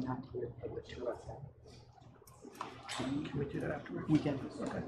not here to address that. Can we do that afterwards? We can. Okay.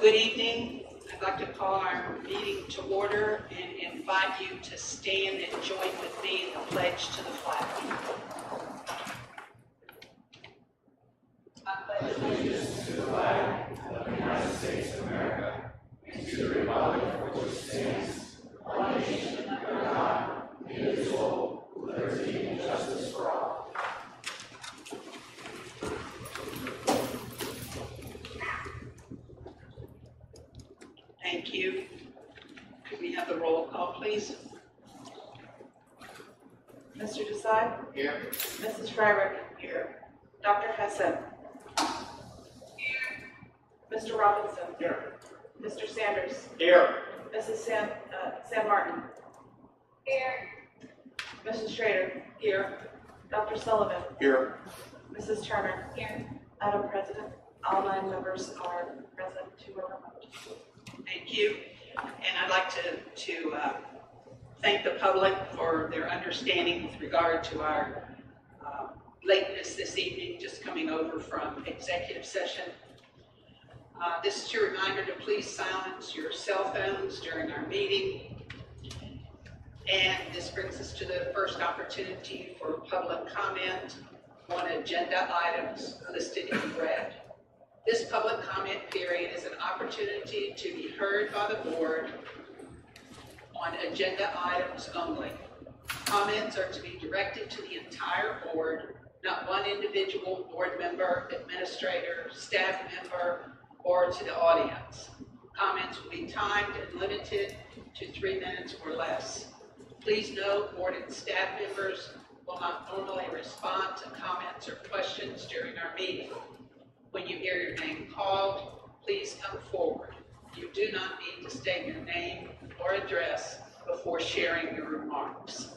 Good evening. I'd like to call our meeting to order and invite you to stand and join with me in the pledge to the flag. I pledge allegiance to the flag of the United States of America and to the republic for which it stands, one nation under God, indivisible, with liberty and justice for all. Thank you. Could we have the roll call, please? Mr. Desai? Here. Mrs. Fryrick? Here. Dr. Hessen? Here. Mr. Robinson? Here. Mr. Sanders? Here. Mrs. San Martin? Here. Mrs. Schrader? Here. Dr. Sullivan? Here. Mrs. Turner? Here. Madam President, all 9 members are present, 2 are remote. Thank you. And I'd like to thank the public for their understanding with regard to our lateness this evening, just coming over from executive session. This is your reminder to please silence your cell phones during our meeting. And this brings us to the first opportunity for public comment on agenda items listed in red. This public comment period is an opportunity to be heard by the board on agenda items only. Comments are to be directed to the entire board, not one individual board member, administrator, staff member, or to the audience. Comments will be timed and limited to 3 minutes or less. Please note, board and staff members will not normally respond to comments or questions during our meeting. When you hear your name called, please come forward. You do not need to state your name or address before sharing your remarks.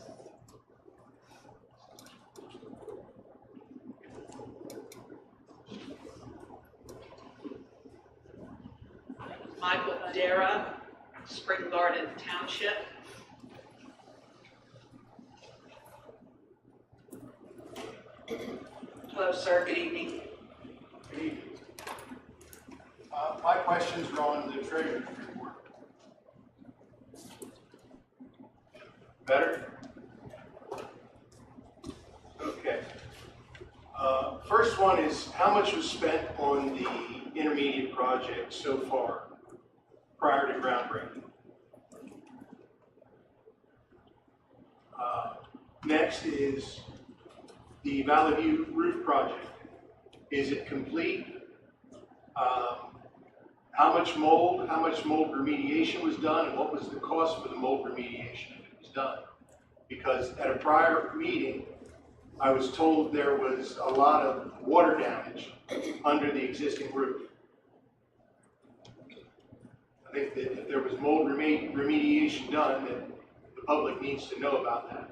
Michael Dara, Spring Garden Township. Hello, sir. Good evening. Good evening. My questions are on the treasurer's report. Better? Okay. First one is, how much was spent on the intermediate project so far prior to groundbreaking? Next is the Valley View roof project. Is it complete? How much mold remediation was done, and what was the cost for the mold remediation if it was done? Because at a prior meeting, I was told there was a lot of water damage under the existing roof. I think that if there was mold remediation done, then the public needs to know about that.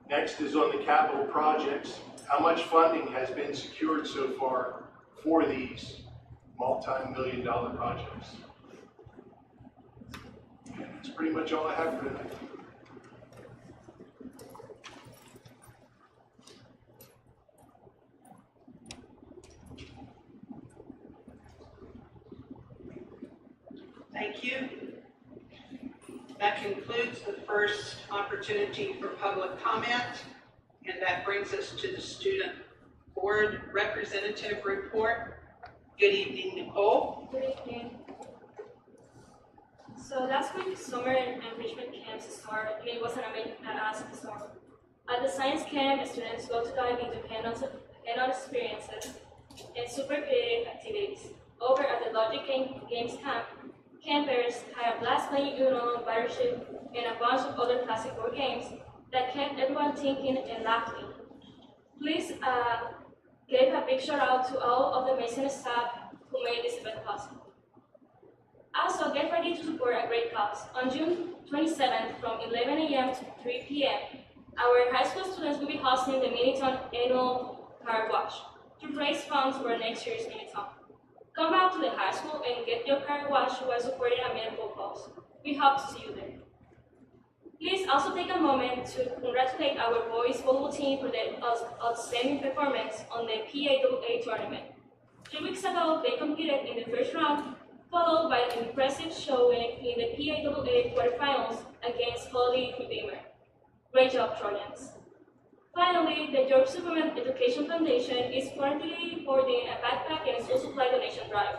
Next is on the capital projects. How much funding has been secured so far for these multi-million-dollar projects? And that's pretty much all I have for tonight. Thank you. That concludes the first opportunity for public comment, and that brings us to the student board representative report. Good evening, Nicole. Good evening. So last week, summer and enrichment camps started, and it was an awesome summer. At the science camp, students got to dive into hands-on experiences and super creative activities. Over at the Logic Games camp, campers had a blast playing Uno, Battleship, and a bunch of other classic board games that kept everyone thinking and laughing. Please give a big shout out to all of the amazing staff who made this event possible. Also, get ready to support a great cause. On June 27th from 11 a.m. to 3 p.m., our high school students will be hosting the Miniton annual car wash to raise funds for next year's Miniton. Come out to the high school and get your car washed while supporting a meaningful cause. We hope to see you there. Please also take a moment to congratulate our boys volleyball team for their outstanding performance on the PAAA tournament. 3 weeks ago, they competed in the first round, followed by an impressive showing in the PAAA quarterfinals against Holy Redeemer. Great job, Trojans. Finally, the George Superman Education Foundation is currently holding a backpack and school supply donation drive.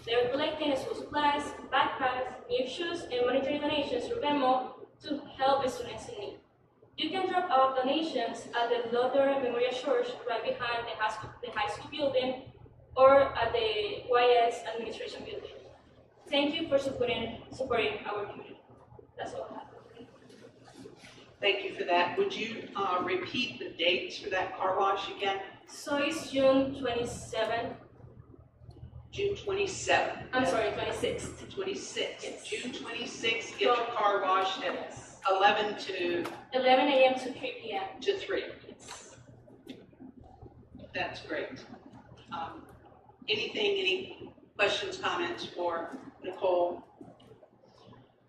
They are collecting school supplies, backpacks, new shoes, and monetary donations through Venmo to help students in need. You can drop off donations at the Luther Memorial Church right behind the high school building or at the YS administration building. Thank you for supporting our community. That's all I have. Thank you for that. Would you repeat the dates for that car wash again? So it's June 27th. June 27th. I'm sorry, 26th. 26th. Yes. June 26th, get your car washed at 11 to 11 a.m. to 3 p.m. to 3. Yes. That's great. Any questions, comments for Nicole?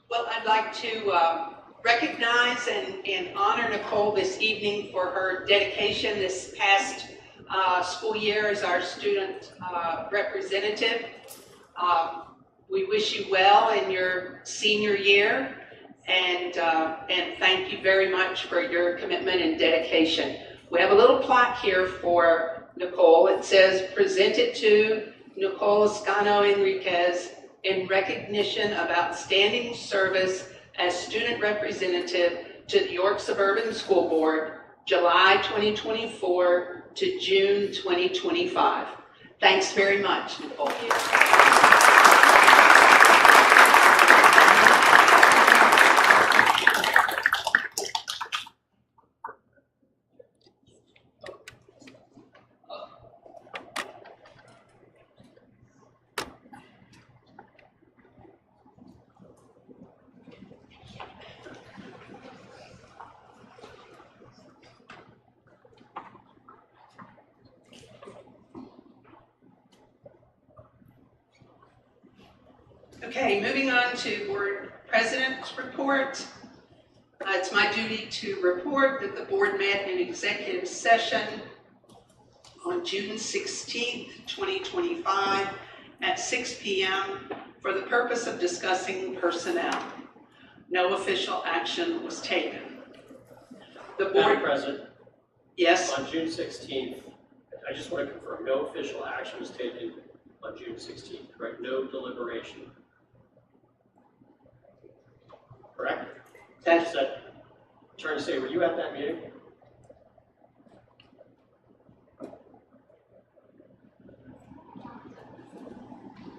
Well, I'd like to recognize and honor Nicole this evening for her dedication this past school year as our student representative. We wish you well in your senior year, and thank you very much for your commitment and dedication. We have a little plaque here for Nicole. It says, presented to Nicole Escano Enriquez in recognition of outstanding service as student representative to the York Suburban School Board, July 2024 to June 2025. Thanks very much, Nicole. Okay, moving on to Board President's report. It's my duty to report that the board met in executive session on June 16th, 2025 at 6 p.m. for the purpose of discussing personnel. No official action was taken. The board. Madam President, Yes. on June 16th, I just want to confirm, no official action was taken on June 16th, correct? No deliberation. Correct? That's Trying to say, were you at that meeting?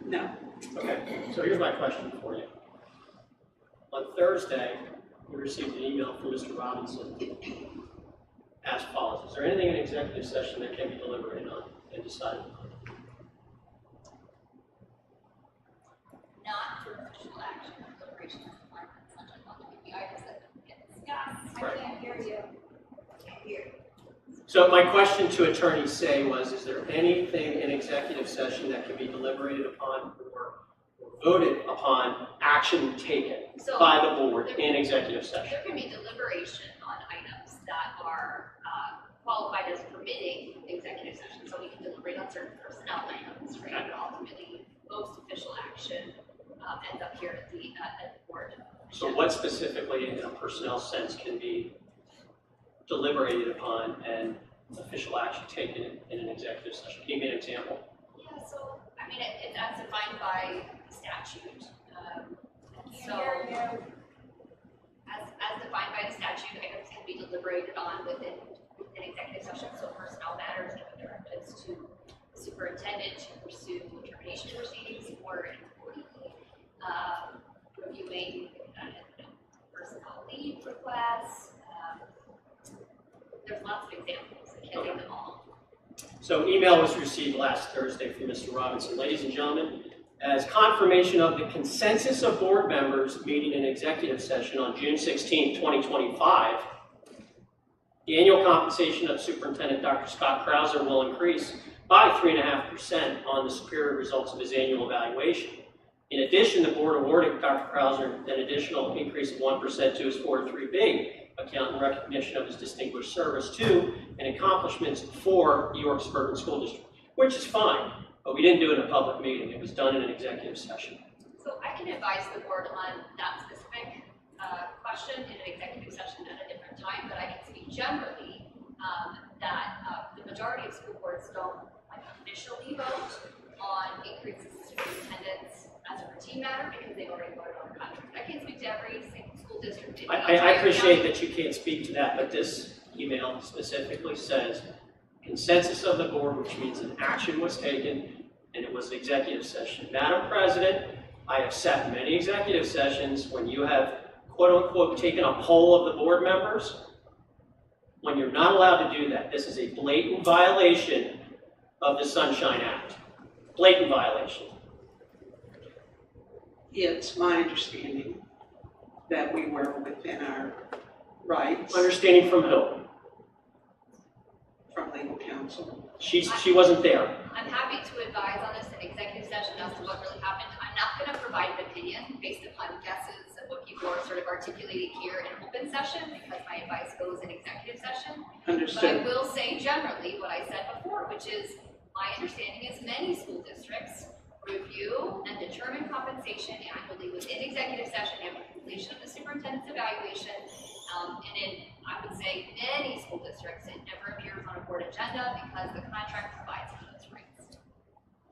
no. Okay, so here's my question for you. On Thursday, we received an email from Mr. Robinson as follows. Is there anything in executive session that can be deliberated on and decided on? Not for official action or deliberation as part of such a document. The items that get discussed. Right. I can't hear you. I can't hear you. So my question to Attorney Say was, is there anything in executive session that can be deliberated upon or voted upon action taken So by the board in executive session? there can be deliberation on items that are qualified as permitting executive session. So we can deliberate on certain personnel items, right? But ultimately, most official action ends up here at the board. So what specifically in a personnel sense can be deliberated upon and official action taken in an executive session? Can you give me an example? Yeah, so, I mean, it's as defined by statute. So, as defined by the statute, items can be deliberated on within an executive session, so personnel matters, giving directives to the superintendent to pursue termination proceedings for an employee, reviewing personnel leave requests. There's lots of examples. I can't name them all. So email was received last Thursday from Mr. Robinson. Ladies and gentlemen, as confirmation of the consensus of board members meeting in executive session on June 16, 2025, the annual compensation of Superintendent Dr. Scott Krauser will increase by 3.5% on the superior results of his annual evaluation. In addition, the board awarded Dr. Krauser an additional increase of 1% to his 403B account in recognition of his distinguished service to and accomplishments for York Suburban School District, which is fine, but we didn't do it in a public meeting. It was done in an executive session. So I can advise the board on that specific question in an executive session at a different time, but I can speak generally that the majority of school boards don't officially vote on increases to superintendents as a routine matter because they've already voted on the contract. I can't speak to every single school district. I appreciate that you can't speak to that, but this email specifically says consensus of the board, which means an action was taken and it was an executive session. Madam President, I have sat in many executive sessions when you have quote unquote taken a poll of the board members. When you're not allowed to do that, this is a blatant violation of the Sunshine Act. Blatant violation. It's my understanding that we were within our rights Understanding from who? from legal counsel. She wasn't there. I'm happy to advise on this in executive session as to what really happened. I'm not going to provide an opinion based upon guesses of what people are sort of articulating here in open session because my advice goes in executive session. But I Understood. will say generally what I said before, which is my understanding is many school districts review and determine compensation annually within executive session after completion of the superintendent's evaluation. And I would say many school districts, it never appears on a board agenda because the contract provides for those rights.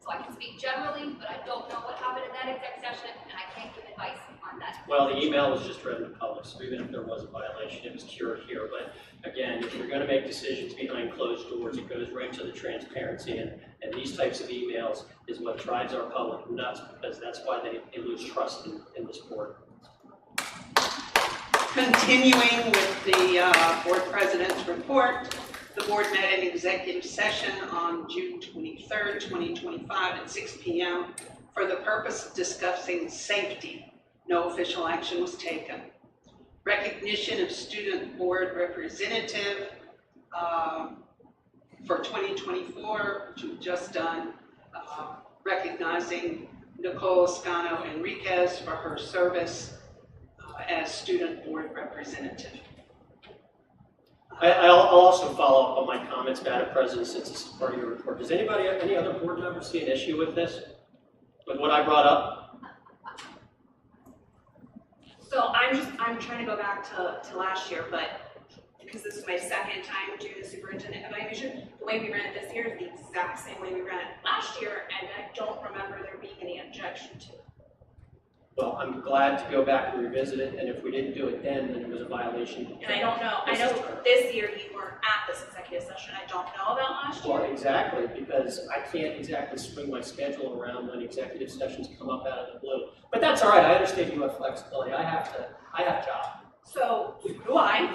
So I can speak generally, but I don't know what happened in that exec session, and I can't give advice on that. Well, the email was just read in public, so even if there was a violation, it was cured here. But again, if you're going to make decisions behind closed doors, it goes right to the transparency. And these types of emails is what drives our public nuts because that's why they lose trust in this board. Continuing with the board president's report, the board met in executive session on June 23rd, 2025 at 6 p.m. for the purpose of discussing safety. No official action was taken. Recognition of student board representative for 2024, which we've just done, recognizing Nicole Escano Enriquez for her service as student board representative. I'll also follow up on my comments, Madam President, since this is part of your report. Does any other board member see an issue with this? With what I brought up? So I'm trying to go back to last year, but because this is my second time doing the superintendent evaluation, the way we ran it this year is the exact same way we ran it last year, and I don't remember there being any objection to it. Well, I'm glad to go back and revisit it, and if we didn't do it then it was a violation. And I don't know, I know this year you weren't at this executive session, I don't know about last year. Well, exactly, because I can't exactly swing my schedule around when executive sessions come up out of the blue. But that's all right, I understand you have flexibility. I have job. So do I,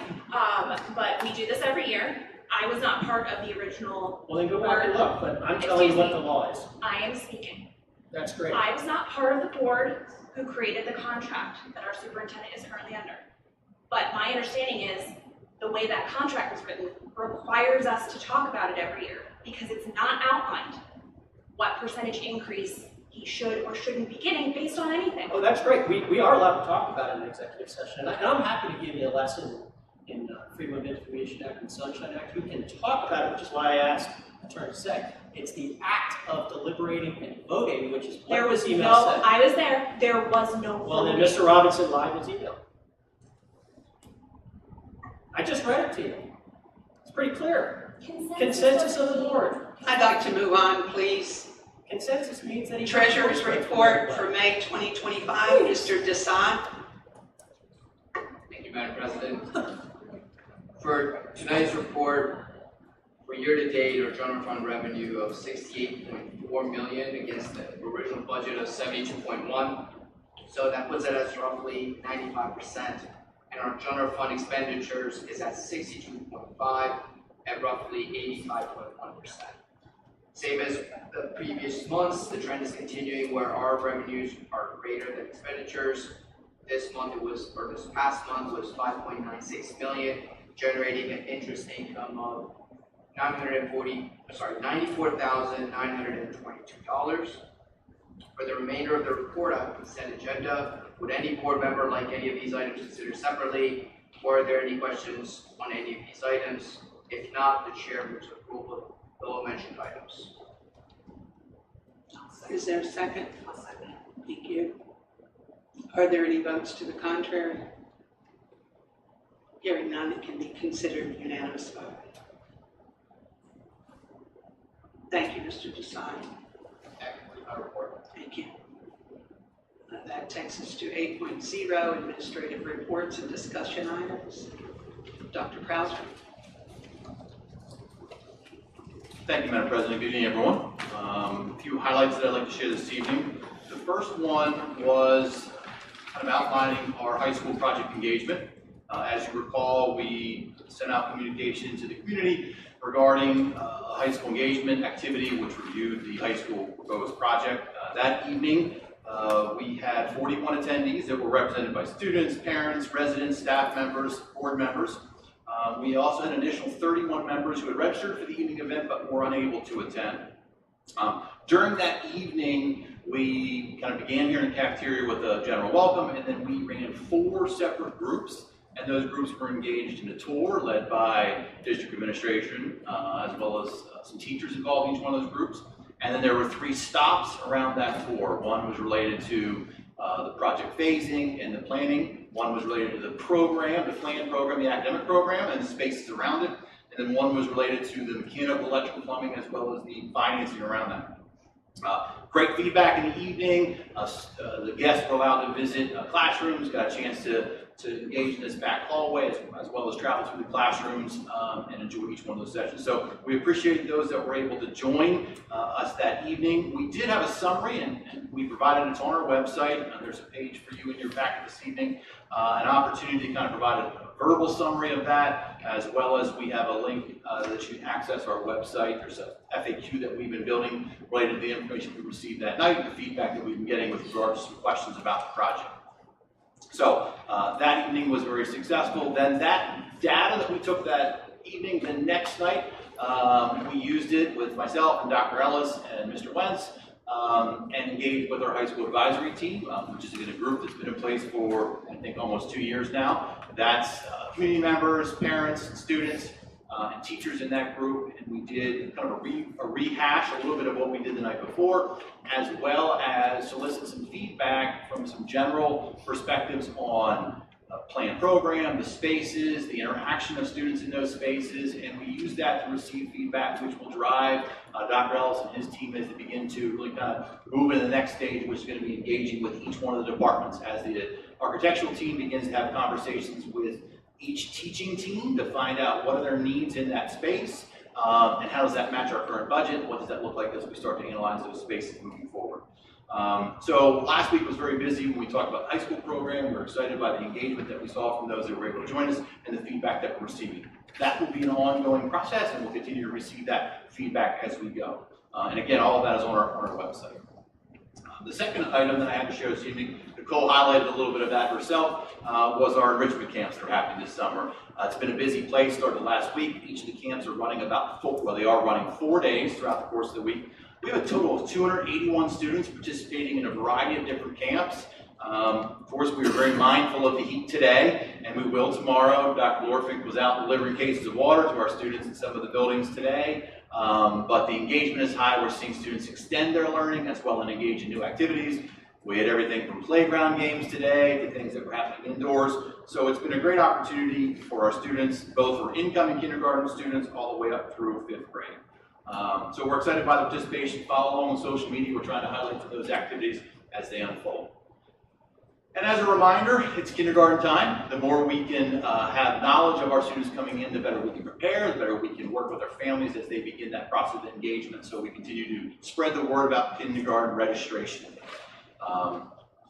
but we do this every year. I was not part of the original. Well, then go back and look, but I'm telling you what the law is. I am speaking. That's great. I was not part of the board who created the contract that our superintendent is currently under. But my understanding is the way that contract was written requires us to talk about it every year because it's not outlined what percentage increase he should or shouldn't be getting based on anything. Oh, that's great. We are allowed to talk about it in an executive session. And I'm happy to give you a lesson in Freedom of Information Act and Sunshine Act. We can talk about it, which is why I asked Attorney Seg. It's the act of deliberating and voting, which is There what was this email no, said. I was there was no Well, then voting. Mr. Robinson lied in his email. I just read it to you. It's pretty clear. Consensus of the board. I'd like to move on, please. Consensus means that he. Treasurer's report for May 2025, Mr. Desai. Thank you, Madam President. For tonight's report, for year-to-date, our general fund revenue of $68.4 million against the original budget of $72.1. So that puts it at roughly 95%. And our general fund expenditures is at 62.5 at roughly 85.1%. Same as the previous months, the trend is continuing where our revenues are greater than expenditures. This month it was, or this past month was 5.96 million, generating an interest income of $94,922. For the remainder of the report, I have a consent agenda. Would any board member like any of these items considered separately? Or are there any questions on any of these items? If not, the chair moves approval of the below mentioned items. Is there a second? Thank you. Are there any votes to the contrary? Hearing none, it can be considered unanimous vote. Thank you, Mr. Desai. That concludes my report. Thank you. That takes us to 8.0, administrative reports and discussion items. Dr. Krauser. Thank you, Madam President. Good evening, everyone. A few highlights that I'd like to share this evening. The first one was kind of outlining our high school project engagement. As you recall, we sent out communication to the community regarding a high school engagement activity which reviewed the high school proposed project. That evening, we had 41 attendees that were represented by students, parents, residents, staff members, board members. We also had an additional 31 members who had registered for the evening event but were unable to attend. During that evening, we kind of began here in the cafeteria with a general welcome, and then we ran 4 separate groups, and those groups were engaged in a tour led by district administration, as well as some teachers involved in each one of those groups. And then there were 3 stops around that tour. One was related to the project phasing and the planning. One was related to the program, the plan program, the academic program, and the spaces around it. And then one was related to the mechanical, electrical, plumbing, as well as the financing around that. Great feedback in the evening. The guests were allowed to visit classrooms, got a chance to engage in this back hallway as well as travel through the classrooms and enjoy each one of those sessions. So we appreciate those that were able to join us that evening. We did have a summary and we provided it on our website. There's a page for you in your packet this evening, an opportunity to kind of provide a verbal summary of that, as well as we have a link that you can access our website. There's a FAQ that we've been building related to the information we received that night, the feedback that we've been getting with regards to some questions about the project. So that evening was very successful. Then that data that we took that evening, the next night, we used it with myself and Dr. Ellis and Mr. Wentz and engaged with our high school advisory team, which is a group that's been in place for, I think, almost 2 years now. That's community members, parents, students, and teachers in that group, and we did kind of a rehash a little bit of what we did the night before, as well as solicit some feedback from some general perspectives on plan program, the spaces, the interaction of students in those spaces, and we use that to receive feedback which will drive Dr. Ellis and his team as they begin to really kind of move into the next stage, which is going to be engaging with each one of the departments as the architectural team begins to have conversations with each teaching team to find out what are their needs in that space, and how does that match our current budget, what does that look like as we start to analyze those spaces moving forward. So last week was very busy when we talked about the high school program. We're excited by the engagement that we saw from those that were able to join us and the feedback that we're receiving. That will be an ongoing process, and we'll continue to receive that feedback as we go. And again, all of that is on our website. The second item that I had to share this evening, Nicole highlighted a little bit of that herself, was our enrichment camps that are happening this summer. It's been a busy place, started last week. Each of the camps are running they are running 4 days throughout the course of the week. We have a total of 281 students participating in a variety of different camps. Of course, we are very mindful of the heat today, and we will tomorrow. Dr. Lorfink was out delivering cases of water to our students in some of the buildings today. But the engagement is high. We're seeing students extend their learning as well and engage in new activities. We had everything from playground games today to things that were happening indoors. So it's been a great opportunity for our students, both for incoming kindergarten students all the way up through 5th grade. So we're excited by the participation. Follow along on social media. We're trying to highlight those activities as they unfold. And as a reminder, it's kindergarten time. The more we can have knowledge of our students coming in, the better we can prepare, the better we can work with our families as they begin that process of engagement. So we continue to spread the word about kindergarten registration.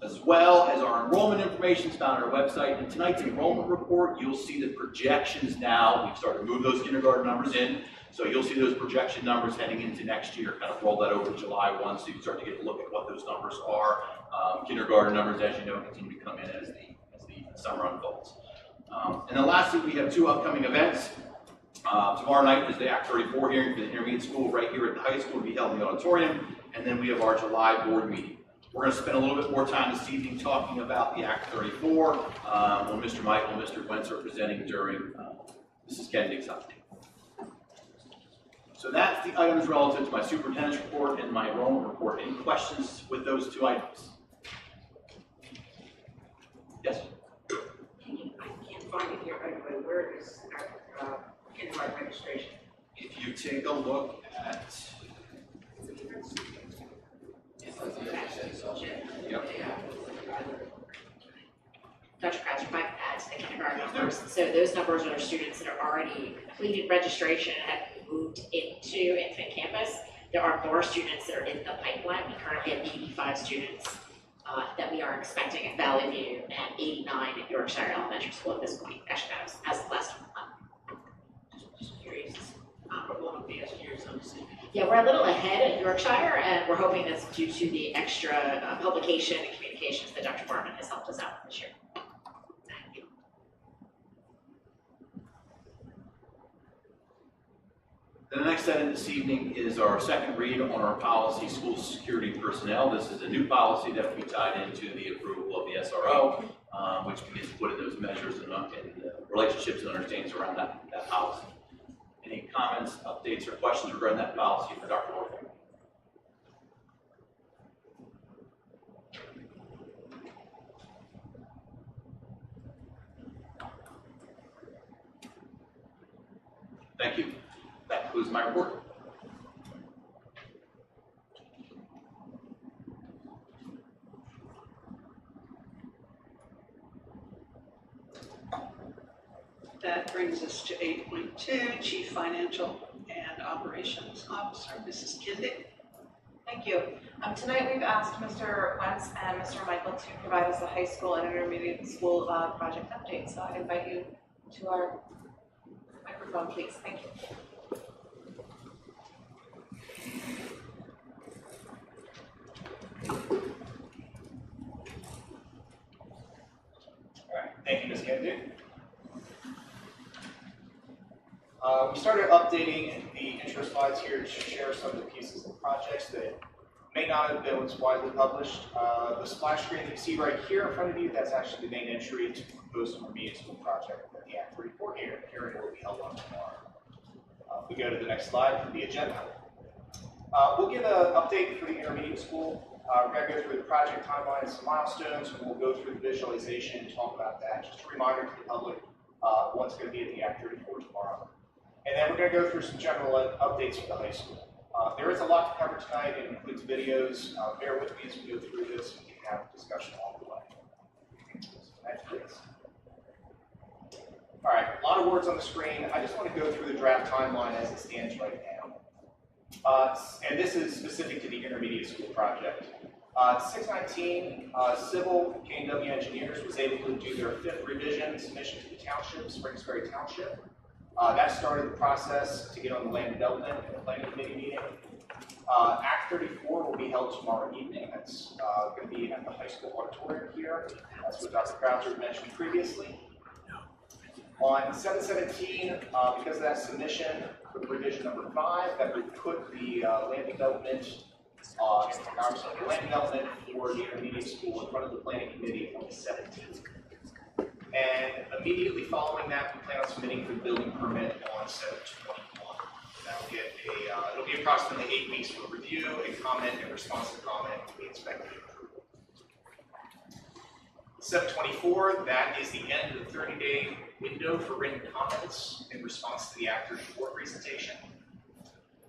As well as our enrollment information is found on our website. In tonight's enrollment report, you'll see the projections now. We've started to move those kindergarten numbers in. So you'll see those projection numbers heading into next year, kind of roll that over July 1, so you can start to get a look at what those numbers are. Kindergarten numbers, as you know, continue to come in as the summer unfolds. And then lastly, we have 2 upcoming events. Tomorrow night is the Act 34 hearing for the intermediate school right here at the high school to be held in the auditorium. And then we have our July board meeting. We're going to spend a little bit more time this evening talking about the Act 34 when Mr. Michael and Mr. Wentz are presenting during Mrs. Kendig's update. So that's the items relative to my superintendent's report and my enrollment report. Any questions with those 2 items? Yes? I can't find it here right away. Where is our kindergarten registration? If you take a look at... Yep. Dr. Krause, if I can add to the kindergarten numbers. So those numbers are students that are already completed registration and have moved into Infant Campus. There are more students that are in the pipeline. We currently have 85 students that we are expecting at Valley View and 89 at Yorkshire Elementary School at this point. Actually, that was as of last month. Just curious. Comparable with past years, I'm assuming. Yeah, we're a little ahead at Yorkshire, and we're hoping that's due to the extra publication and communications that Dr. Barman has helped us out with this year. Thank you. The next item this evening is our second read on our policy, school security personnel. This is a new policy that will be tied into the approval of the SRO, which begins to put in those measures and relationships and understandings around that policy. Any comments, updates, or questions regarding that policy for Dr. Warfield? Thank you. That concludes my report. That brings us to 8.2, Chief Financial and Operations Officer, Mrs. Kindig. Thank you. Tonight we've asked Mr. Wentz and Mr. Michael to provide us a high school and intermediate school project update. So I invite you to our microphone, please. Thank you. All right. Thank you, Ms. Kennedy. We started updating the intro slides here to share some of the pieces and projects that may not have been widely published. The splash screen that you see right here in front of you, that's actually the main entry to the proposed intermediate school project that the Act 34 hearing will be held on tomorrow. If we go to the next slide for the agenda. We'll give an update for the intermediate school. We're going to go through the project timeline, some milestones, and we'll go through the visualization and talk about that. Just a reminder to the public what's going to be at the Act 34 tomorrow. And then we're going to go through some general updates for the high school. There is a lot to cover tonight. It includes videos. Bear with me as we go through this. We can have a discussion along the way. Next, please. All right, a lot of words on the screen. I just want to go through the draft timeline as it stands right now. And this is specific to the intermediate school project. 619 Civil K&W Engineers was able to do their 5th revision submission to the township, Springsbury Township. That started the process to get on the land development and the planning committee meeting. Act 34 will be held tomorrow evening. That's going to be at the high school auditorium here. That's what Dr. Krauser mentioned previously. On 7/17, because of that submission for revision number 5, that would put the land development for the intermediate school in front of the planning committee on the 17th. And immediately following that, we plan on submitting for the building permit on 7/21. That'll get it'll be approximately 8 weeks for review and comment and response to comment. We expect approval. 724, that is the end of the 30-day window for written comments in response to the actor's report presentation.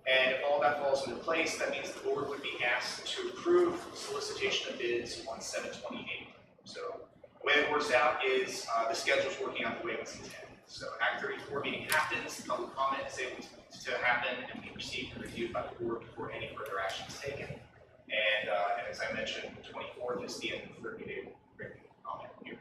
And if all that falls into place, that means the board would be asked to approve solicitation of bids on 728. So the way it works out is the schedule's working out the way it was intended. So Act 34 meeting happens, public comment is able to happen and be received and reviewed by the board before any further action is taken. And as I mentioned, the 24th is the end of the 30-day written comment period.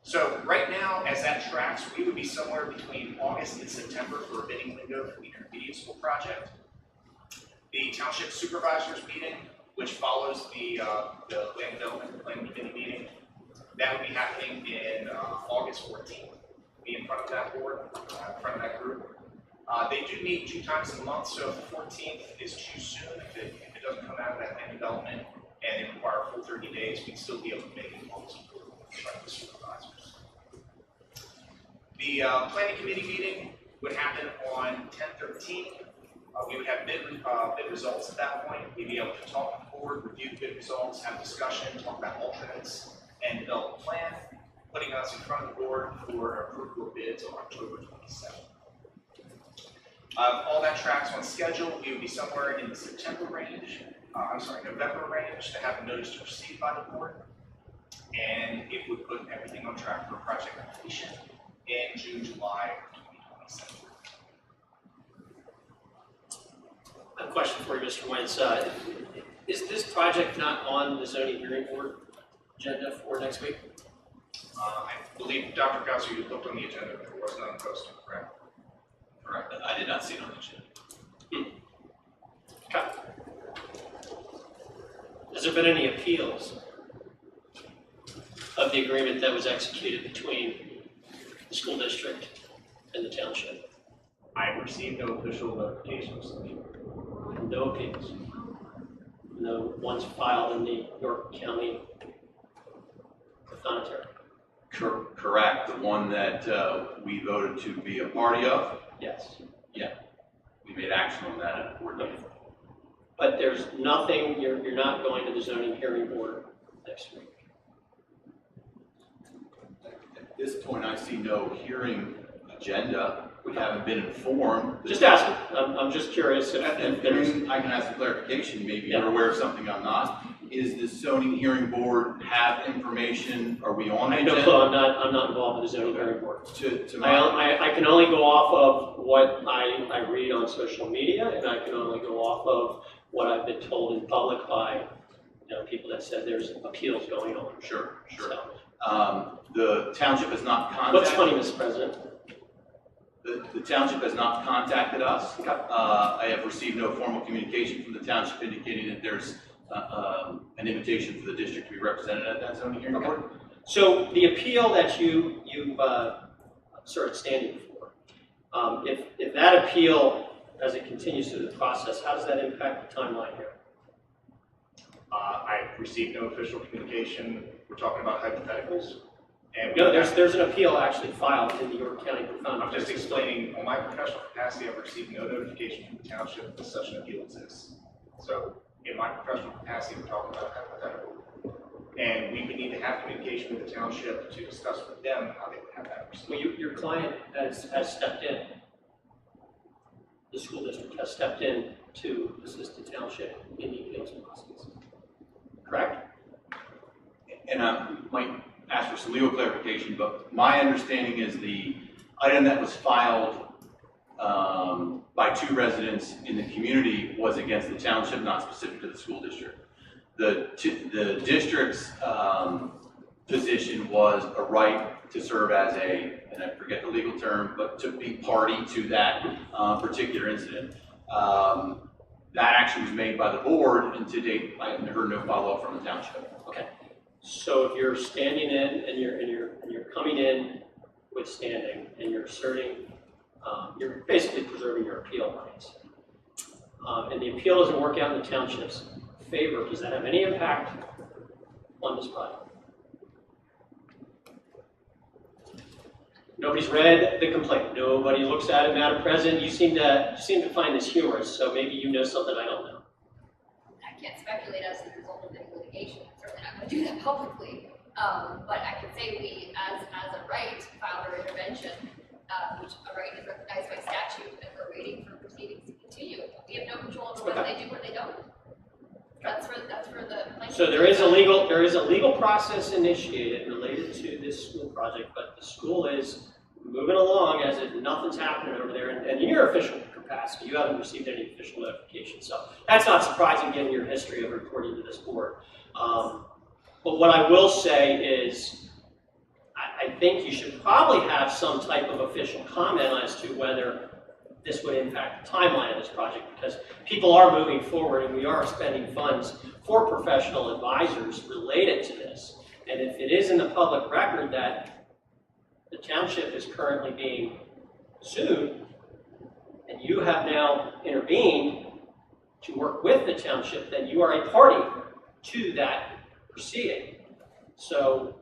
So right now, as that tracks, we would be somewhere between August and September for a bidding window for the intermediate school project. The township supervisors meeting, which follows the land development planning committee meeting, that would be happening in August 14th. Be in front of that board, in front of that group. They do meet 2 times a month, so if the 14th is too soon, if it doesn't come out of that land development and it requires a full 30 days, we'd still be able to make it in August in front of the supervisors. The planning committee meeting would happen on 10/13. We would have bid results at that point. We'd be able to talk with the board, review the bid results, have discussion, talk about alternates, and develop a plan, putting us in front of the board for approval of bids on October 27th. All that tracks on schedule. We would be somewhere in the November range to have a notice to proceed by the board, and it would put everything on track for project completion in June, July of 2027. I have a question for you, Mr. Wentz. Is this project not on the zoning hearing board agenda for next week? I believe, Dr. Gauser, you looked on the agenda, there was none posted, correct? Correct. I did not see it on the agenda. Okay. Has there been any appeals of the agreement that was executed between the school district and the township? I've received no official notifications. No appeals. No ones filed in the York County Prothonotary. Correct. The one that we voted to be a party of? Yes. Yeah. We made action on that at board meeting. But there's nothing, you're not going to the zoning hearing board next week. At this point, I see no hearing agenda. We haven't been informed. Just asking. I'm just curious if there's. I can ask a clarification. Maybe you're aware of something I'm not. Is the zoning hearing board have information? Are we on? I have no clue. I'm not involved with the zoning hearing board. I can only go off of what I read on social media, and I can only go off of what I've been told in public by people that said there's appeals going on. Sure. So, the township has not contacted. What's funny, Mr. President? The township has not contacted us. Okay. I have received no formal communication from the township indicating that there's an invitation for the district to be represented at that zoning hearing board. So the appeal that you've started standing for, if that appeal, as it continues through the process, how does that impact the timeline here? I've received no official communication. We're talking about hypotheticals. And no, there's an appeal actually filed in the York County Profound. I'm just explaining, on my professional capacity, I've received no notification from the township that such an appeal exists. So in my professional capacity, we're talking about a hypothetical. And we would need to have communication with the township to discuss with them how they would have that proceed. Well, your client has stepped in. The school district has stepped in to assist the township in the appeals process. Correct? And I might ask for some legal clarification, but my understanding is the item that was filed by 2 residents in the community was against the township, not specific to the school district. The district's position was a right to serve as and I forget the legal term, but to be party to that particular incident. That action was made by the board, and to date, I have heard no follow-up from the township. Okay. So if you're standing in and you're coming in with standing and you're asserting, you're basically preserving your appeal rights. And the appeal doesn't work out in the township's favor. Does that have any impact on this project? Nobody's read the complaint. Nobody looks at it, Madam President. You seem to find this humorous, so maybe you know something I don't know. I can't speculate as to the result of any litigation. I'm certainly not going to do that publicly. But I can say we, as a right, filed a intervention, which a right is recognized by statute, and we're waiting for proceedings to continue. We have no control over whether they do or they don't. That's for the. So there is a legal process initiated related to this school project, but the school is moving along as if nothing's happening over there. And in your official capacity, you haven't received any official notification. So that's not surprising given your history of reporting to this board. But what I will say is, I think you should probably have some type of official comment as to whether this would impact the timeline of this project, because people are moving forward and we are spending funds for professional advisors related to this. And if it is in the public record that the township is currently being sued, and you have now intervened to work with the township, then you are a party to that proceeding. So,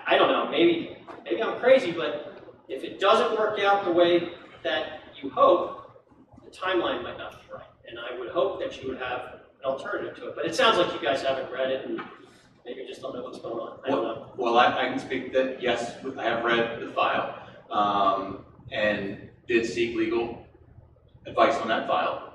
I don't know, maybe I'm crazy, but if it doesn't work out the way that you hope, the timeline might not be right. And I would hope that you would have an alternative to it. But it sounds like you guys haven't read it and maybe just don't know what's going on. I don't know. Well, I can speak that, yes, I have read the file and did seek legal advice on that file.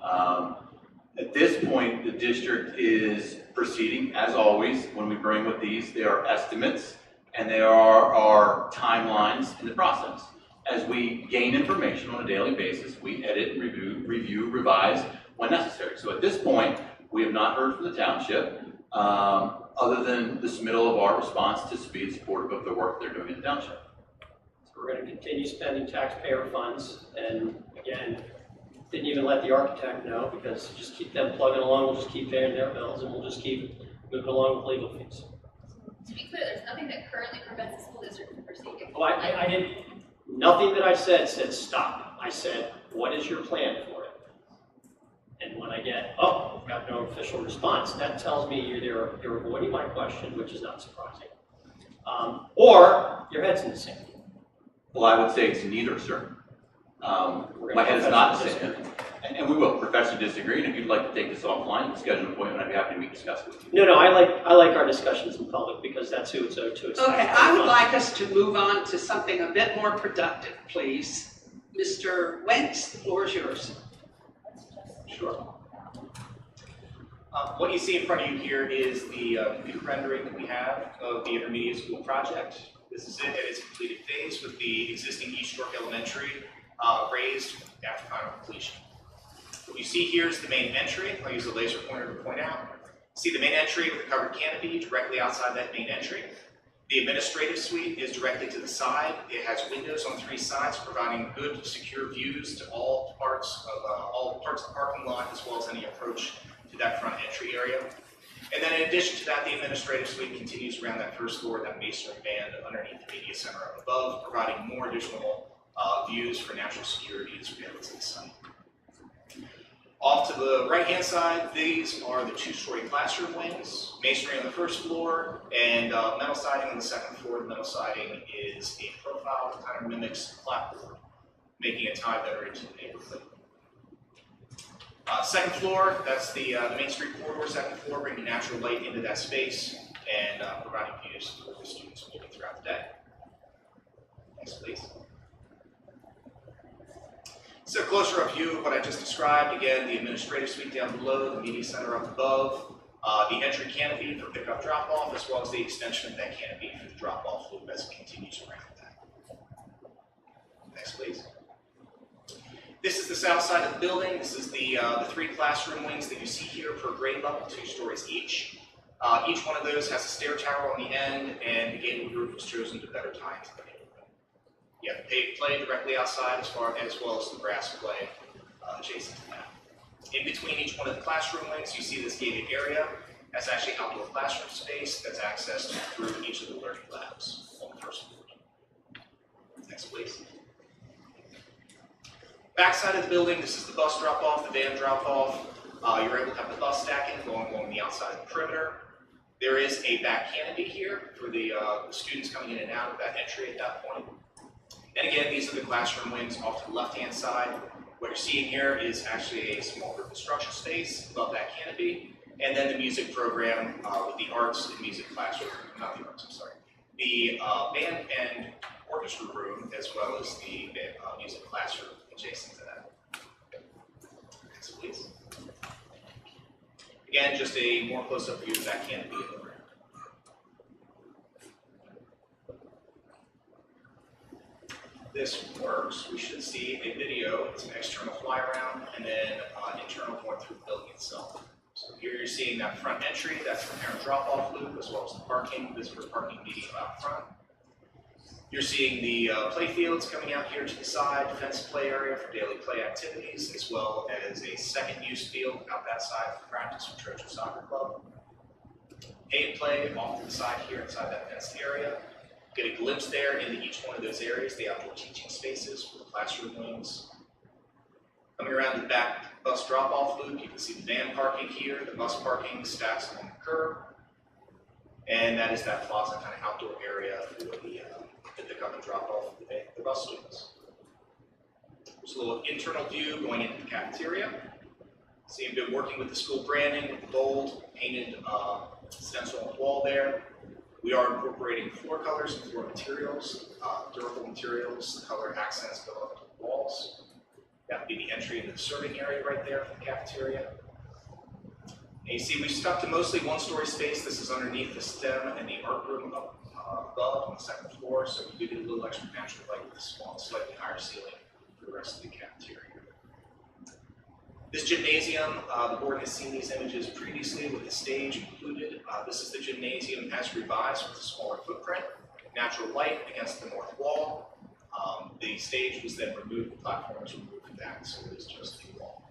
At this point, the district is proceeding, as always, when we bring with these, there are estimates and there are timelines in the process. As we gain information on a daily basis, we edit, review, revise when necessary. So at this point, we have not heard from the township, other than the submittal of our response to be supportive of the work they're doing in the township. So we're going to continue spending taxpayer funds, and again, didn't even let the architect know, because just keep them plugging along, we'll just keep paying their bills, and we'll just keep moving along with legal fees. To be clear, there's nothing that currently prevents the school district from proceeding. Oh, I didn't, nothing that I said stop. I said, what is your plan for it? And when I get, oh, I've got no official response, that tells me you're avoiding my question, which is not surprising. Or your head's in the sand. Well, I would say it's neither, sir. My head is not in the sand. And we will professionally disagree, and if you'd like to take this offline and schedule an appointment, I'd be happy to discuss with you. No, I like our discussions in public, because that's who it's owed to. Okay, I would like us to move on to something a bit more productive, please. Mr. Wentz, the floor is yours. Sure. What you see in front of you here is the computer rendering that we have of the intermediate school project. This is it at its completed phase with the existing East York Elementary raised after final completion. What you see here is the main entry. I'll use a laser pointer to point out. See the main entry with the covered canopy directly outside that main entry. The administrative suite is directly to the side. It has windows on 3 sides, providing good, secure views to all parts of the parking lot, as well as any approach to that front entry area. And then in addition to that, the administrative suite continues around that first floor, that masonry band underneath the media center up above, providing more additional views for national security and surveillance of the site. Off to the right-hand side, these are the 2-story classroom wings, masonry on the first floor, and metal siding on the second floor. The metal siding is a profile that kind of mimics clapboard, making it tie better into the neighborhood. Second floor, that's the Main Street corridor, second floor, bringing natural light into that space and providing views for the students moving throughout the day. Next, please. So a closer up view of what I just described. Again, the administrative suite down below, the media center up above, the entry canopy for pickup drop-off, as well as the extension of that canopy for the drop-off loop as it continues around that. Next, please. This is the south side of the building. This is the 3 classroom wings that you see here per grade level, 2 stories each. Each one of those has a stair tower on the end, and the gabled roof was chosen to better tie into the neighborhood. You have the paved play directly outside, as well as the grass play adjacent to that. In between each one of the classroom wings, you see this gated area. That's actually outdoor classroom space that's accessed through each of the learning labs on the first floor. Next, please. Back side of the building, this is the bus drop-off, the van drop-off. You're able to have the bus stacking going along the outside of the perimeter. There is a back canopy here for the students coming in and out of that entry at that point. And again, these are the classroom wings off to the left-hand side. What you're seeing here is actually a small group instruction space above that canopy, and then the music program with the arts and music classroom, not the arts, I'm sorry, the band and orchestra room, as well as the music classroom adjacent to that. Next, please. Again, just a more close-up view of that canopy in the room. This works, we should see a video. It's an external fly around and then internal going through the building itself. So here you're seeing that front entry, that's the parent drop-off loop, as well as the parking, visitor parking medium out front. You're seeing the play fields coming out here to the side, fenced play area for daily play activities, as well as a second use field out that side for practice for Trojan Soccer Club. Pay and play off to the side here inside that fenced area. Get a glimpse there into each one of those areas, the outdoor teaching spaces for the classroom wings. Coming around to the back bus drop-off loop, you can see the van parking here, the bus parking stacks along the curb. And that is that plaza kind of outdoor area for the pick-up and drop-off of the bus students. There's a little internal view going into the cafeteria. See, I've been working with the school branding, with the bold painted stencil on the wall there. We are incorporating floor colors and floor materials, durable materials, color accents go up to the walls. That would be the entry into the serving area right there for the cafeteria. And you see we've stuck to mostly one-story space. This is underneath the STEM and the art room up above on the second floor, so we do get a little extra natural light with a small, slightly higher ceiling for the rest of the cafeteria. This gymnasium, the board has seen these images previously with the stage included. This is the gymnasium as revised with a smaller footprint, natural light against the north wall. The stage was then removed, the platform was removed from that, so it is just a wall.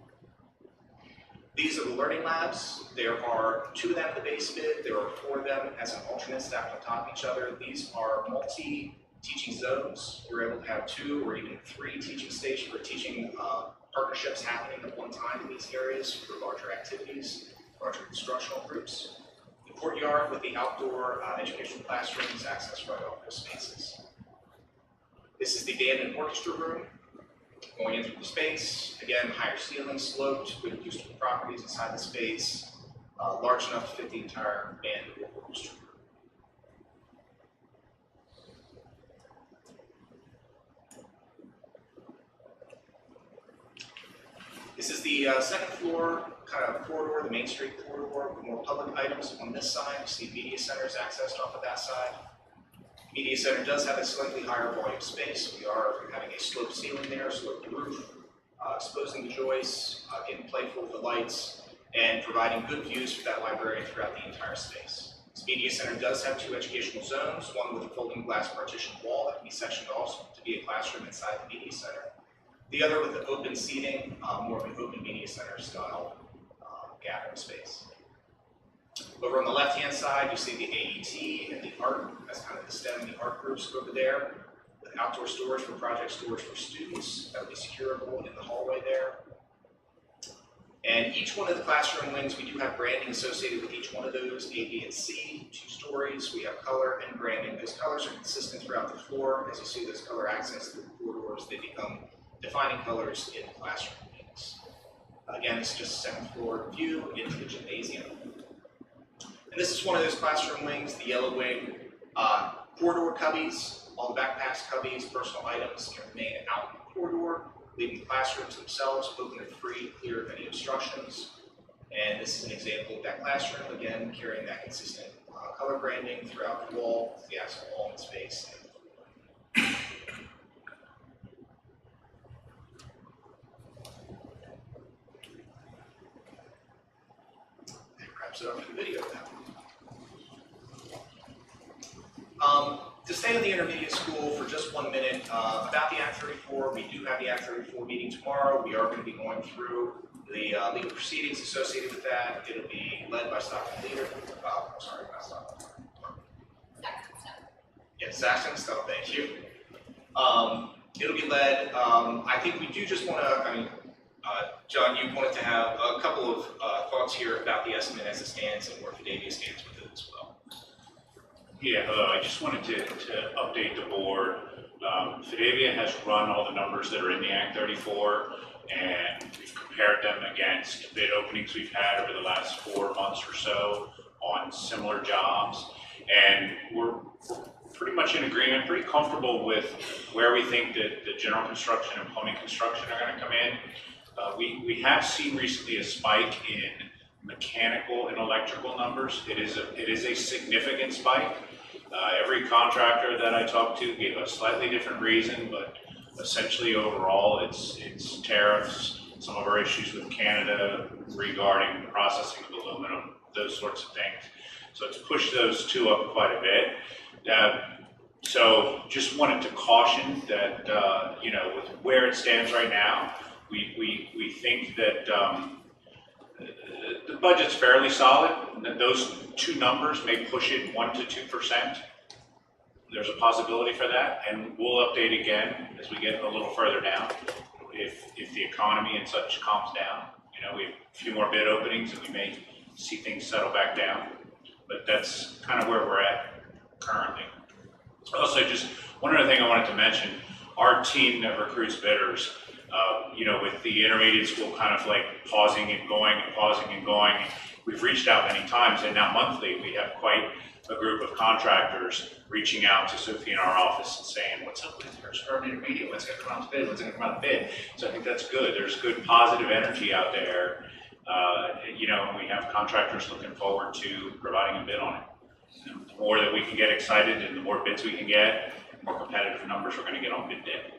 These are the learning labs. There are 2 of them at the base bid. There are 4 of them as an alternate stacked on top of each other. These are multi-teaching zones. We're able to have 2 or even 3 teaching stations or teaching partnerships happening at one time in these areas for larger activities, larger instructional groups. The courtyard with the outdoor educational classrooms access right off those spaces. This is the band and orchestra room going in through the space. Again, higher ceiling, sloped, good acoustical properties inside the space, large enough to fit the entire band and orchestra room. This is the second floor kind of corridor, the Main Street corridor, with more public items on this side. You see media centers accessed off of that side. Media center does have a slightly higher volume space. We are having a sloped ceiling there, sloped roof, exposing the joists, getting playful with the lights, and providing good views for that librarian throughout the entire space. This media center does have 2 educational zones, one with a folding glass partition wall that can be sectioned off to be a classroom inside the media center. The other with the open seating, more of an open media center style gathering space. Over on the left-hand side, you see the AET and the art. That's kind of the STEM and the art groups over there. With outdoor storage for project storage for students. That would be securable in the hallway there. And each one of the classroom wings, we do have branding associated with each one of those, A, B, and C, 2 stories. We have color and branding. Those colors are consistent throughout the floor. As you see those color accents through the corridors, they become defining colors in the classroom wings. Again, it's just a second floor view into the gymnasium. And this is one of those classroom wings, the yellow wing. Corridor cubbies, all the backpacks, cubbies, personal items can remain out in the corridor, leaving the classrooms themselves open and free, clear of any obstructions. And this is an example of that classroom, again, carrying that consistent color branding throughout the wall, the actual wall and space. Wraps it up for the video now. To stay in the intermediate school for just 1 minute, about the Act 34, we do have the Act 34 meeting tomorrow. We are going to be going through the legal proceedings associated with that. It'll be led by Stockton Leader. Sorry, not Stockton. Yeah, Saxon, so thank you. It'll be led, I think we do just want to, John, you wanted to have a couple of thoughts here about the estimate as it stands and where Fidavia stands with it as well. Yeah, I just wanted to update the board Fidavia has run all the numbers that are in the Act 34, and we've compared them against bid openings we've had over the last 4 months or so on similar jobs. And we're pretty much in agreement, pretty comfortable with where we think that the general construction and plumbing construction are going to come in. We have seen recently a spike in mechanical and electrical numbers. It is a significant spike. Every contractor that I talked to gave a slightly different reason, but essentially overall it's tariffs, some of our issues with Canada regarding the processing of aluminum, those sorts of things. So it's pushed those two up quite a bit. So just wanted to caution that, you know, with where it stands right now, we think that the budget's fairly solid, and that those two numbers may push it 1 to 2%. There's a possibility for that, and we'll update again as we get a little further down. If the economy and such calms down, you know, we have a few more bid openings and we may see things settle back down. But that's kind of where we're at currently. Also, just one other thing I wanted to mention, our team that recruits bidders, you know, with the intermediate school kind of like pausing and going and pausing and going, we've reached out many times, and now monthly we have quite a group of contractors reaching out to Sophie in our office and saying, what's up with our intermediate, what's going to come out the bid, what's going to come out the bid. So I think that's good. There's good positive energy out there, you know, and we have contractors looking forward to providing a bid on it. You know, the more that we can get excited and the more bids we can get, the more competitive numbers we're going to get on bid day.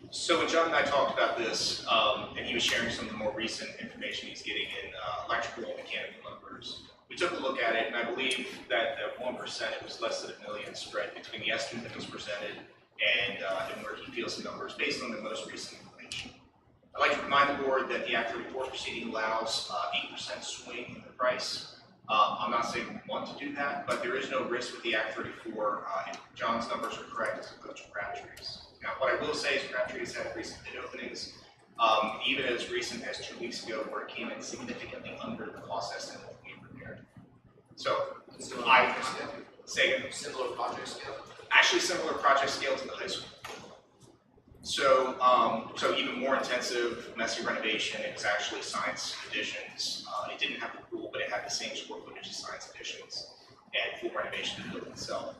So when John and I talked about this, and he was sharing some of the more recent information he's getting in electrical and mechanical numbers, we took a look at it, and I believe that at 1% it was less than $1 million spread between the estimate that was presented and where he feels the numbers based on the most recent information. I'd like to remind the board that the Act 34 proceeding allows 8% swing in the price. I'm not saying we want to do that, but there is no risk with the Act 34. If John's numbers are correct, as opposed to Crabtree's. Now, what I will say is Crabtree's had recent bid openings, even as recent as 2 weeks ago, where it came in significantly under the cost estimate that we prepared. So, I say again. Similar project scale? Actually, similar project scale to the high school. So, so even more intensive, messy renovation. It was actually science additions. It didn't have the pool, but it had the same square footage as science additions and full renovation of the building itself.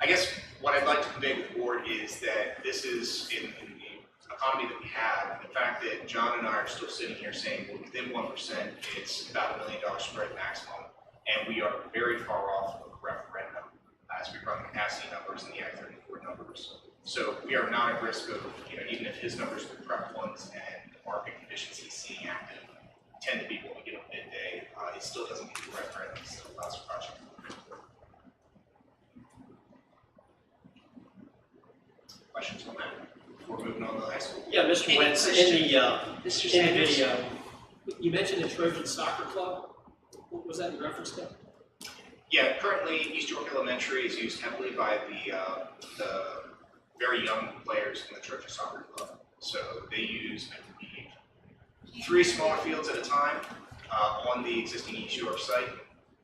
I guess what I'd like to convey to the board is that this is in the economy that we have, the fact that John and I are still sitting here saying, well, within 1%, it's about $1 million spread maximum, and we are very far off of a referendum as we run capacity numbers and the Act 34 numbers. So we are not at risk of, you know, even if his numbers are the correct ones and the market conditions he's seeing active tend to be what we get on bid day, it still doesn't meet the referendum, it still allows the project. Questions on that before moving on to the high school? Yeah, Mr. Wentz, in the video, you mentioned the Trojan Soccer Club. What was that in reference to? Yeah, currently East York Elementary is used heavily by the very young players in the Trojan Soccer Club. So they use, I believe, 3 smaller fields at a time on the existing East York site,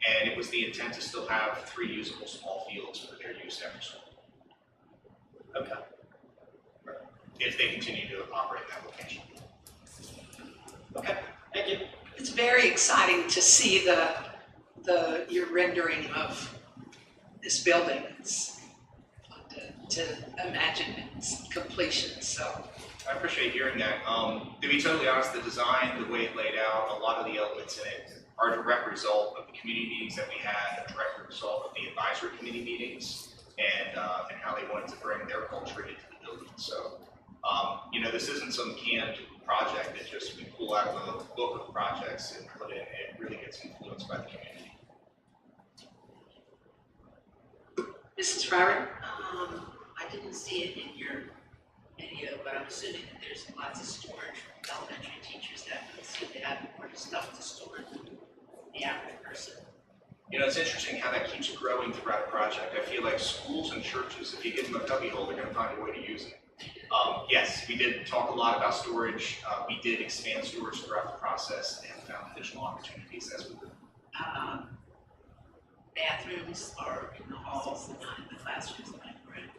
and it was the intent to still have 3 usable small fields for their use after school. Okay. If they continue to operate in that location. Okay, thank you. It's very exciting to see your rendering of this building. It's fun to imagine its completion, so. I appreciate hearing that. To be totally honest, the design, the way it laid out, a lot of the elements in it are a direct result of the community meetings that we had, a direct result of the advisory committee meetings, and how they wanted to bring their culture into the building. So, you know, this isn't some canned project that just we pull out of a book of projects and put in. It really gets influenced by the community. Mrs. Farrer? I didn't see it in your video, but I'm assuming that there's lots of storage from elementary teachers that seem to have more stuff to store than the average person. You know, it's interesting how that keeps growing throughout a project. I feel like schools and churches, if you give them a cubbyhole, they're going to find a way to use it. Yes, we did talk a lot about storage. We did expand storage throughout the process and found additional opportunities as we did. bathrooms are in the halls and not in the classrooms, am I correct?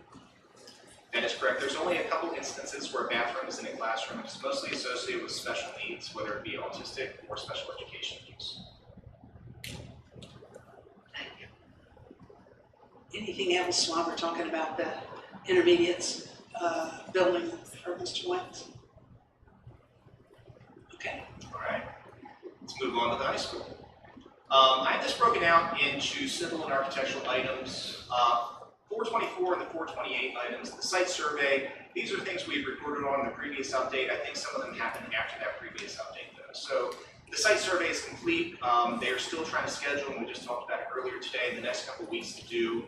That is correct. There's only a couple instances where a bathroom is in a classroom. It's mostly associated with special needs, whether it be autistic or special education needs. Thank you. Anything else while we're talking about the intermediates building for Mr. Wentz? Okay. All right. Let's move on to the high school. I have this broken out into civil and architectural items. 424 and the 428 items, the site survey, these are things we've reported on in the previous update. I think some of them happened after that previous update though. So the site survey is complete. They are still trying to schedule, and we just talked about it earlier today, in the next couple of weeks to do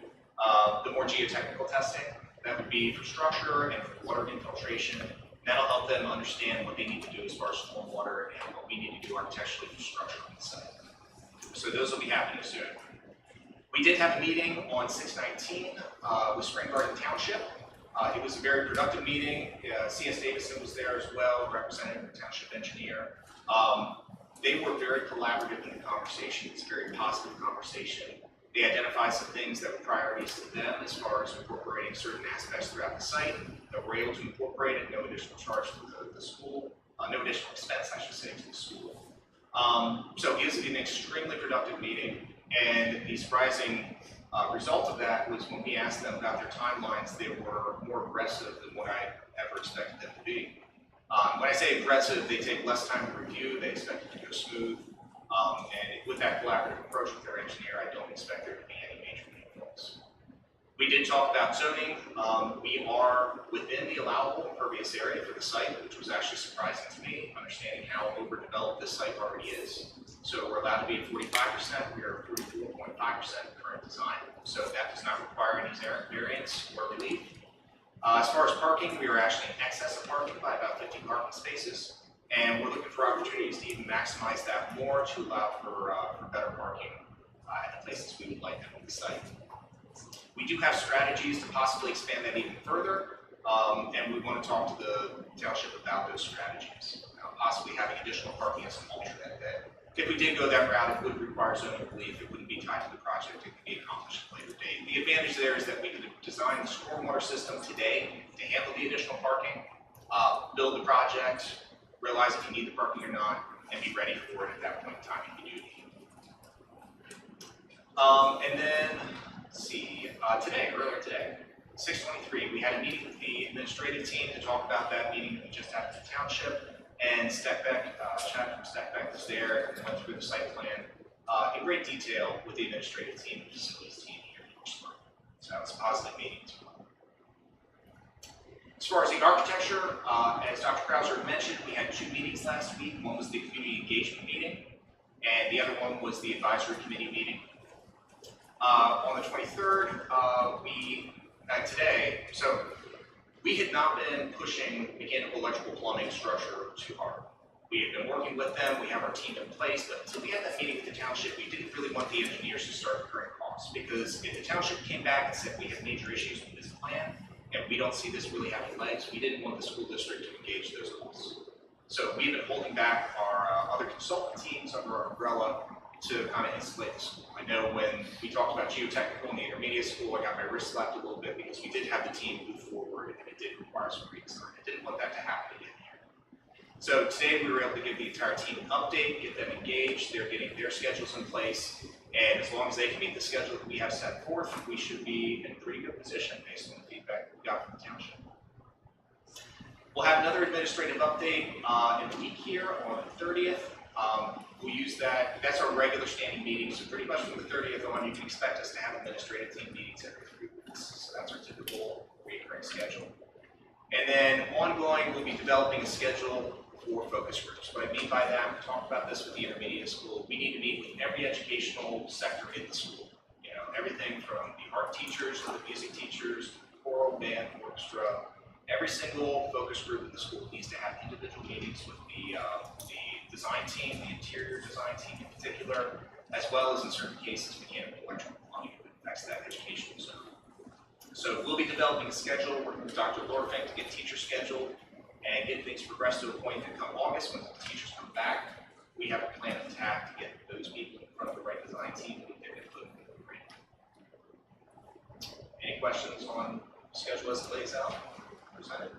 the more geotechnical testing. That would be for structure and for water infiltration. That'll help them understand what they need to do as far as stormwater and what we need to do architecturally for structure on the site. So those will be happening soon. We did have a meeting on 6/19 with Spring Garden Township. It was a very productive meeting. C.S. Davison was there as well, representing the township engineer. They were very collaborative in the conversation. It's a very positive conversation. They identified some things that were priorities to them as far as incorporating certain aspects throughout the site that we're able to incorporate at no additional charge to the school, no additional expense, I should say, to the school. So it was an extremely productive meeting, and the surprising result of that was when we asked them about their timelines, they were more aggressive than what I ever expected them to be. When I say aggressive, they take less time to review, they expect it to go smooth, and with that collaborative approach with their engineer, I don't expect there to be any major pitfalls. We did talk about zoning. We are within the allowable impervious area for the site, which was actually surprising to me, understanding how overdeveloped this site already is. So we're allowed to be at 45%. We are at 44.5% current design. So that does not require any variance or relief. As far as parking, we are actually in excess of parking by about 50 parking spaces. And we're looking for opportunities to even maximize that more to allow for better parking at the places we would like them on the site. We do have strategies to possibly expand that even further, and we want to talk to the township about those strategies, possibly having additional parking as an alternate. That if we did go that route, it would require zoning relief. It wouldn't be tied to the project. It could be accomplished at a later date. The advantage there is that we could design the stormwater system today to handle the additional parking, build the project, realize if you need the parking or not, and be ready for it at that point in time if you do need it. And then, let's see, earlier today, 6:23, we had a meeting with the administrative team to talk about that meeting that we just had at the township, and Chad from Steckbeck was there and went through the site plan in great detail with the administrative team and facilities team here in Northsburg. So that was a positive meeting as well. As far as the architecture, as Dr. Krauser mentioned, we had 2 meetings last week. One was the community engagement meeting, and the other one was the advisory committee meeting. On the 23rd, today, so we had not been pushing mechanical, electrical, plumbing, structure too hard. We had been working with them, we have our team in place, but until we had that meeting with the township, we didn't really want the engineers to start incurring costs, because if the township came back and said we have major issues with this plan, and we don't see this really having legs, we didn't want the school district to engage those costs. So we've been holding back our other consultant teams under our umbrella to kind of insulate the school. I know when we talked about geotechnical in the intermediate school, I got my wrist slapped a little bit because we did have the team move forward and it did require some redesign. I didn't want that to happen again here. So today we were able to give the entire team an update, get them engaged, they're getting their schedules in place, and as long as they can meet the schedule that we have set forth, we should be in a pretty good position based on the feedback we got from the township. We'll have another administrative update in a week here on the 30th. We'll use that, that's our regular standing meeting, so pretty much from the 30th on, you can expect us to have administrative team meetings every 3 weeks. So that's our typical recurring schedule. And then ongoing, we'll be developing a schedule for focus groups. What I mean by that, we talked about this with the intermediate school, we need to meet with every educational sector in the school. You know, everything from the art teachers to the music teachers, choral, band, orchestra. Every single focus group in the school needs to have individual meetings with the design team, the interior design team in particular, as well as in certain cases mechanical, electrical, plumbing, if it affects that educational zone. So we'll be developing a schedule, working with Dr. Lorfink to get teachers scheduled and get things progressed to a point that come August when the teachers come back, we have a plan of attack to get those people in front of the right design team and get them put in the right questions on the schedule as it lays out presented?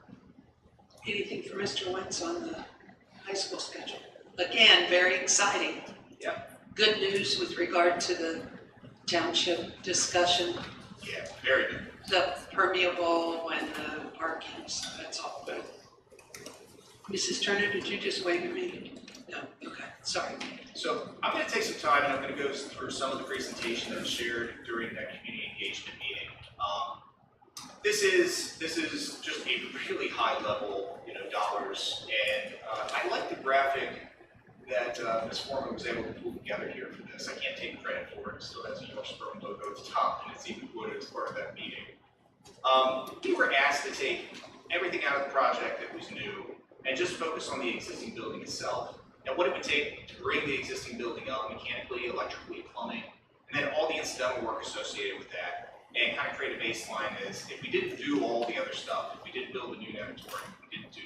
Anything for Mr. Wentz on the high school schedule? Again, very exciting. Yeah. Good news with regard to the township discussion, Yeah, very good. the permeable and the parkings, that's all good. Mrs. Turner, did you just wave at me? No, okay, sorry. So I'm going to take some time and I'm going to go through some of the presentation that was shared during that community engagement meeting. This is just a really high level, dollars, and I like the graphic that Ms. Foreman was able to pull together here for this. I can't take credit for it. It still has a York Sperm logo at the top, and it's even quoted as part of that meeting. We were asked to take everything out of the project that was new and just focus on the existing building itself and what it would take to bring the existing building up mechanically, electrically, plumbing, and then all the incidental work associated with that, and kind of create a baseline is if we didn't do all the other stuff, if we didn't build a new auditorium, if we didn't do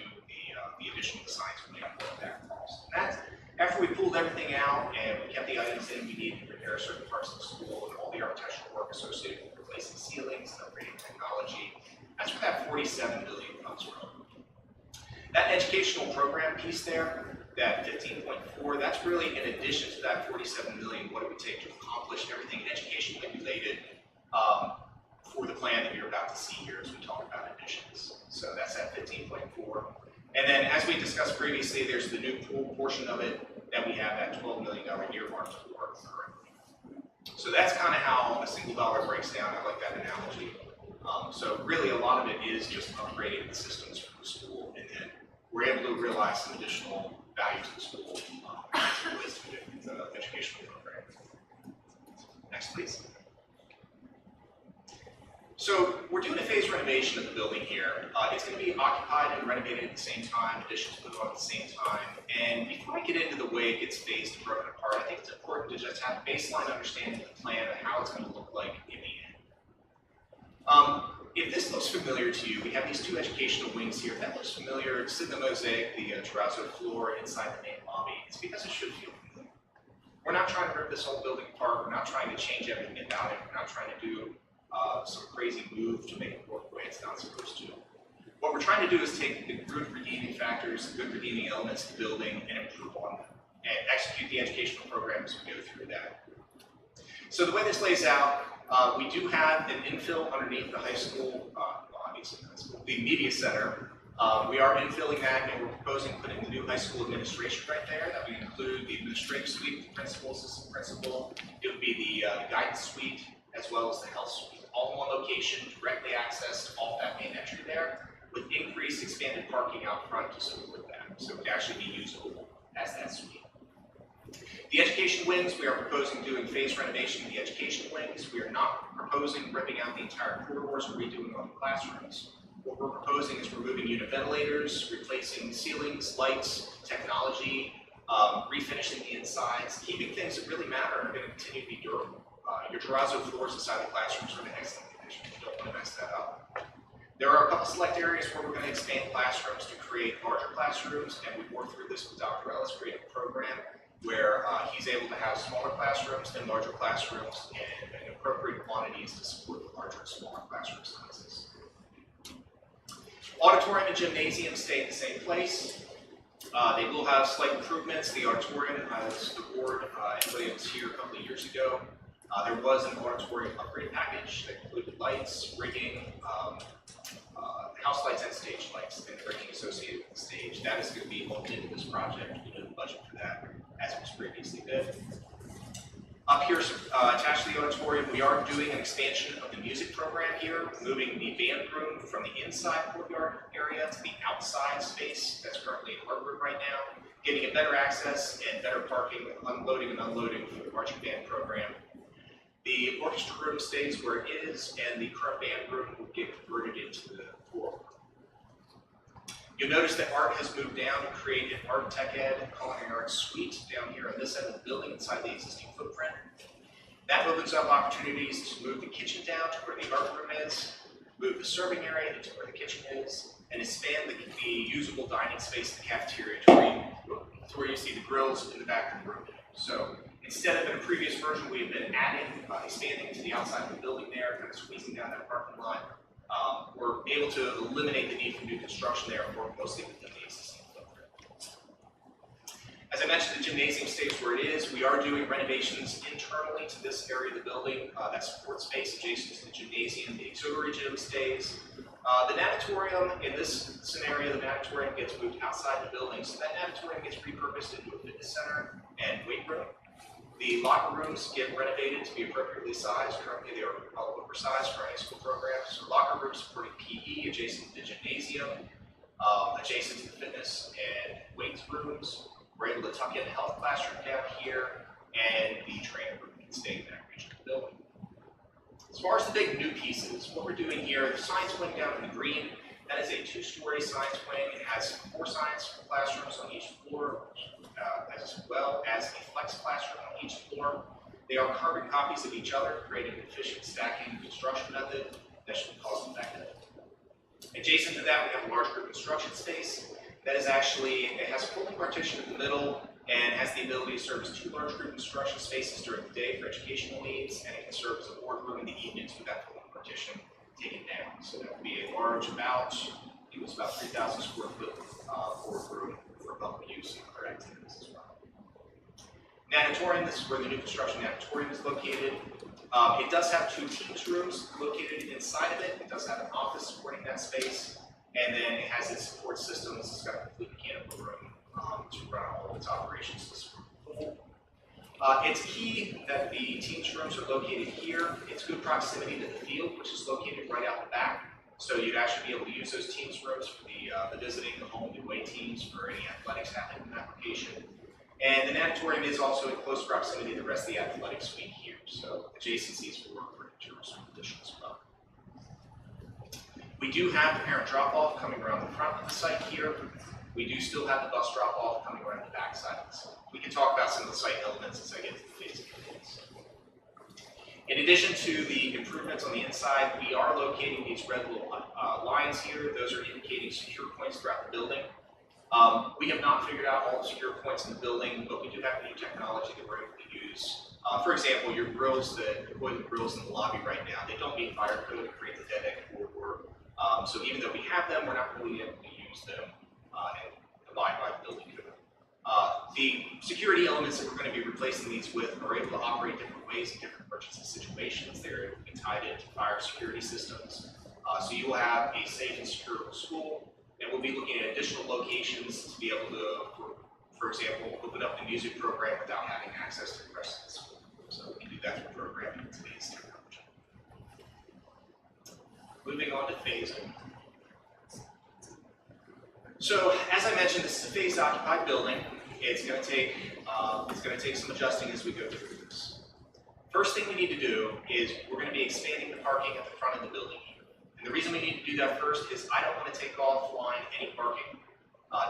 the additional designs, we have what that cost. And that's after we pulled everything out and we kept the items in we needed to repair certain parts of the school and all the architectural work associated with replacing ceilings and upgrading technology. That's where that $47 billion comes from. That educational program piece there, that 15.4, that's really in addition to that $47 million, what it would take to accomplish everything educationally related for the plan that you're about to see here as we talk about additions. So that's at 15.4. And then as we discussed previously, there's the new pool portion of it that we have that $12 million earmarked for currently. So that's kind of how a single dollar breaks down. I like that analogy. So really a lot of it is just upgrading the systems for the school, and then we're able to realize some additional value to the school with the educational program. Next, please. So we're doing a phased renovation of the building here. It's going to be occupied and renovated at the same time, additions put on at the same time. And before I get into the way it gets phased and broken apart, I think it's important to just have a baseline understanding of the plan and how it's going to look like in the end. If this looks familiar to you, we have these two educational wings here. If that looks familiar, sit in the mosaic, the terrazzo floor inside the main lobby, it's because it should feel familiar. We're not trying to rip this whole building apart. We're not trying to change everything about it. We're not trying to do some crazy move to make it work the way it's not supposed to. What we're trying to do is take the good redeeming factors, the good redeeming elements of the building and improve on them and execute the educational program as we go through that. So the way this lays out, we do have an infill underneath the high school, obviously high school, the media center. We are infilling that and we're proposing putting the new high school administration right there. That would include the administrative suite, the principal, assistant principal. It would be the guidance suite as well as the health suite. All in one location, directly accessed off that main entry there, with increased expanded parking out front to support that. So it would actually be usable as that suite. The education wings, we are proposing doing phase renovation of the education wings. We are not proposing ripping out the entire corridors or redoing all the classrooms. What we're proposing is removing unit ventilators, replacing ceilings, lights, technology, refinishing the insides, keeping things that really matter and are going to continue to be durable. Your terrazzo floors inside the classrooms are in excellent condition. You don't want to mess that up. There are a couple select areas where we're going to expand classrooms to create larger classrooms, and we've worked through this with Dr. Ellis, creating a program where he's able to have smaller classrooms and larger classrooms and appropriate quantities to support the larger and smaller classroom sizes. Auditorium and gymnasium stay in the same place. They will have slight improvements. The auditorium, as the board, anybody that was here a couple of years ago, there was an auditorium upgrade package that included lights, rigging, house lights and stage lights, and rigging associated with the stage. That is going to be built into this project. We know the budget for that, as it was previously bid. Up here, attached to the auditorium, we are doing an expansion of the music program here, moving the band room from the inside courtyard area to the outside space that's currently in art room right now, giving it better access and better parking, unloading and unloading for the marching band program. The orchestra room stays where it is, and the current band room will get converted into the floor. You'll notice that art has moved down to create an art tech ed culinary arts suite down here on this end of the building inside the existing footprint. That opens up opportunities to move the kitchen down to where the art room is, move the serving area into where the kitchen is, and expand the usable dining space in the cafeteria to where you see the grills in the back of the room. So Instead of in a previous version, we have been adding, expanding to the outside of the building there, kind of squeezing down that parking lot. We're able to eliminate the need for new construction there and work mostly within the existing footprint. As I mentioned, the gymnasium stays where it is. We are doing renovations internally to this area of the building. That support space adjacent to the gymnasium, the auxiliary gym stays. The natatorium, in this scenario, the natatorium gets moved outside the building, so that natatorium gets repurposed into a fitness center and weight room. The locker rooms get renovated to be appropriately sized. Currently, they are oversized for high school programs. So locker rooms supporting PE adjacent to the gymnasium, adjacent to the fitness and weights rooms. We're able to tuck in a health classroom down here, and the training room can stay in that region of the building. As far as the big new pieces, what we're doing here, the science wing down in the green, that is a 2-story science wing. It has 4 science classrooms on each floor, as well as a flex classroom on each floor. They are carbon copies of each other, creating an efficient stacking construction method that should be cost effective. Adjacent to that, we have a large group instruction space. That is actually, it has a folding partition in the middle and has the ability to serve as 2 large group instruction spaces during the day for educational needs, and it can serve as a boardroom in the evenings with that folding partition taken down. So that would be a large, about 3,000 square foot boardroom for public use and other activities as well. Natatorium, this is where the new construction natatorium is located. It does have 2 teams rooms located inside of it. It does have an office supporting that space, and then it has its support systems. It's got a complete mechanical room to run all of its operations to support the pool. It's key that the teams rooms are located here. It's good proximity to the field, which is located right out the back. So you'd actually be able to use those teams rooms for the visiting, the home, and away teams for any athletics happening in that location. And the natatorium is also in close proximity to the rest of the athletic suite here. So adjacencies will work for tourist addition as well. We do have the parent drop-off coming around the front of the site here. We do still have the bus drop-off coming around the back side of the site. We can talk about some of the site elements as I get to the phasing phase. In addition to the improvements on the inside, we are locating these red little lines here. Those are indicating secure points throughout the building. We have not figured out all the secure points in the building, but we do have new technology that we're able to use. For example, your grills, the boiler grills in the lobby right now, they don't meet fire code to create the dead end corridor. So even though we have them, we're not really able to use them and abide by the building code. The security elements that we're going to be replacing these with are able to operate different ways in different emergency situations. They're able to be tied into fire security systems. So you will have a safe and secure school, and we'll be looking at additional locations to be able to, for example, open up the music program without having access to the rest of the school. So we can do that through programming in today's technology. Moving on to phasing. So, as I mentioned, this is a phased occupied building. It's going to take some adjusting as we go through this. First thing we need to do is we're going to be expanding the parking at the front of the building here. And the reason we need to do that first is I don't want to take offline any parking,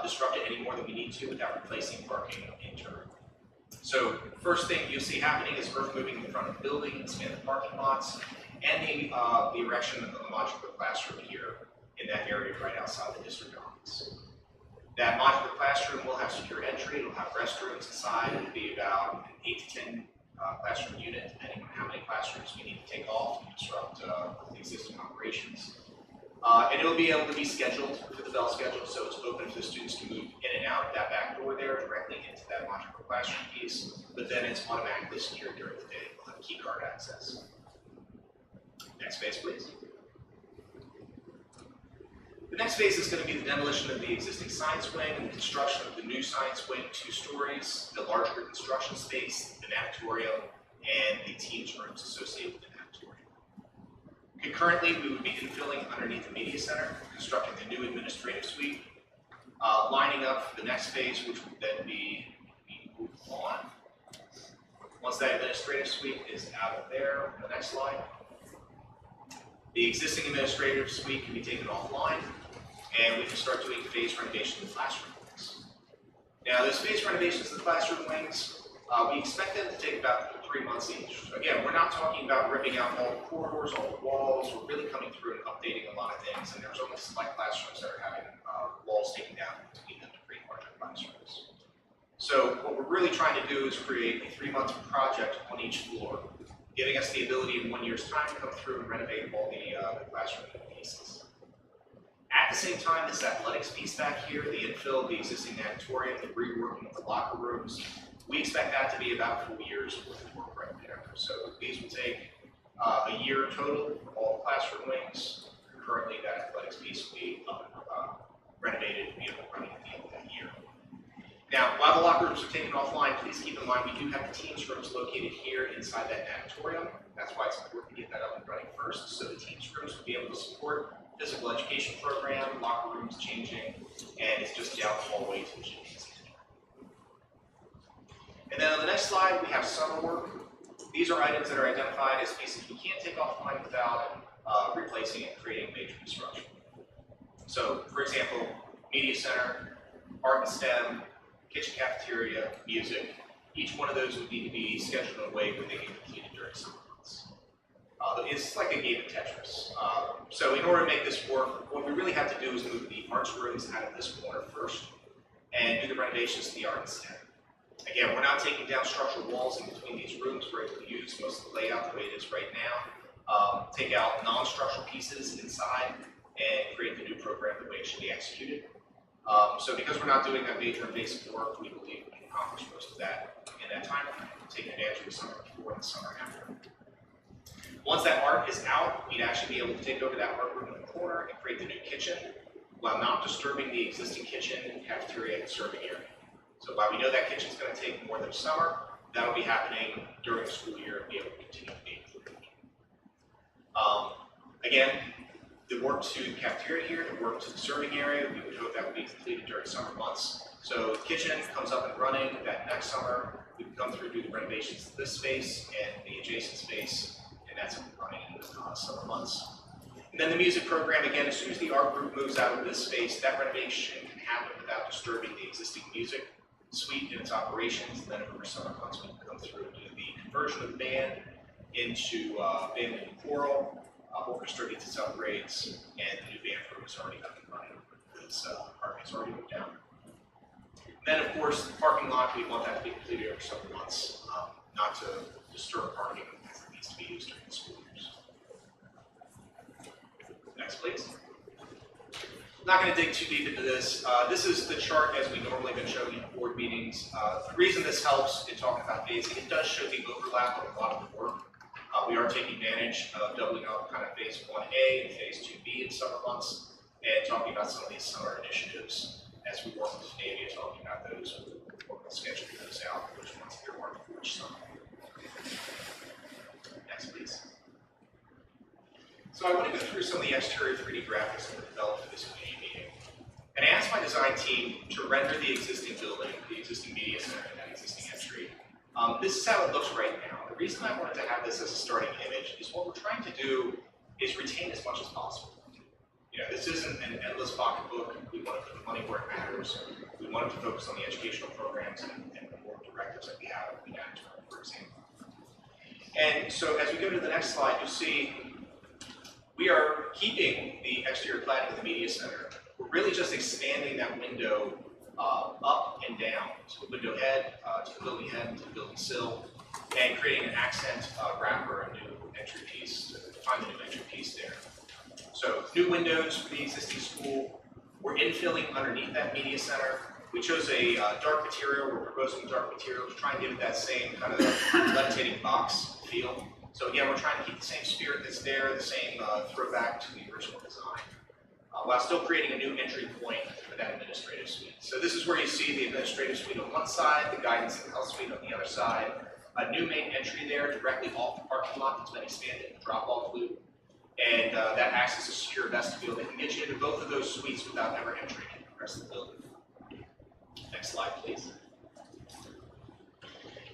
disrupt it any more than we need to without replacing parking internally. So, first thing you'll see happening is earth moving in the front of the building, expand the parking lots, and the erection of a modular classroom here in that area right outside the district office. That modular classroom will have secure entry, it'll have restrooms inside, it'll be about an 8 to 10 classroom unit, depending on how many classrooms we need to take off to disrupt the existing operations. And it'll be able to be scheduled for the bell schedule, so it's open for the students to move in and out of that back door there directly into that modular classroom piece, but then it's automatically secured during the day. We'll have key card access. Next phase, please. The next phase is going to be the demolition of the existing science wing and the construction of the new science wing, 2 stories, the large group instruction space, the natatorium, and the teams rooms associated with the natatorium. Concurrently, we would be infilling underneath the media center, constructing the new administrative suite, lining up for the next phase, which would then be moved on. Once that administrative suite is out of there, the next slide, the existing administrative suite can be taken offline, and we can start doing phase renovations of the classroom wings. Now, those phase renovations of the classroom wings, we expect them to take about 3 months each. Again, we're not talking about ripping out all the corridors, all the walls. We're really coming through and updating a lot of things, and there's only select classrooms that are having walls taken down between them to create larger classrooms. So what we're really trying to do is create a 3-month project on each floor, giving us the ability in 1 year's time to come through and renovate all the classroom pieces. At the same time, this athletics piece back here, the infill, the existing natatorium, the reworking of the locker rooms, we expect that to be about 4 years worth of work right there. So these will take a year total for all the classroom wings. Currently, that athletics piece will be renovated and be up and running at the end of that year. Now, while the locker rooms are taken offline, please keep in mind we do have the teams rooms located here inside that natatorium. That's why it's important to get that up and running first. So the teams rooms will be able to support physical education program, locker rooms changing, and it's just down the hallway to the gymnasium. And then on the next slide, we have summer work. These are items that are identified as pieces we can't take offline without replacing and creating major disruption. So, for example, media center, art and STEM, kitchen cafeteria, music. Each one of those would need to be scheduled in a way where they get completed during summer months. It's like a game of Tetris. So in order to make this work, what we really have to do is move the arts rooms out of this corner first and do the renovations to the art and STEM. Again, we're not taking down structural walls in between these rooms. We're able to use most of the layout the way it is right now. Take out non-structural pieces inside and create the new program the way it should be executed. So because we're not doing that major invasive work, we believe we can accomplish most of that in that time frame, take advantage of the summer before and the summer after. Once that art is out, we'd actually be able to take over that art room in the corner and create the new kitchen while not disturbing the existing kitchen, cafeteria, and serving area. So while we know that kitchen's going to take more than summer, that'll be happening during the school year and be able to continue to be included. Again, the work to the cafeteria here, the work to the serving area, we would hope that would be completed during summer months. So the kitchen comes up and running that next summer. We can come through, do the renovations to this space and the adjacent space, and that's up and running in the summer months. And then the music program, again, as soon as the art group moves out of this space, that renovation can happen without disturbing the existing music suite and its operations. And then over summer months, we can come through and do the conversion of the band into band and choral, orchestra gets its upgrades, and the new band room is already up and running. This parking is already moved down. And then, of course, the parking lot, we want that to be completed over several months, not to disturb parking as it needs to be used during the school years. Next, please. I'm not going to dig too deep into this. This is the chart as we normally have been showing in board meetings. The reason this helps in talking about phasing, it does show the overlap of a lot of the work. We are taking advantage of doubling up kind of phase 1A and phase 2B in summer months and talking about some of these summer initiatives as we work with Navy, talking about those, we'll schedule those out, which ones are earmarked for each summer. Next, please. So I want to go through some of the exterior 3D graphics that were developed for this community meeting. And I asked my design team to render the existing building, the existing media center, and that existing entry. This is how it looks right now. The reason I wanted to have this as a starting image is what we're trying to do is retain as much as possible. You know, this isn't an endless pocketbook. We want to put the money where it matters. We want to focus on the educational programs and the more directives that we have in that term, for example. And so as we go to the next slide, you'll see we are keeping the exterior cladding of the media center. We're really just expanding that window up and down to the window head, to the building head, to the building sill, and creating an accent wrapper, a new entry piece, to define the new entry piece there. So new windows for the existing school. We're infilling underneath that media center. We chose a dark material. We're proposing dark material to try and give it that same kind of levitating box feel. So again, we're trying to keep the same spirit that's there, the same throwback to the original design, while still creating a new entry point for that administrative suite. So this is where you see the administrative suite on one side, the guidance and health suite on the other side, a new main entry there directly off the parking lot that's been expanded, drop-off loop, and that acts as a secure vestibule that can get you into both of those suites without ever entering the rest of the building. Next slide, please.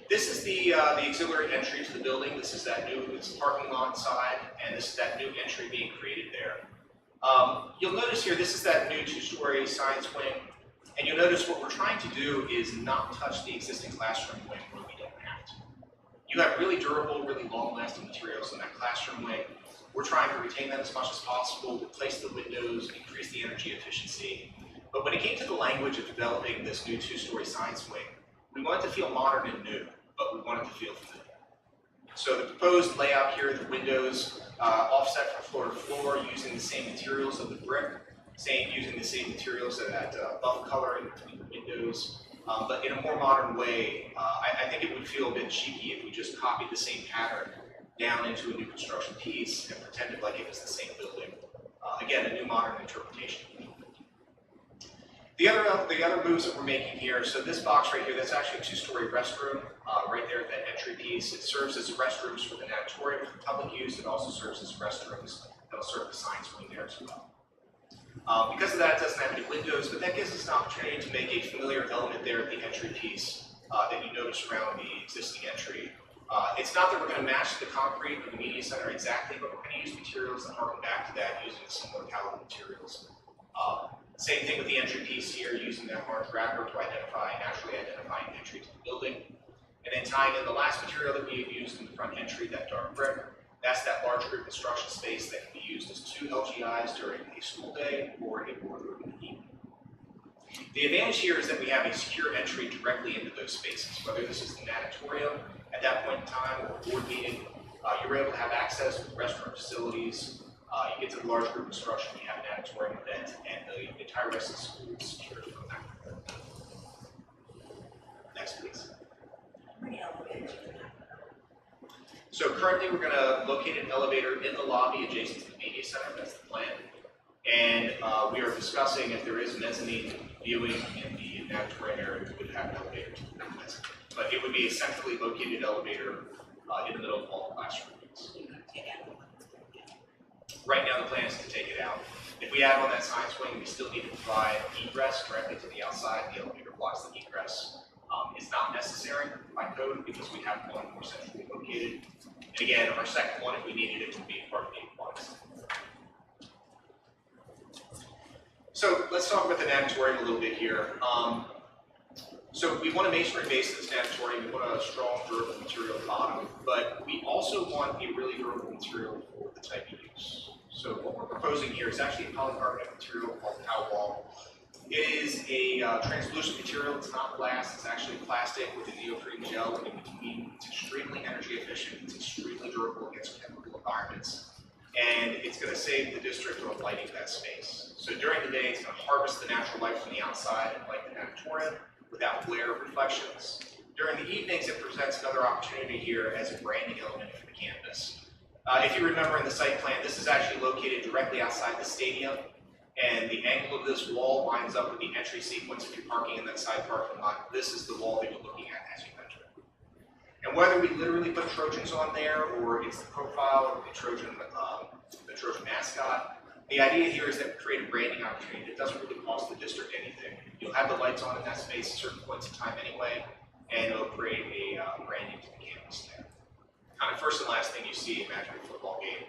This is the auxiliary entry to the building. This is that new parking lot side, and this is that new entry being created there. You'll notice here, this is that new two-story science wing, and you'll notice what we're trying to do is not touch the existing classroom wing where we don't have to. You have really durable, really long-lasting materials in that classroom wing. We're trying to retain that as much as possible, replace the windows, increase the energy efficiency. But when it came to the language of developing this new two-story science wing, We want it to feel modern and new, but we want it to feel familiar. So the proposed layout here, the windows offset from floor to floor using the same materials of the brick, using the same materials of that buff color in between the windows, but in a more modern way. I think it would feel a bit cheeky if we just copied the same pattern down into a new construction piece and pretended like it was the same building. Again, a new modern interpretation. The other moves that we're making here, so this box right here, that's actually a two-story restroom right there at that entry piece. It serves as restrooms for the natatorium for public use. It also serves as restrooms that'll serve the science wing there as well. Because of that, it doesn't have any windows, but that gives us an opportunity to make a familiar element there at the entry piece that you notice around the existing entry. It's not that we're going to match the concrete of the media center exactly, but we're going to use materials that harken back to that using similar caliber materials. Same thing with the entry piece here, using that orange wrapper to naturally identify an entry to the building. And then tying in the last material that we have used in the front entry, that dark brick. That's that large group construction space that can be used as 2 LGIs during a school day or a boardroom in the evening. The advantage here is that we have a secure entry directly into those spaces, whether this is the natatorium at that point in time or a board meeting. You're able to have access to the restaurant facilities. You get to the large group construction, you have an natatorium event, and the entire rest of the school is secured from that. Next, please. So currently we're going to locate an elevator in the lobby adjacent to the media center. That's the plan. And we are discussing if there is mezzanine viewing in the natatorium area, we would have an elevator to the mezzanine. But it would be a centrally located elevator in the middle of all the classrooms. Right now the plan is to take it out. If we add on that science wing, we still need to provide egress directly to the outside. The elevator blocks the egress. Is not necessary by code because we have one more centrally located. And again, our second one, if we needed it, would be part of the blocks. So let's talk about the natatorium a little bit here. So we want a masonry base in this natatorium. We want a strong, durable material bottom, but we also want a really durable material for the type of use. So what we're proposing here is actually a polycarbonate material called Powwall. It is a translucent material. It's not glass. It's actually plastic with a neoprene gel in between. It's extremely energy efficient. It's extremely durable against chemical environments. And it's going to save the district on lighting that space. So during the day, it's going to harvest the natural light from the outside and light the natatorium without glare reflections. During the evenings, it presents another opportunity here as a branding element for the campus. If you remember in the site plan, this is actually located directly outside the stadium. And the angle of this wall lines up with the entry sequence if you're parking in that side parking lot. This is the wall that you're looking at as you enter. And whether we literally put Trojans on there or it's the profile of the Trojan mascot, the idea here is that we create a branding opportunity that doesn't really cost the district anything. You'll have the lights on in that space at certain points in time anyway, and it'll create a branding to the campus there. Kind of first and last thing you see, imagine a football game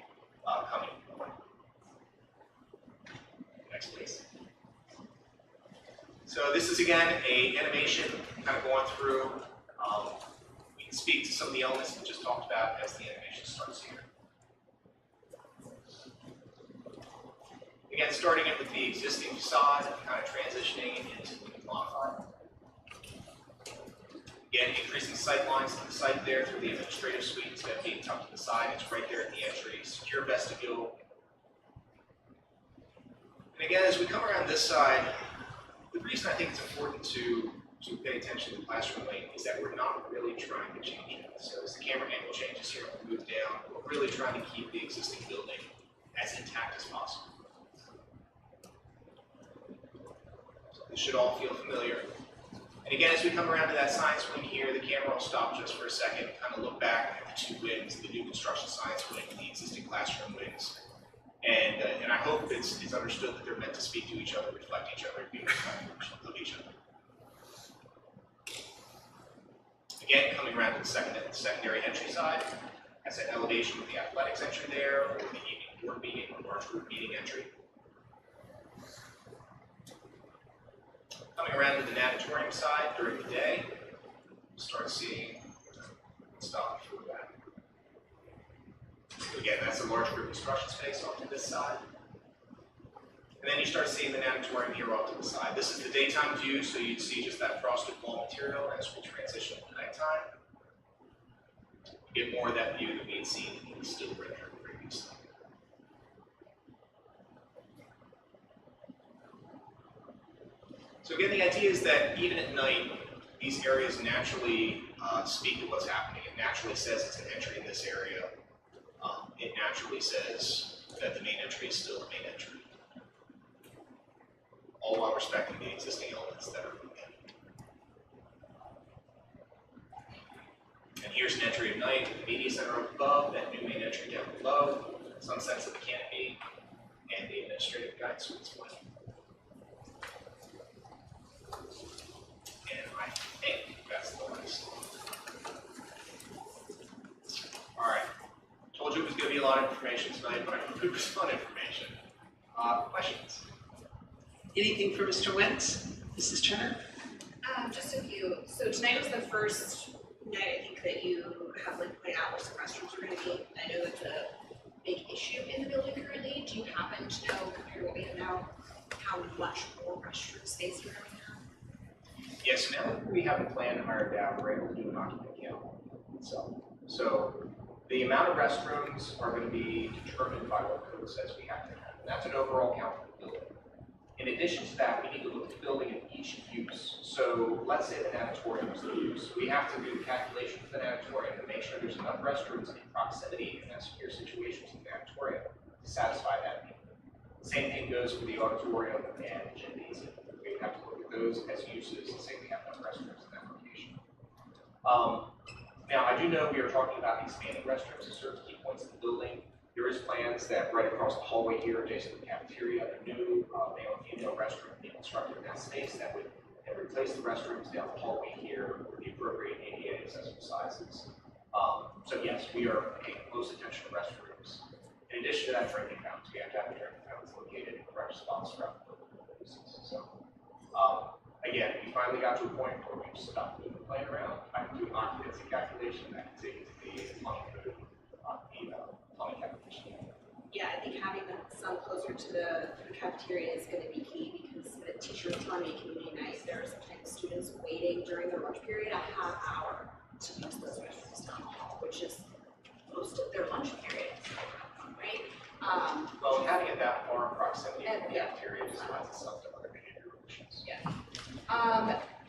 coming. Next, please. So this is again a animation kind of going through. We can speak to some of the elements we just talked about as the animation starts here. Again, starting it with the existing facade, kind of transitioning into the modified. Again, increasing sight lines to the site there through the administrative suite instead of being tucked to the side. It's right there at the entry. Secure vestibule. And again, as we come around this side, the reason I think it's important to pay attention to the classroom lane is that we're not really trying to change it. So as the camera angle changes here, we move down, we're really trying to keep the existing building as intact as possible. So this should all feel familiar. And again, as we come around to that science wing here, the camera will stop just for a second, kind of look back at the 2 wings, the new construction science wing and the existing classroom wings. And I hope it's understood that they're meant to speak to each other, reflect each other, be reflective of each other. Again, coming around to the secondary entry side, as an elevation with the athletics entry there, or the evening board meeting or large group meeting entry. Coming around to the natatorium side during the day, start seeing stuff before that. So again, that's a large group construction space off to this side. And then you start seeing the natatorium here off to the side. This is the daytime view, so you'd see just that frosted wall material as we transition to nighttime. You get more of that view that we had seen in the still render previously. So again, the idea is that even at night, these areas naturally speak to what's happening. It naturally says it's an entry in this area. It naturally says that the main entry is still the main entry. All while respecting the existing elements that are in. And here's an entry at night, the media center up above, that new main entry down below, some sense of the canopy, and the administrative guide suite split. And I think that's the last. All right. Told you it was going to be a lot of information tonight, but I hope it was fun information. Questions? Anything for Mr. Wentz? Mrs. Turner? Just a few. So tonight was the first night I think that you have like laid out where some restrooms are going to be. I know that's a big issue in the building currently. Do you happen to know, compared to what we have now, how much more restroom space we're going to have? Yes, now that we have a plan hired down, we're able to do an occupant count itself. So the amount of restrooms are going to be determined by what code says we have to have. And that's an overall count for the building. In addition to that, we need to look at the building in each use. So let's say the natatorium is the use. We have to do the calculation for the natatorium to make sure there's enough restrooms in proximity in that severe situation to the natatorium to satisfy that need. The same thing goes for the auditorium and the gymnasium. We have to look at those as uses and say we have enough restrooms in that location. Now, I do know we are talking about expanding restrooms at certain key points in the building. There is plans that right across the hallway here, adjacent to the cafeteria, a new male and female restroom being constructed in that space that would replace the restrooms down the hallway here with the appropriate ADA accessible sizes. So yes, we are paying close attention to restrooms. In addition to that, drinking fountains, we have to have the drinking fountains located in correct spots throughout the building. So again, we finally got to a point where we've stopped moving the plan around. I can do an occupancy calculation that can take it to the plumbing code, plumbing calculation. Yeah, I think having some closer to the cafeteria is going to be key because the teachers telling me community night, there are sometimes students waiting during their lunch period a half hour to use those restrooms down the hall, which is most of their lunch period, right? Well, having it that far in proximity to the cafeteria just lends itself to other behavior issues. Yeah.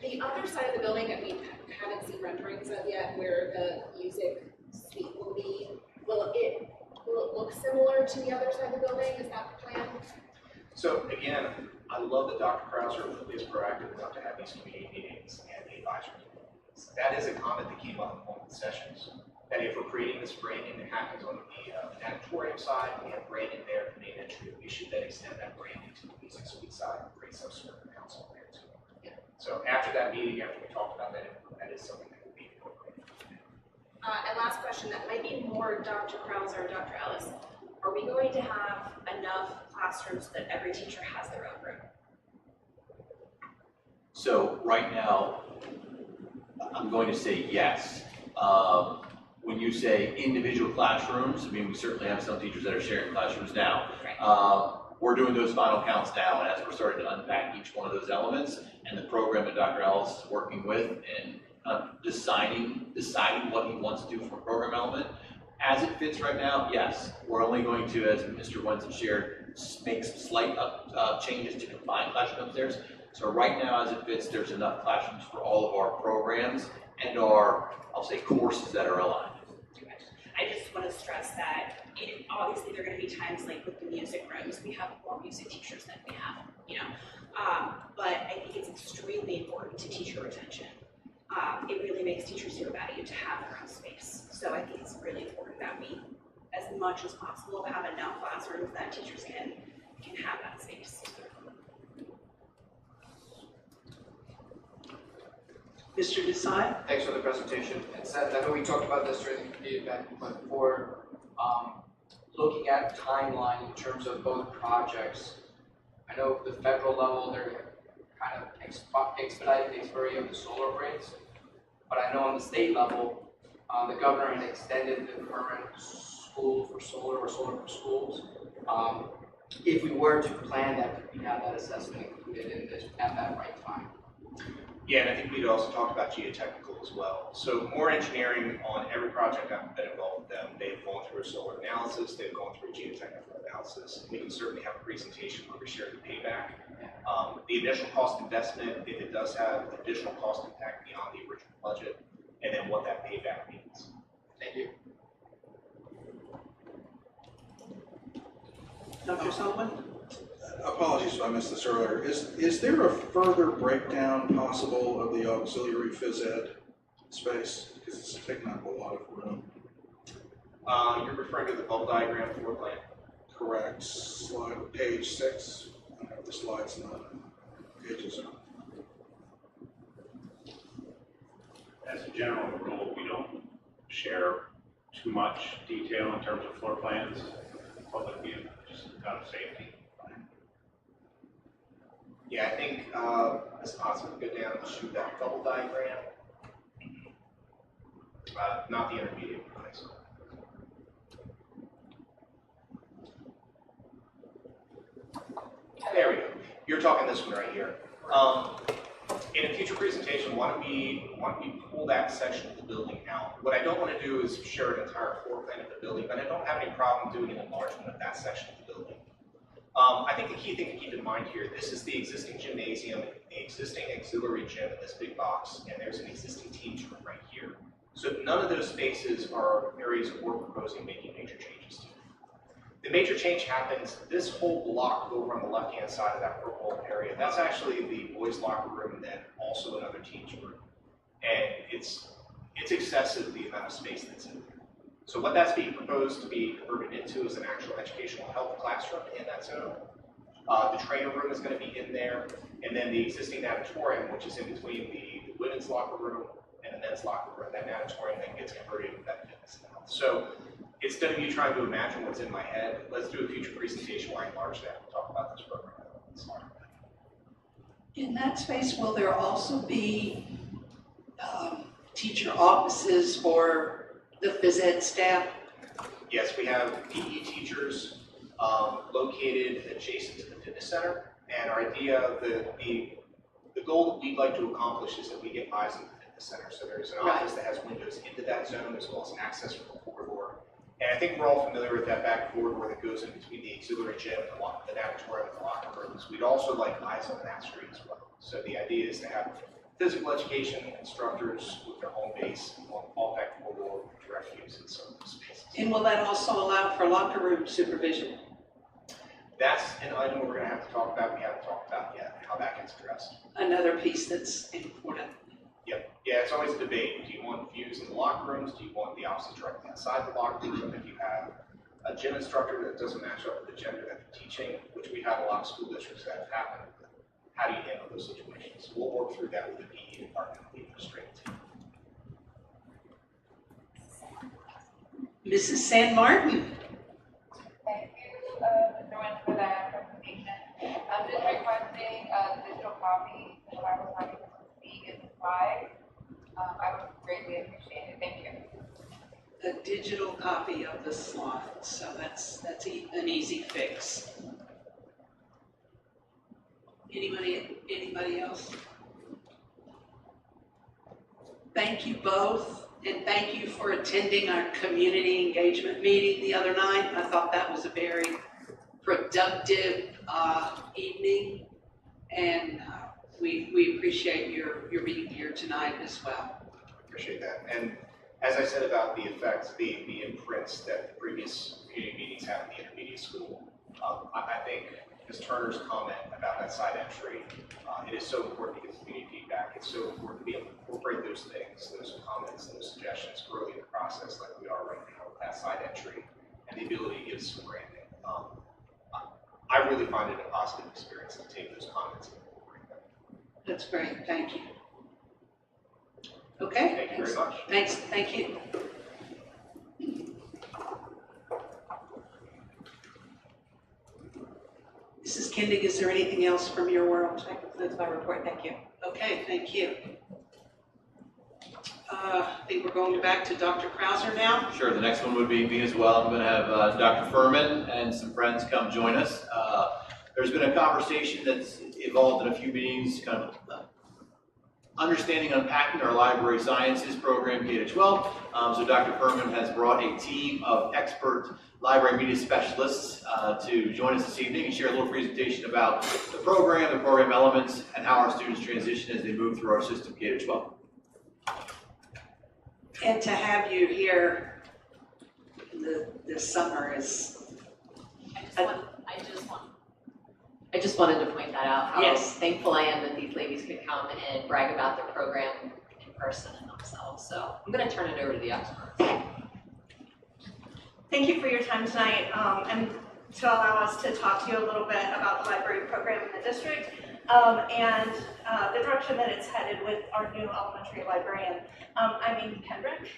The other side of the building that we haven't seen renderings of yet, where the music suite will be, will it look similar to the other side of the building? Is that the plan? So again, I love that Dr. Krauser is proactive enough to have these community meetings and the advisory meetings. That is a comment that came up in one of the sessions, that if we're creating this branding that happens on the natatorium side, we have branding there at the main entry, we should then extend that branding to the music suite side and create some sort of council there too. So after that meeting, after we talked about that, that is something that would be incorporated. And last question, that might be more Dr. Krauser or Dr. Ellis. Are we going to have enough classrooms that every teacher has their own room? So right now, I'm going to say yes. When you say individual classrooms, I mean, we certainly have some teachers that are sharing classrooms now. Right. We're doing those final counts now, and as we're starting to unpack each one of those elements, and the program that Dr. Ellis is working with, and deciding what he wants to do from a program element, as it fits right now, yes, we're only going to, as Mr. Wenson shared, make some slight changes to combine classroom upstairs. So right now, as it fits, there's enough classrooms for all of our programs and our, I'll say, courses that are aligned. I just want to stress that obviously there are going to be times like with the music rooms, we have more music teachers than we have, you know. But I think it's extremely important to teacher retention. It really makes teachers feel valued to have their own space. So I think it's really important that we, as much as possible, have enough classrooms that teachers can have that space. Mr. Desai? Thanks for the presentation. I know we talked about this during the feedback before. Looking at timeline in terms of both projects, I know at the federal level they're kind of expediting the expiry of the solar arrays, but I know on the state level, the governor had extended the permanent school for solar or solar for schools. if we were to plan that, could we have that assessment included in this at that right time? Yeah, and I think we'd also talked about geotechnical as well. So more engineering on every project I've been involved with them. They've gone through a solar analysis, they've gone through a geotechnical analysis. We can certainly have a presentation where we share the payback. The initial cost investment, if it does have additional cost impact beyond the original budget, and then what that payback means. Thank you. Dr. Sullivan? Apologies if I missed this earlier. Is there a further breakdown possible of the auxiliary phys ed space? Because it's taking up a lot of room. You're referring to the bubble diagram floor plan? Correct. Slide, page 6. I have the slides, not pages. As a general rule, we don't share too much detail in terms of floor plans, public view, just out of safety. Yeah, I think Ms. Potts would go down and shoot that bubble diagram. Not the intermediate place. There we go. You're talking this one right here. In a future presentation, why don't we pull that section of the building out? What I don't want to do is share an entire floor plan of the building, but I don't have any problem doing an enlargement of that section of the building. I think the key thing to keep in mind here, this is the existing gymnasium, the existing auxiliary gym in this big box, and there's an existing teams room right here. So none of those spaces are areas we're proposing making major changes to. The major change happens, this whole block over on the left-hand side of that purple area, that's actually the boys' locker room and then also another team's room. And it's excessive, the amount of space that's in there. So what that's being proposed to be converted into is an actual educational health classroom in that zone. The trainer room is going to be in there, and then the existing natatorium, which is in between the women's locker room and the men's locker room, that natatorium then gets converted into that fitness and health. So instead of me trying to imagine what's in my head, let's do a future presentation where I enlarge that and talk about this program. In that space, will there also be teacher offices for the phys ed staff? Yes, we have PE teachers located adjacent to the fitness center, and our idea, the goal that we'd like to accomplish is that we get eyes on the fitness center. So there's an office that has windows into that zone as well as an access from the corridor. And I think we're all familiar with that back corridor that goes in between the auxiliary gym and the natatorium and the locker rooms. We'd also like eyes on that street as well. So the idea is to have physical education instructors with their home base off that corridor with direct use in some of those spaces. And will that also allow for locker room supervision? That's an item we're going to have to talk about. We haven't talked about yet how that gets addressed. Another piece that's important. Yep. Yeah, it's always a debate. Do you want views in the locker rooms? Do you want the offices directly outside the locker room? If you have a gym instructor that doesn't match up with the gender that they're teaching, which we have a lot of school districts that have happened, how do you handle those situations? We'll work through that with the PE department and the administrative team. Mrs. San Martin. Thank you, Mr. Wentz, for that presentation. I'm just requesting a digital copy of what I was having to see in the slide. I would greatly appreciate it. Thank you. A digital copy of the slides, so that's an easy fix. Anybody else? Thank you both, and thank you for attending our community engagement meeting the other night. I thought that was a very productive evening, and we appreciate your being here tonight as well. Appreciate that. And as I said about the effects, the imprints that the previous community meetings had in the intermediate school, I think Ms. Turner's comment about that side entry, it is so important to get community feedback. It's so important to be able to incorporate those things, those comments, those suggestions early in the process like we are right now with that side entry and the ability to give some branding. I really find it a positive experience to take those comments and incorporate them. That's great, thank you. Okay. Thank you very much. Thanks, thank you. Mrs. Kindig, is there anything else from your world? That concludes my report. Thank you. Okay, thank you. I think we're going back to Dr. Krauser now. Sure, the next one would be me as well. I'm going to have Dr. Furman and some friends come join us. There's been a conversation that's evolved in a few meetings, kind of understanding and unpacking our library sciences program K-12. So Dr. Furman has brought a team of expert library media specialists to join us this evening and share a little presentation about the program elements, and how our students transition as they move through our system K-12. And to have you here this summer is. I just wanted to point that out, how Yes. thankful I am that these ladies could come and brag about their program in person and themselves. So I'm going to turn it over to the experts. Thank you for your time tonight, and to allow us to talk to you a little bit about the library program in the district, and the direction that it's headed with our new elementary librarian. I'm Amy Kendrick.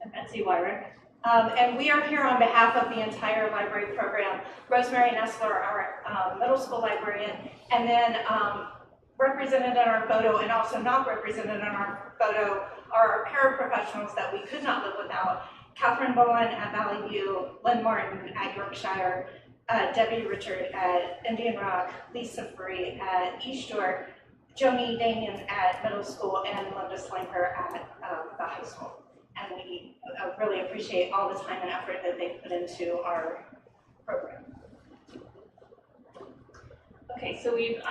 I'm Betsy Wyrick. And we are here on behalf of the entire library program. Rosemary Nestler, our middle school librarian, and then represented in our photo and also not represented in our photo are our paraprofessionals that we could not live without. Catherine Bowen at Valley View, Lynn Martin at Yorkshire, Debbie Richard at Indian Rock, Lisa Free at East York, Joni Damian at middle school, and Linda Slamper at the high school. And we really appreciate all the time and effort that they put into our program. Okay, so we've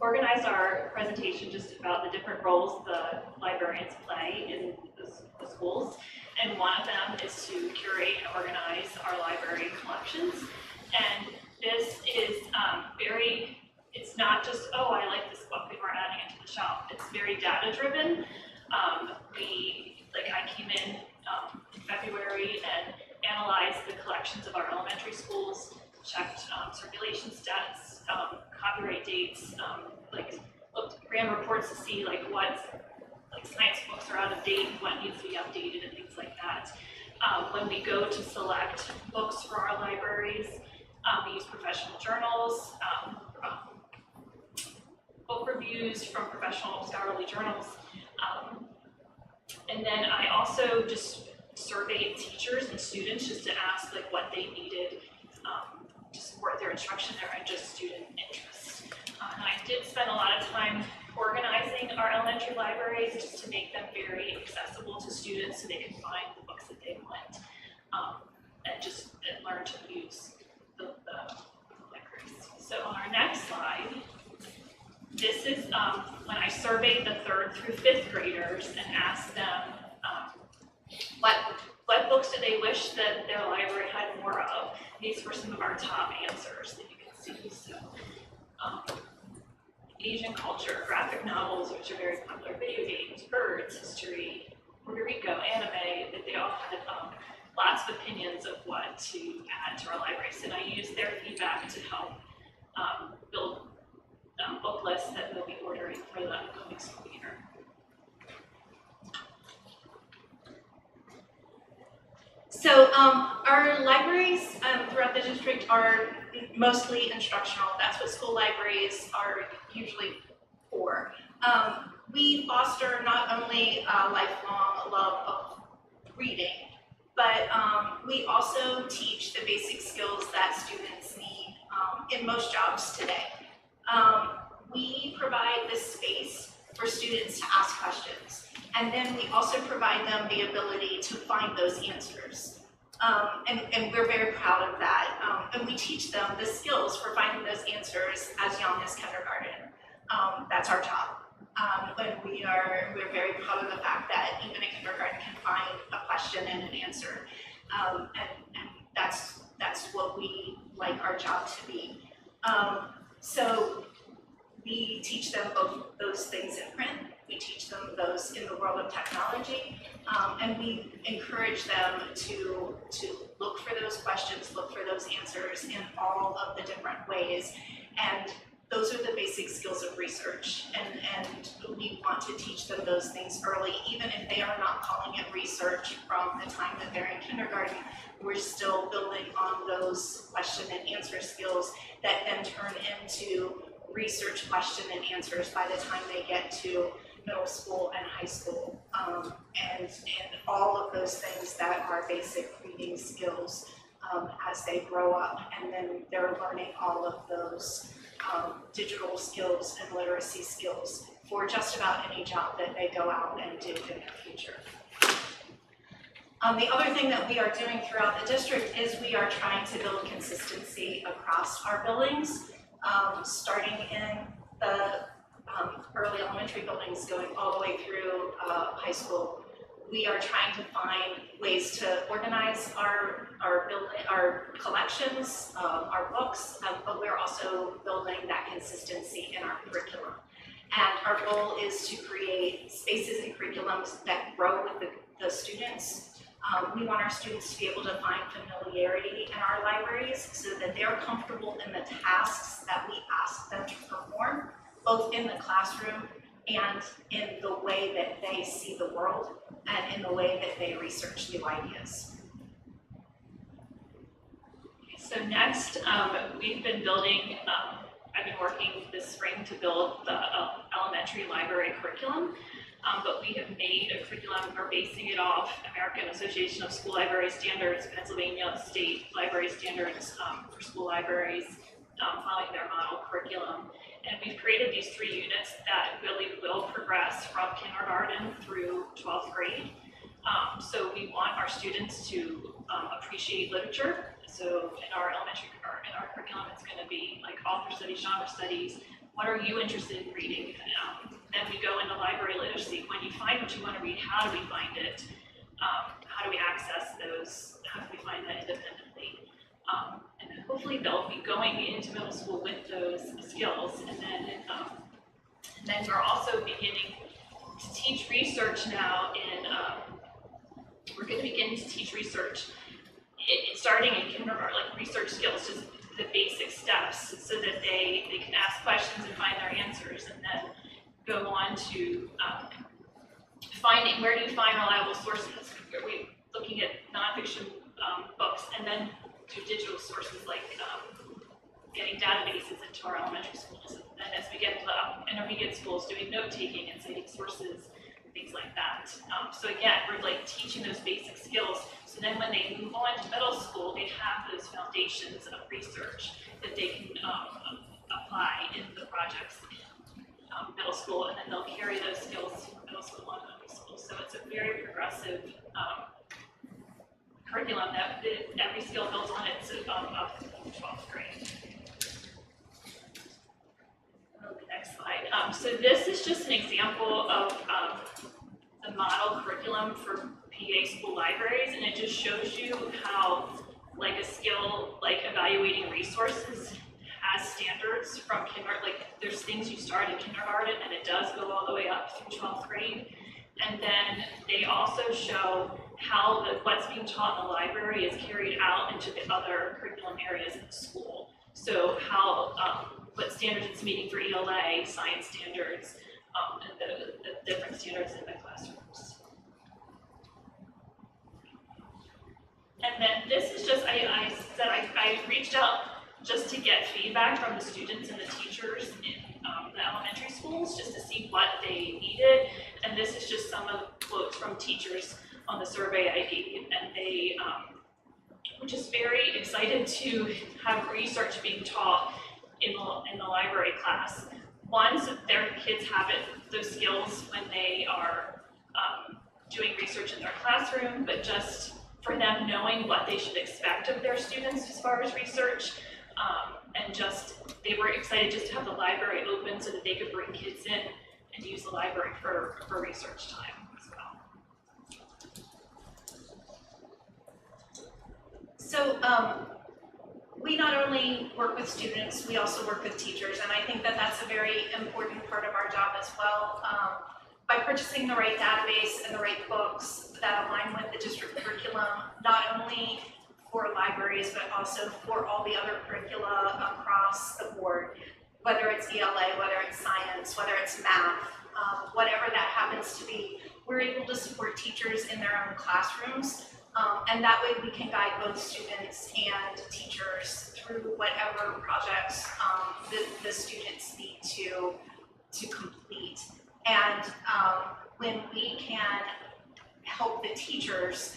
organized our presentation just about the different roles the librarians play in the schools. And one of them is to curate and organize our library collections. And this is it's not just, oh, I like this book, we were adding it to the shelf. It's very data driven. I came in February and analyzed the collections of our elementary schools, checked circulation stats, copyright dates, ran reports to see what science books are out of date, what needs to be updated, and things like that. When we go to select books for our libraries, we use professional journals, book reviews from professional scholarly journals. And then I also just surveyed teachers and students just to ask what they needed to support their instruction, their just student interests. And I did spend a lot of time organizing our elementary libraries just to make them very accessible to students so they can find the books that they want and learn to use the libraries. So on our next slide, this is when I surveyed the 3rd through 5th graders and asked them what books do they wish that their library had more of. These were some of our top answers that you can see. So Asian culture, graphic novels, which are very popular, video games, birds, history, Puerto Rico, anime, that they all had lots of opinions of what to add to our libraries. And I used their feedback to help build book lists that we'll be ordering for the upcoming school year. So our libraries throughout the district are mostly instructional. That's what school libraries are usually for. We foster not only a lifelong love of reading, but we also teach the basic skills that students need in most jobs today. We provide this space for students to ask questions, and then we also provide them the ability to find those answers. And we're very proud of that. And we teach them the skills for finding those answers as young as kindergarten. That's our job. And we're very proud of the fact that even a kindergarten can find a question and an answer. And that's what we like our job to be. So we teach them both those things in print, we teach them those in the world of technology, and we encourage them to look for those questions, look for those answers in all of the different ways. And those are the basic skills of research, and we want to teach them those things early, even if they are not calling it research from the time that they're in kindergarten. We're still building on those question and answer skills that then turn into research question and answers by the time they get to middle school and high school, and all of those things that are basic reading skills as they grow up, and then they're learning all of those digital skills and literacy skills for just about any job that they go out and do in their future. The other thing that we are doing throughout the district is we are trying to build consistency across our buildings, starting in the early elementary buildings going all the way through high school. We are trying to find ways to organize our collections, our books, but we're also building that consistency in our curriculum. And our goal is to create spaces and curriculums that grow with the students. We want our students to be able to find familiarity in our libraries so that they're comfortable in the tasks that we ask them to perform, both in the classroom and in the way that they see the world and in the way that they research new ideas. So next, we've been building, I've been working this spring to build the elementary library curriculum, but we have made a curriculum, we're basing it off American Association of School Library Standards, Pennsylvania State Library Standards for school libraries, following their model curriculum. And we've created these 3 units that really will progress from kindergarten through 12th grade. So we want our students to appreciate literature. So in our elementary, or in our curriculum, it's going to be like author studies, genre studies. What are you interested in reading? Then we go into library literacy. When you find what you want to read, how do we find it? How do we access those? How do we find that independently? And then hopefully they'll be going into middle school with those skills. And then we're also beginning to teach research now we're going to begin to teach research starting in kindergarten, like research skills, just the basic steps, so that they can ask questions and find their answers, and then go on to finding where do you find reliable sources. We're looking at nonfiction books, and then do digital sources like getting databases into our elementary schools, and then as we get to the intermediate schools, doing note taking and citing sources. Things like that. So again, we're like teaching those basic skills, so then when they move on to middle school, they have those foundations of research that they can apply in the projects in middle school, and then they'll carry those skills from middle school on to high school. So it's a very progressive curriculum that every skill builds on it up to 12th grade. The next slide. So this is just an example of the model curriculum for PA school libraries, and it just shows you how, like a skill like evaluating resources has standards from kindergarten. Like there's things you start in kindergarten, and it does go all the way up through 12th grade. And then they also show how what's being taught in the library is carried out into the other curriculum areas in the school. So how what standards it's meeting for ELA, science standards, and the different standards in the classrooms. And then this is just, I said I reached out just to get feedback from the students and the teachers in the elementary schools, just to see what they needed. And this is just some of the quotes from teachers on the survey I gave, and they were just very excited to have research being taught in the library class. One, so their kids have those skills when they are doing research in their classroom, but just for them knowing what they should expect of their students as far as research, and just they were excited just to have the library open so that they could bring kids in and use the library for research time as well. So we not only work with students, we also work with teachers, and I think that that's a very important part of our job as well. By purchasing the right database and the right books that align with the district curriculum, not only for libraries, but also for all the other curricula across the board, whether it's ELA, whether it's science, whether it's math, whatever that happens to be, we're able to support teachers in their own classrooms. And that way we can guide both students and teachers through whatever projects the students need to complete. And when we can help the teachers,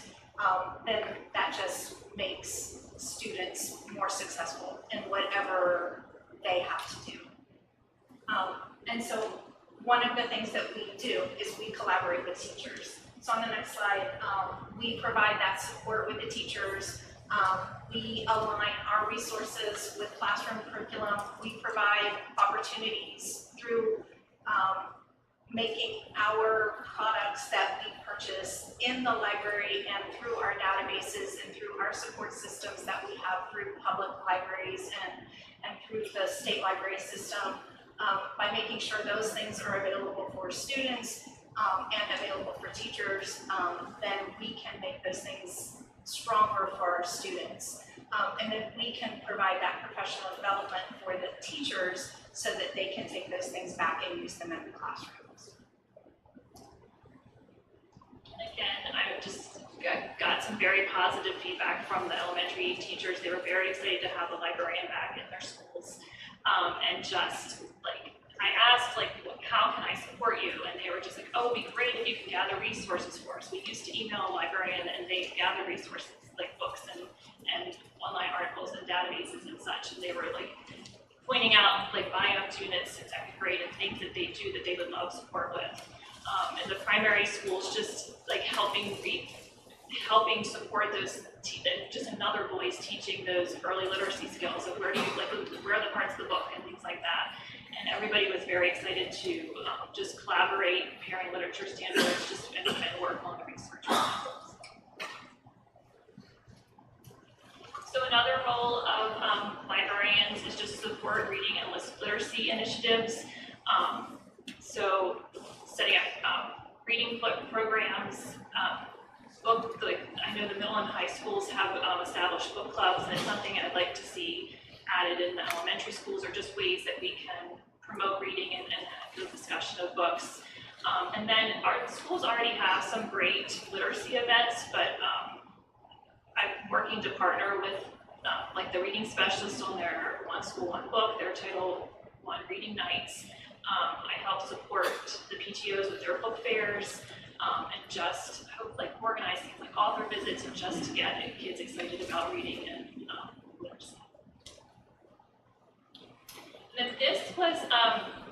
then that just makes students more successful in whatever they have to do. And so one of the things that we do is we collaborate with teachers. So on the next slide, we provide that support with the teachers. We align our resources with classroom curriculum. We provide opportunities through making our products that we purchase in the library and through our databases and through our support systems that we have through public libraries and through the state library system, by making sure those things are available for students and available for teachers, then we can make those things stronger for our students. And then we can provide that professional development for the teachers so that they can take those things back and use them in the classrooms. Again, I just got some very positive feedback from the elementary teachers. They were very excited to have a librarian back in their schools. And just like, I asked like, how can I support you? And they were just like, oh, it'd be great if you can gather resources for us. We used to email a librarian and they gather resources like books and online articles and databases and such. And they were like pointing out like buying up units in second grade and things that they do that they would love support with. And the primary schools just like helping support those, just another voice teaching those early literacy skills of where are the parts of the book and things like that. And everybody was very excited to just collaborate, comparing literature standards, and work on the research. So another role of librarians is just support reading and literacy initiatives. So setting up reading programs, I know the middle and high schools have established book clubs, and it's something I'd like to see added in the elementary schools, or just ways that we can promote reading and have the discussion of books. And then our schools already have some great literacy events, but I'm working to partner with like the reading specialists on their One School, One Book, their Title I reading nights. I help support the PTOs with their book fairs, and just hope like organize things like author visits and just to get kids excited about reading and literacy. And then this was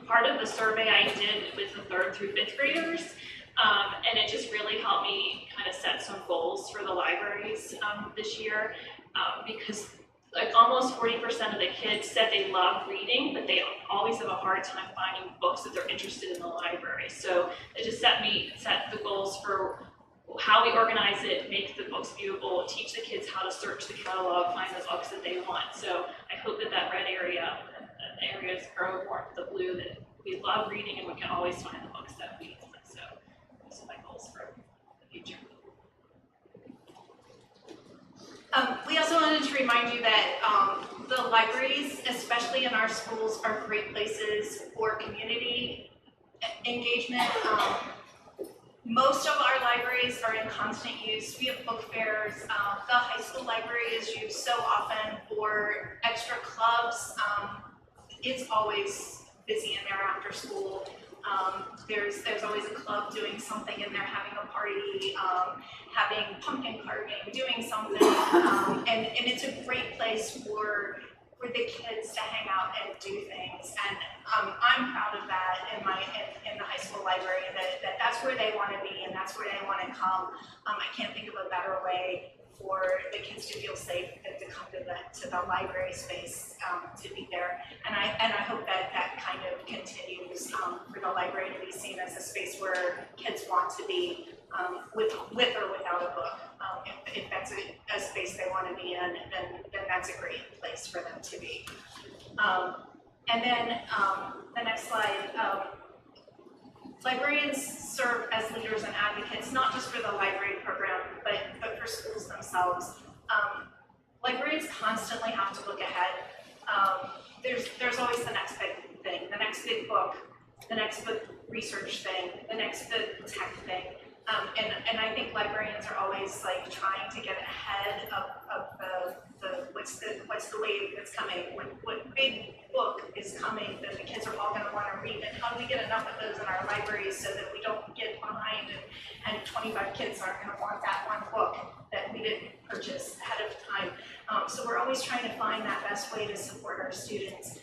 part of the survey I did with the 3rd through 5th graders, and it just really helped me kind of set some goals for the libraries this year, because like almost 40% of the kids said they love reading, but they always have a hard time finding books that they're interested in the library. So it just set the goals for how we organize it, make the books viewable, teach the kids how to search the catalog, find the books that they want. So I hope that red area, areas grow more to the blue, that we love reading and we can always find the books that we want. So those are my goals for the future. We also wanted to remind you that the libraries, especially in our schools, are great places for community engagement. Most of our libraries are in constant use. We have book fairs. The high school library is used so often for extra clubs. It's always busy in there after school. There's always a club doing something in there, having a party, having pumpkin carving, doing something, and it's a great place for the kids to hang out and do things. And I'm proud of that in the high school library, that's where they want to be and that's where they want to come. I can't think of a better way for the kids to feel safe than to come to the library space to be there. And I hope that kind of continues for the library to be seen as a space where kids want to be with or without a book. If that's a space they want to be in, then that's a great place for them to be. And then the next slide. Librarians serve as leaders and advocates, not just for the library program, but for schools themselves. Librarians constantly have to look ahead. There's always the next big thing, the next big book, the next big research thing, the next big tech thing. And I think librarians are always like trying to get ahead of the what's the wave that's coming. What big book is is coming, then the kids are all gonna wanna read, and how do we get enough of those in our libraries so that we don't get behind and 25 kids aren't gonna want that one book that we didn't purchase ahead of time. So we're always trying to find that best way to support our students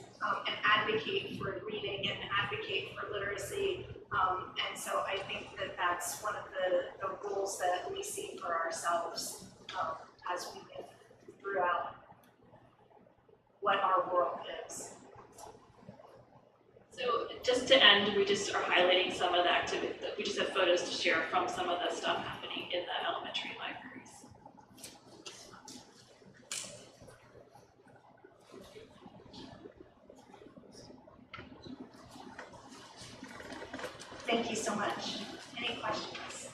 and advocate for reading and advocate for literacy. And so I think that that's one of the goals that we see for ourselves as we move throughout what our world is. So just to end, we just are highlighting some of the activity, we just have photos to share from some of the stuff happening in the elementary libraries. Thank you so much. Any questions?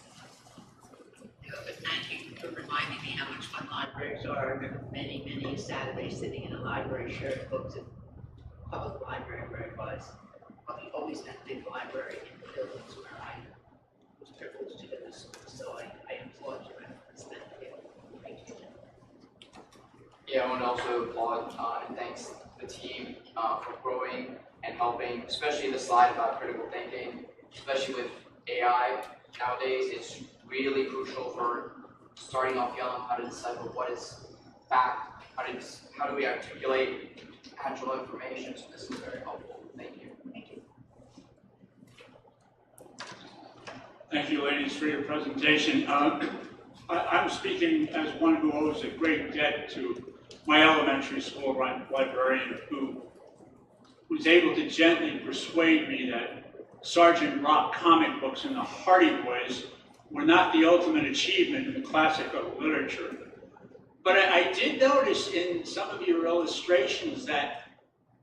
No, but thank you for reminding me how much fun libraries are. I remember many Saturdays sitting in a library sharing books at public library where it was. We always had a big library in the buildings where I was privileged to go to school, so I applaud your efforts. Thank you. Yeah, I want to also applaud and thanks the team for growing and helping, especially the slide about critical thinking, especially with AI nowadays. It's really crucial for starting off young, how to decipher what is fact, how do we articulate actual information. So this is very helpful. Thank you. Thank you, ladies, for your presentation. I'm speaking as one who owes a great debt to my elementary school librarian who was able to gently persuade me that Sergeant Rock comic books and the Hardy Boys were not the ultimate achievement in the classic of literature. But I did notice in some of your illustrations that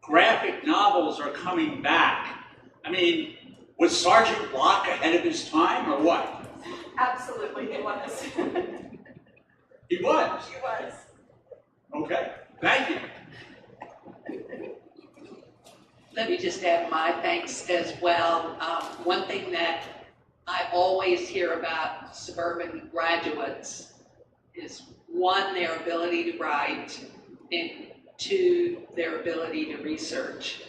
graphic novels are coming back. I mean, was Sergeant Rock ahead of his time, or what? Absolutely, he was. He was? He was. Okay, thank you. Let me just add my thanks as well. One thing that I always hear about suburban graduates is, one, their ability to write, and two, their ability to research.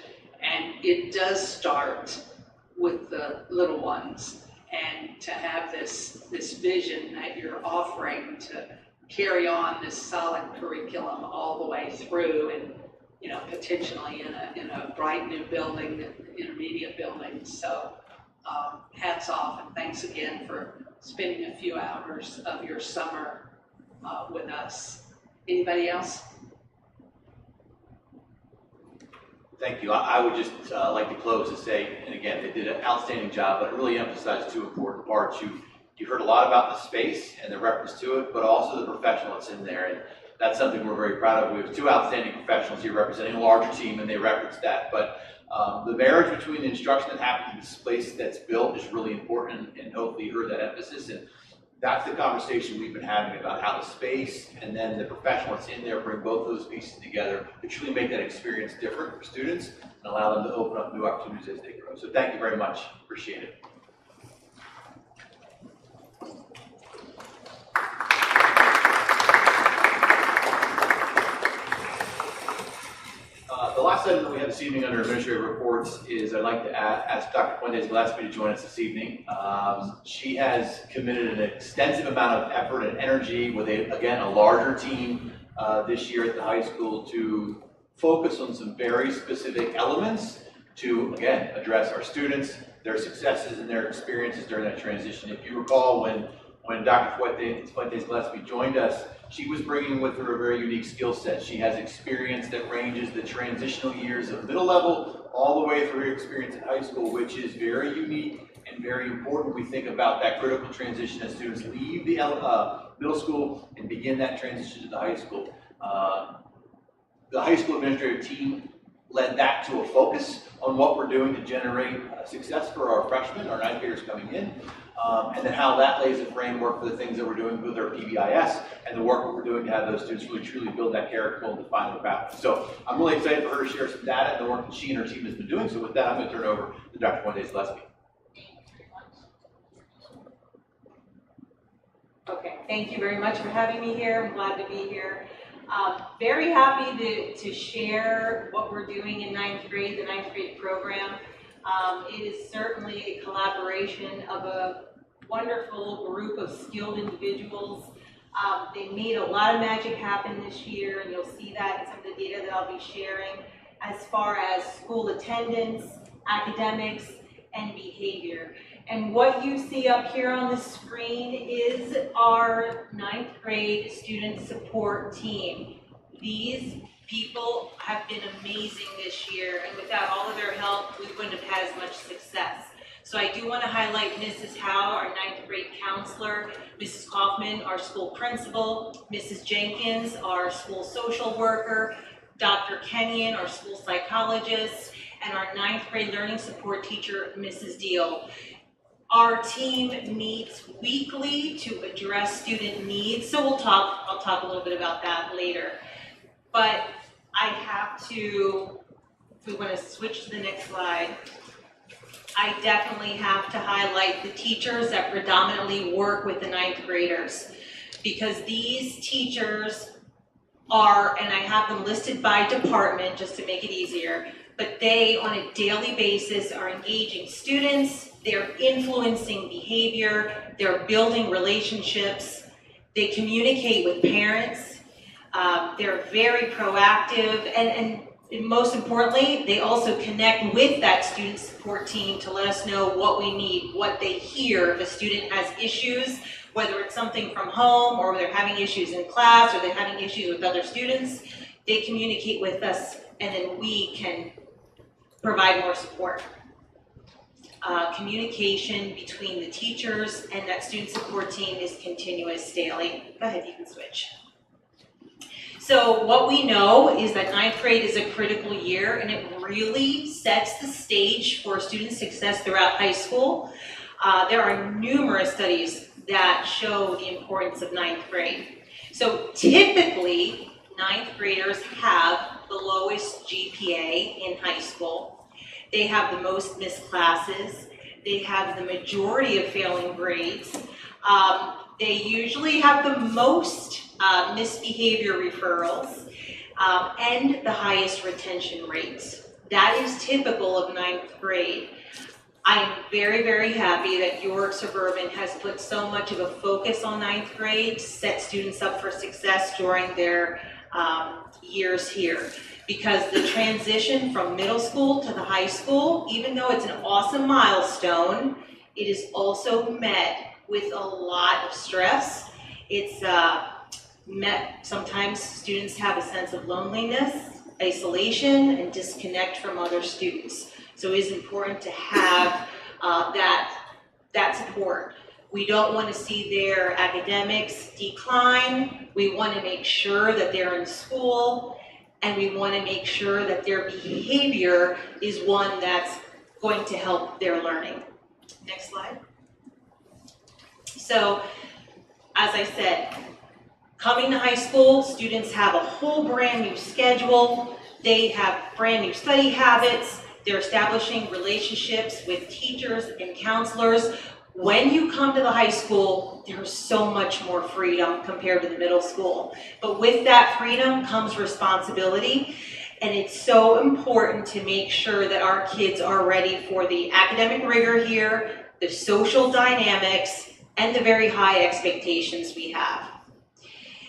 And it does start with the little ones, and to have this vision that you're offering to carry on this solid curriculum all the way through, and potentially in a bright new building, intermediate building. So hats off, and thanks again for spending a few hours of your summer with us. Anybody else? Thank you. I would just like to close to say, and again, they did an outstanding job, but it really emphasized two important parts. You heard a lot about the space and the reference to it, but also the professional that's in there. And that's something we're very proud of. We have two outstanding professionals here representing a larger team, and they referenced that. But the marriage between the instruction that happens in this place that's built is really important, and hopefully you heard that emphasis. And that's the conversation we've been having about how the space and then the professional that's in there bring both those pieces together to truly make that experience different for students and allow them to open up new opportunities as they grow. So thank you very much. Appreciate it. The last item that we have this evening under administrative reports is I'd like to ask Dr. Fuentes Gillespie to join us this evening. She has committed an extensive amount of effort and energy with, again, a larger team this year at the high school to focus on some very specific elements to, again, address our students, their successes and their experiences during that transition. If you recall, when Dr. Fuentes Gillespie joined us, she was bringing with her a very unique skill set. She has experience that ranges the transitional years of middle level all the way through her experience in high school, which is very unique and very important. We think about that critical transition as students leave the middle school and begin that transition to the high school. The high school administrative team led that to a focus on what we're doing to generate success for our freshmen, our ninth graders coming in. And then how that lays a framework for the things that we're doing with our PBIS and the work that we're doing to have those students really truly build that character and define their path. So I'm really excited for her to share some data and the work that she and her team has been doing. So with that, I'm going to turn it over to Dr. Fuentes Gillespie. Okay, thank you very much for having me here. I'm glad to be here. Very happy to share what we're doing in ninth grade, the ninth grade program. It is certainly a collaboration of a wonderful group of skilled individuals. They made a lot of magic happen this year, and you'll see that in some of the data that I'll be sharing as far as school attendance, academics, and behavior. And what you see up here on the screen is our ninth grade student support team. These people have been amazing this year, and without all of their help, we wouldn't have had as much success. So I do want to highlight Mrs. Howe, our ninth grade counselor, Mrs. Kaufman, our school principal, Mrs. Jenkins, our school social worker, Dr. Kenyon, our school psychologist, and our ninth grade learning support teacher, Mrs. Deal. Our team meets weekly to address student needs, so I'll talk a little bit about that later. But I have to, if we want to switch to the next slide, I definitely have to highlight the teachers that predominantly work with the ninth graders, because these teachers are, and I have them listed by department just to make it easier, but they on a daily basis are engaging students, they're influencing behavior, they're building relationships, they communicate with parents, they're very proactive, and most importantly, they also connect with that student support team to let us know what we need, what they hear if a student has issues, whether it's something from home or they're having issues in class or they're having issues with other students. They communicate with us, and then we can provide more support. Communication between the teachers and that student support team is continuous daily. Go ahead, you can switch. So what we know is that ninth grade is a critical year, and it really sets the stage for student success throughout high school. There are numerous studies that show the importance of ninth grade. So typically, ninth graders have the lowest GPA in high school. They have the most missed classes. They have the majority of failing grades. They usually have the most misbehavior referrals and the highest retention rates. That is typical of ninth grade. I am very, very happy that York Suburban has put so much of a focus on ninth grade to set students up for success during their years here. Because the transition from middle school to the high school, even though it's an awesome milestone, it is also met with a lot of stress. It's sometimes students have a sense of loneliness, isolation, and disconnect from other students. So it is important to have that support. We don't want to see their academics decline. We want to make sure that they're in school, and we want to make sure that their behavior is one that's going to help their learning. Next slide. So, as I said, coming to high school, students have a whole brand new schedule. They have brand new study habits. They're establishing relationships with teachers and counselors. When you come to the high school, there's so much more freedom compared to the middle school. But with that freedom comes responsibility, and it's so important to make sure that our kids are ready for the academic rigor here, the social dynamics, and the very high expectations we have.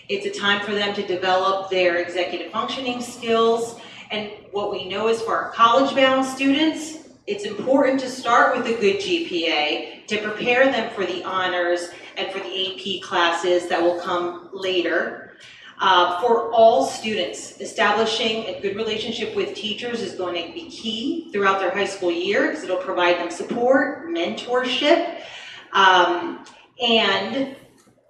It's a time for them to develop their executive functioning skills, and what we know is for our college-bound students, it's important to start with a good GPA to prepare them for the honors and for the AP classes that will come later. For all students, establishing a good relationship with teachers is going to be key throughout their high school year because it'll provide them support, mentorship, and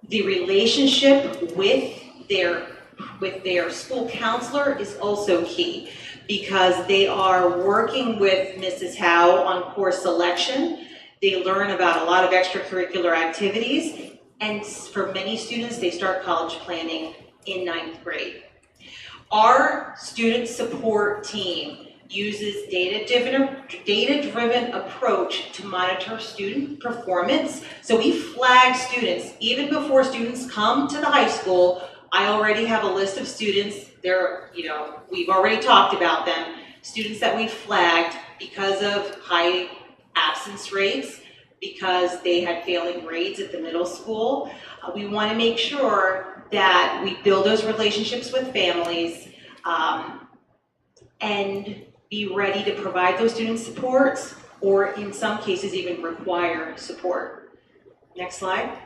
the relationship with their school counselor is also key because they are working with Mrs. Howe on course selection. They learn about a lot of extracurricular activities, and for many students, they start college planning in ninth grade. Our student support team uses data-driven approach to monitor student performance. So we flag students even before students come to the high school I already have a list of students, we've already talked about them, students that we flagged because of high absence rates, because they had failing grades at the middle school. We want to make sure that we build those relationships with families and be ready to provide those students supports, or in some cases even require support. Next slide.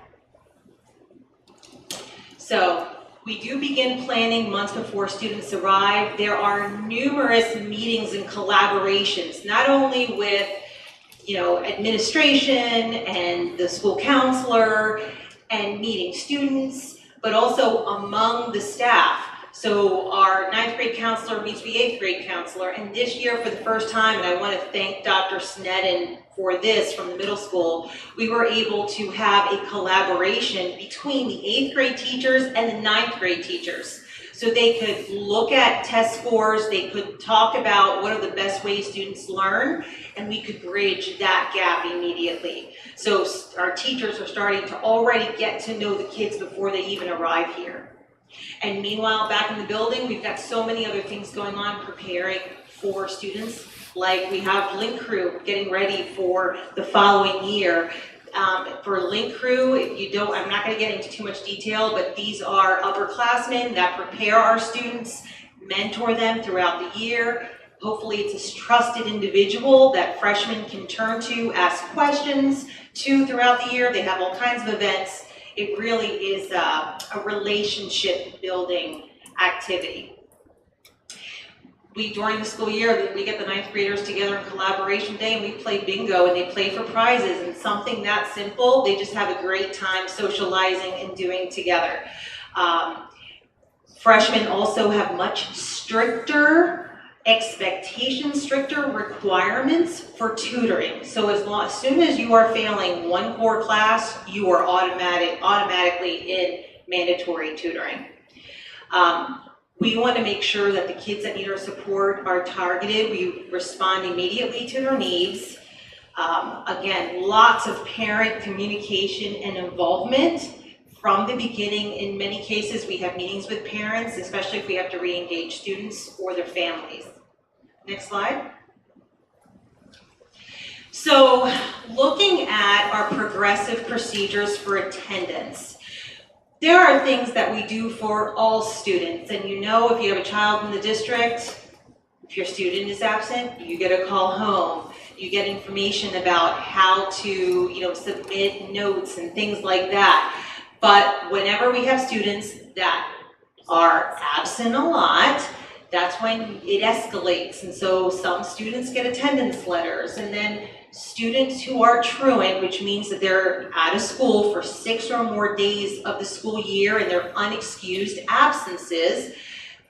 So we do begin planning months before students arrive. There are numerous meetings and collaborations, not only with administration and the school counselor and meeting students, but also among the staff. So our 9th grade counselor meets the 8th grade counselor, and this year for the first time, and I want to thank Dr. Sneddon for this from the middle school, we were able to have a collaboration between the 8th grade teachers and the 9th grade teachers. So they could look at test scores, they could talk about what are the best ways students learn, and we could bridge that gap immediately. So our teachers are starting to already get to know the kids before they even arrive here. And meanwhile, back in the building, we've got so many other things going on preparing for students. Like we have Link Crew getting ready for the following year. For Link Crew, I'm not going to get into too much detail, but these are upperclassmen that prepare our students, mentor them throughout the year. Hopefully it's a trusted individual that freshmen can turn to, ask questions to throughout the year. They have all kinds of events. It really is a relationship building activity. During the school year, we get the 9th graders together on collaboration day and we play bingo and they play for prizes, and something that simple, they just have a great time socializing and doing together. Freshmen also have much stricter expectations, stricter requirements for tutoring. So as soon as you are failing one core class, you are automatically in mandatory tutoring. We want to make sure that the kids that need our support are targeted. We respond immediately to their needs. Again, lots of parent communication and involvement from the beginning. In many cases, we have meetings with parents, especially if we have to re-engage students or their families. Next slide. So, looking at our progressive procedures for attendance, there are things that we do for all students, and if you have a child in the district, if your student is absent, you get a call home. You get information about how to, submit notes and things like that. But whenever we have students that are absent a lot, that's when it escalates. And so some students get attendance letters, and then students who are truant, which means that they're out of school for 6 or more days of the school year and they're unexcused absences,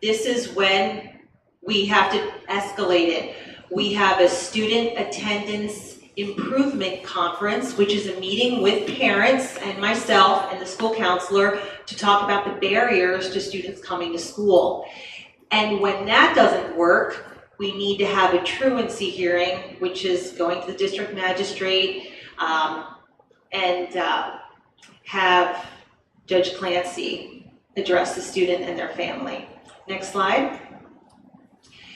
this is when we have to escalate it. We have a student attendance improvement conference, which is a meeting with parents and myself and the school counselor to talk about the barriers to students coming to school. And when that doesn't work, we need to have a truancy hearing, which is going to the district magistrate and have Judge Clancy address the student and their family. Next slide.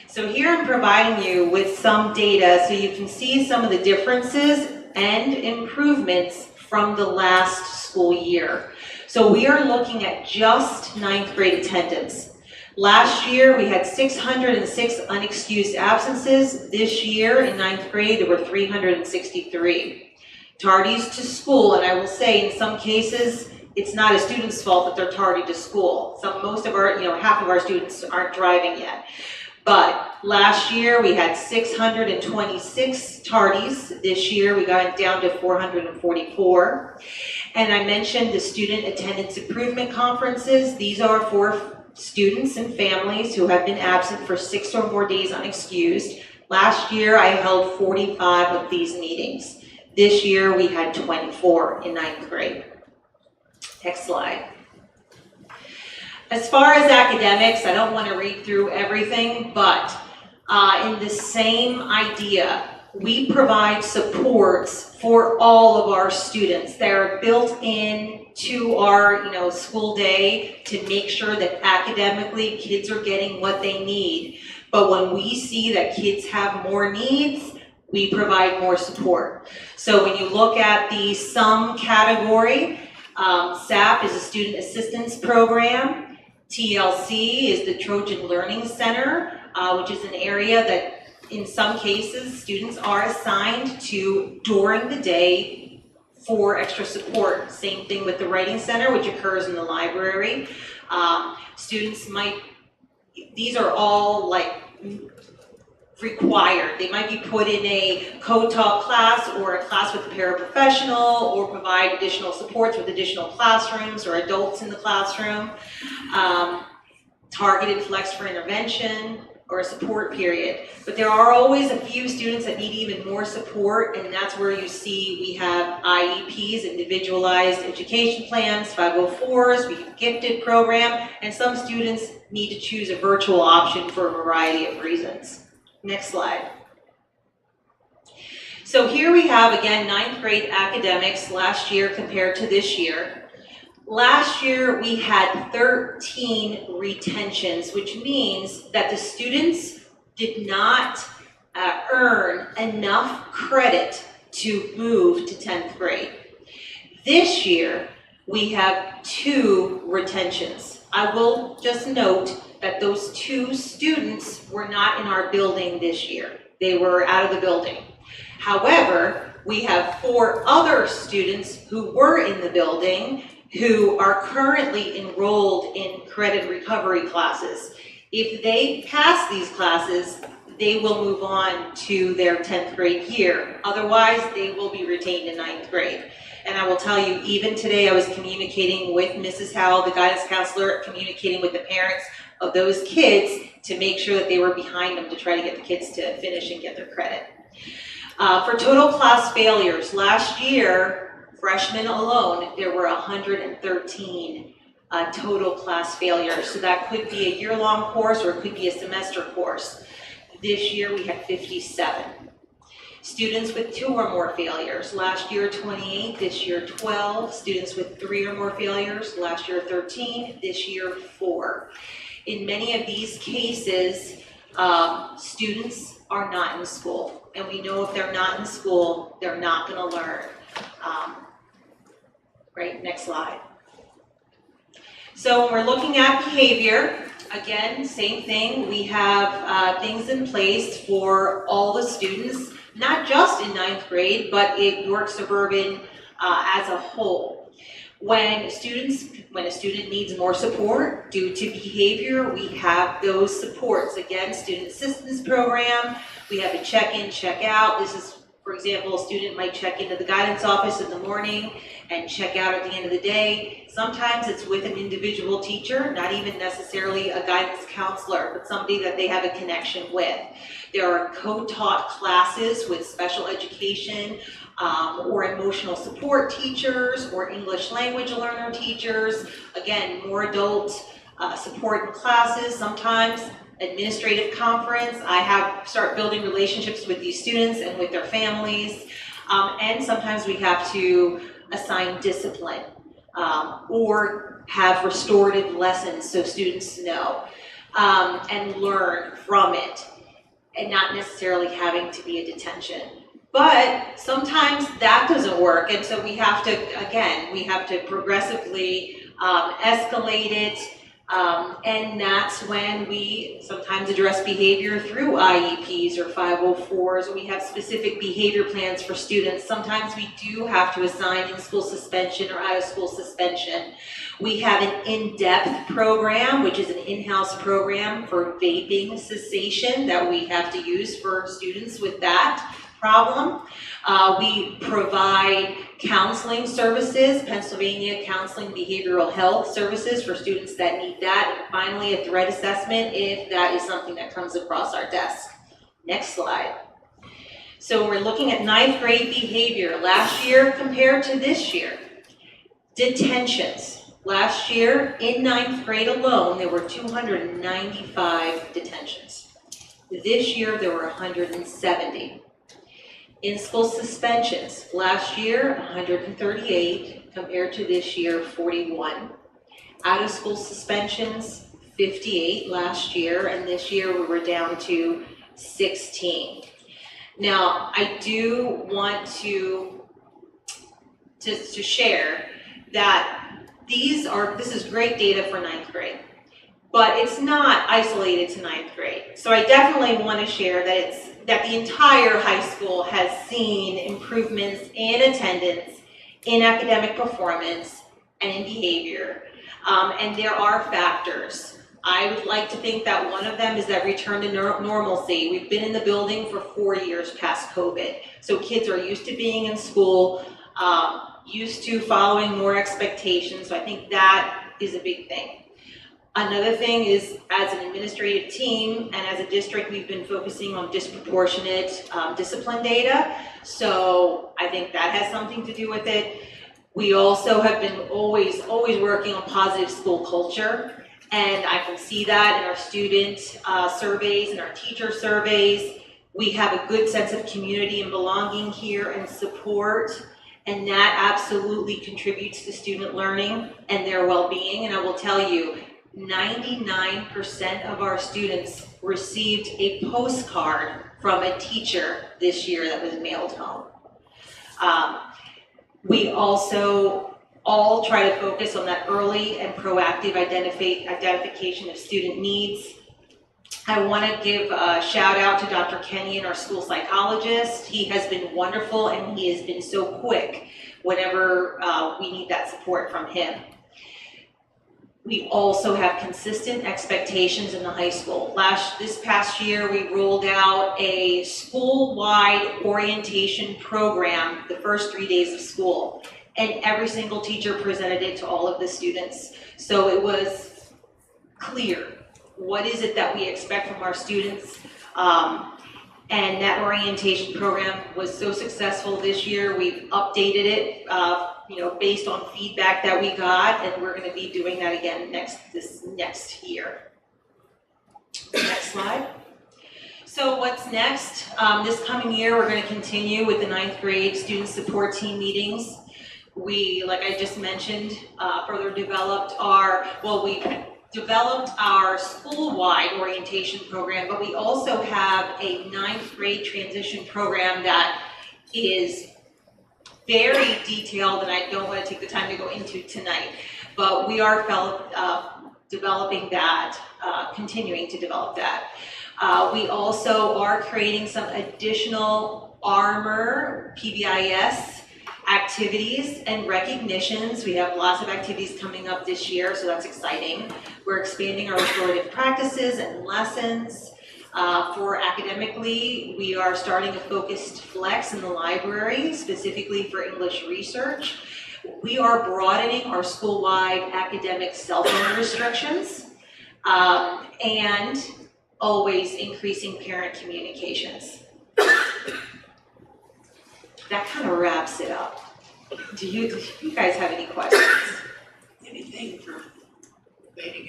So here I'm providing you with some data so you can see some of the differences and improvements from the last school year. So we are looking at just 9th grade attendance. Last year, we had 606 unexcused absences. This year, in 9th grade, there were 363. Tardies to school, and I will say, in some cases, it's not a student's fault that they're tardy to school. Half of our students aren't driving yet. But last year, we had 626 tardies. This year, we got it down to 444. And I mentioned the student attendance improvement conferences. These are for students and families who have been absent for 6 or more days unexcused. Last year, I held 45 of these meetings. This year, we had 24 in 9th grade. Next slide. As far as academics, I don't want to read through everything, but in the same idea, we provide supports for all of our students. They're built in to our, school day to make sure that academically kids are getting what they need. But when we see that kids have more needs, we provide more support. So when you look at the SUM category, SAP is a student assistance program. TLC is the Trojan Learning Center, which is an area that in some cases students are assigned to during the day for extra support. Same thing with the Writing Center, which occurs in the library. These are all like required. They might be put in a co-taught class or a class with a paraprofessional, or provide additional supports with additional classrooms or adults in the classroom. Targeted flex for intervention or a support period. But there are always a few students that need even more support, and that's where you see we have IEPs, individualized education plans, 504s, we have a gifted program, and some students need to choose a virtual option for a variety of reasons. Next slide. So here we have, again, 9th grade academics last year compared to this year. Last year, we had 13 retentions, which means that the students did not earn enough credit to move to 10th grade. This year, we have 2 retentions. I will just note that those 2 students were not in our building this year. They were out of the building. However, we have 4 other students who were in the building who are currently enrolled in credit recovery classes. If they pass these classes, they will move on to their 10th grade year. Otherwise, they will be retained in 9th grade. And I will tell you, even today I was communicating with Mrs. Howell, the guidance counselor, communicating with the parents of those kids to make sure that they were behind them to try to get the kids to finish and get their credit. For total class failures, last year, freshmen alone, there were 113 total class failures. So that could be a year-long course or it could be a semester course. This year we had 57. Students with 2 or more failures, last year 28, this year 12. Students with 3 or more failures, last year 13, this year 4. In many of these cases, students are not in school. And we know if they're not in school, they're not going to learn. Right, next slide. So when we're looking at behavior, again, same thing. We have things in place for all the students, not just in 9th grade, but in York Suburban as a whole. When a student needs more support due to behavior, we have those supports. Again, student assistance program, we have a check-in, check-out. This is, for example, a student might check into the guidance office in the morning and check out at the end of the day. Sometimes it's with an individual teacher, not even necessarily a guidance counselor, but somebody that they have a connection with. There are co-taught classes with special education or emotional support teachers or English language learner teachers. Again, more adult support in classes, sometimes administrative conference. I start building relationships with these students and with their families. And sometimes we have to assign discipline or have restorative lessons so students know and learn from it, and not necessarily having to be a detention. But sometimes that doesn't work, and so we have to progressively escalate it, and that's when we sometimes address behavior through IEPs or 504s. We have specific behavior plans for students. Sometimes we do have to assign in-school suspension or out-of-school suspension. We have an in-depth program, which is an in-house program for vaping cessation that we have to use for students with that problem. We provide counseling services, Pennsylvania Counseling Behavioral Health Services for students that need that. And finally, a threat assessment if that is something that comes across our desk. Next slide. So we're looking at 9th grade behavior last year compared to this year. Detentions. Last year, in 9th grade alone, there were 295 detentions. This year, there were 170. In-school suspensions, last year, 138. compared to this year, 41. Out of school suspensions, 58 last year, and this year we were down to 16. Now, I do want to share that this is great data for ninth grade, but it's not isolated to ninth grade. So I definitely want to share that the entire high school has seen improvements in attendance, in academic performance, and in behavior. And there are factors. I would like to think that one of them is that return to normalcy. We've been in the building for 4 years past COVID. So kids are used to being in school, used to following more expectations. So I think that is a big thing. Another thing is, as an administrative team and as a district, we've been focusing on disproportionate discipline data. So I think that has something to do with it. We also have been always working on positive school culture. And I can see that in our student surveys and our teacher surveys. We have a good sense of community and belonging here and support. And that absolutely contributes to student learning and their well-being. And I will tell you, 99% of our students received a postcard from a teacher this year that was mailed home. We also all try to focus on that early and proactive identification of student needs. I want to give a shout out to Dr. Kenyon, our school psychologist. He has been wonderful and he has been so quick whenever we need that support from him. We also have consistent expectations in the high school. This past year, we rolled out a school-wide orientation program the first 3 days of school, and every single teacher presented it to all of the students. So it was clear, what is it that we expect from our students? And that orientation program was so successful this year. We've updated it based on feedback that we got, and we're going to be doing that again this next year. Next slide. So what's next? This coming year, we're going to continue with the ninth grade student support team meetings. We, like I just mentioned, further developed our school-wide orientation program, but we also have a ninth grade transition program that is very detailed, and I don't want to take the time to go into tonight, but we are developing that, continuing to develop that. We also are creating some additional ARMOR, PBIS, activities and recognitions. We have lots of activities coming up this year, so that's exciting. We're expanding our restorative practices and lessons. For academically, we are starting a focused flex in the library, specifically for English research. We are broadening our school-wide academic cell phone restrictions, and always increasing parent communications. That kind of wraps it up. Do you guys have any questions? Anything for way to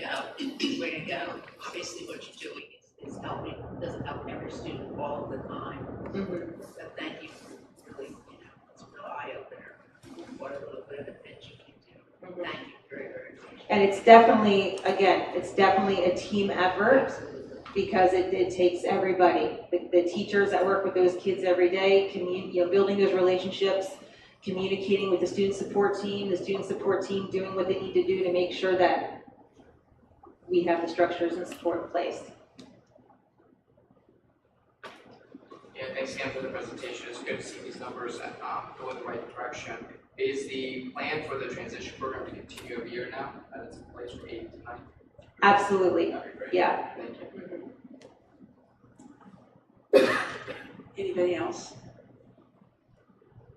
go. Obviously what you're doing is helping, doesn't help every student all the time. Mm-hmm. But thank you for really, it's a real eye-opener. What a little bit of attention you do. Mm-hmm. Thank you very, very much. And it's definitely a team effort. Absolutely. Because it takes everybody, the teachers that work with those kids every day, building those relationships, communicating with the student support team doing what they need to do to make sure that we have the structures and support in place. Yeah, thanks again for the presentation. It's good to see these numbers go in the right direction. Is the plan for the transition program to continue every year now that it's in place for 8 to 9? Absolutely. Yeah. Thank you. Anybody else?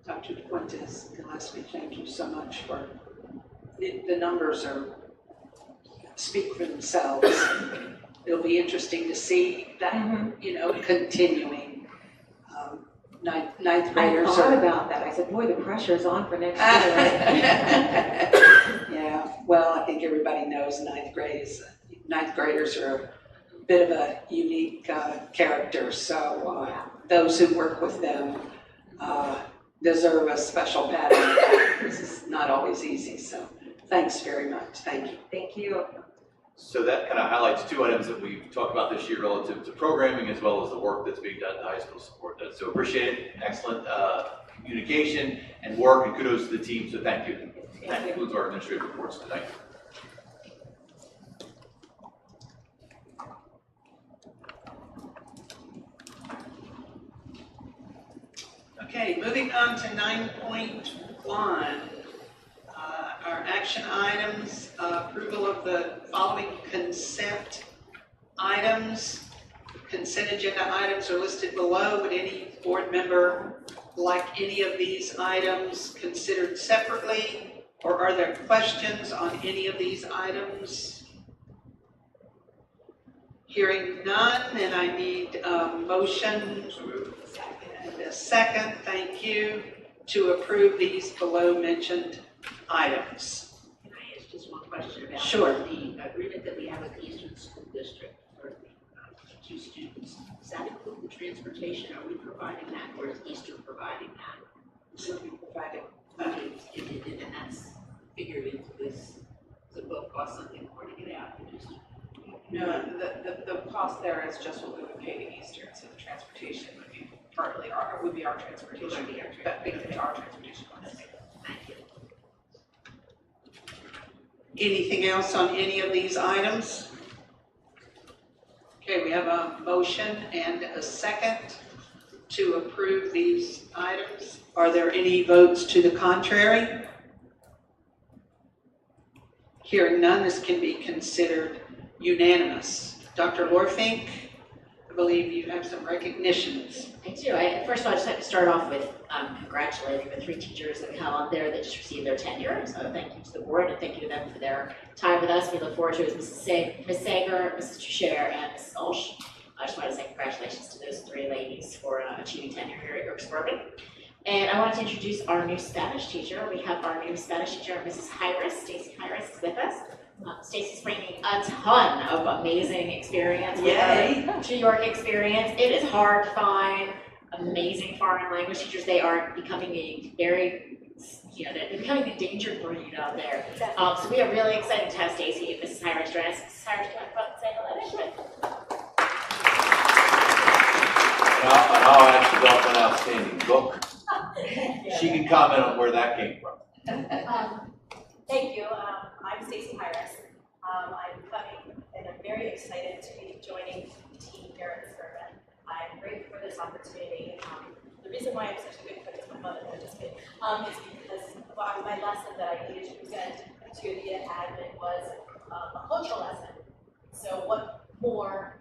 Dr. Fuentes, Gillespie, thank you so much for, the numbers speak for themselves. It'll be interesting to see that, continuing. Ninth graders I thought about that. I said, boy, the pressure's on for next year. Yeah, well, I think everybody knows ninth graders are a bit of a unique character, so those who work with them deserve a special pat on the back. This is not always easy, so thanks very much. Thank you. Thank you. So that kind of highlights two items that we've talked about this year relative to programming as well as the work that's being done to high school support that. So appreciate it. Excellent communication and work, and kudos to the team. So thank you. That concludes our administrative reports tonight. Okay, moving on to 9.1. Our action items, approval of the following consent items. Consent agenda items are listed below. Would any board member like any of these items considered separately? Or are there questions on any of these items? Hearing none, then I need a motion and a second, thank you, to approve these below mentioned items. Can I ask just one question about Sure. the agreement that we have with the Eastern School District for the two students? Does that include the transportation? Are we providing that, or is Eastern providing that? We'll be providing. And that's figured into this, so it will cost something more to get out of Eastern. No, the cost there is just what we would pay to Eastern, so the transportation would be partly would be our transportation, but because it's our transportation cost. Thank you. Anything else on any of these items? Okay, we have a motion and a second to approve these items. Are there any votes to the contrary? Hearing none, this can be considered unanimous. Dr. Lorfink, I believe you have some recognitions. I do. First of all, I just have to start off with congratulating the 3 teachers that come up there that just received their tenure. So thank you to the board and thank you to them for their time with us. We look forward to it. Ms. Sager, Mrs. Toucher, and Mrs. Ulsh. I just want to say congratulations to those 3 ladies for achieving tenure here at York Suburban. And I wanted to introduce our new Spanish teacher. We have our new Spanish teacher, Mrs. Hyris. Stacy Hyris is with us. Stacy's bringing a ton of amazing experience with her to York experience. It is hard to find amazing foreign language teachers. They are becoming a very, they're becoming the endangered breed out there. So we are really excited to have Stacy and Mrs. Hyris join us. Mrs. Hyris, do you want to come up and say hello? And I'll actually got an outstanding book. She can comment on where that came from. Thank you. I'm Stacey Hyris. I'm coming and I'm very excited to be joining the team here at Suburban. I'm grateful for this opportunity. The reason why I'm such a good fit is my mother, is because my lesson that I needed to present to the admin was a cultural lesson. So what more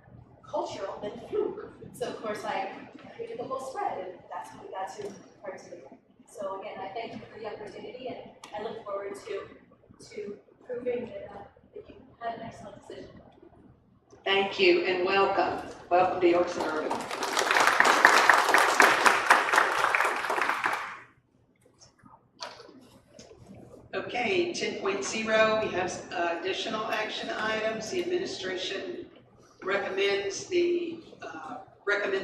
cultural than food? So of course I created the whole spread, and that's how we got to part 2. So again, I thank you for the opportunity, and I look forward to proving that you had an excellent decision. Thank you and welcome. Welcome to York Suburban. Okay, 10.0, we have additional action items. The administration recommends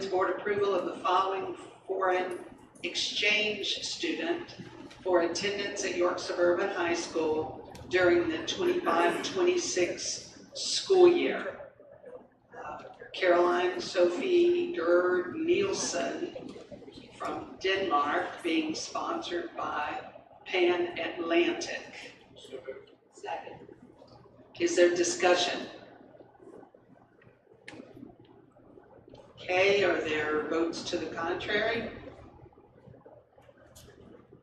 board approval of the following foreign exchange student for attendance at York Suburban High School during the 25-26 school year. Caroline Sophie Gerd Nielsen from Denmark, being sponsored by Pan Atlantic. Second. Is there discussion? Okay, are there votes to the contrary?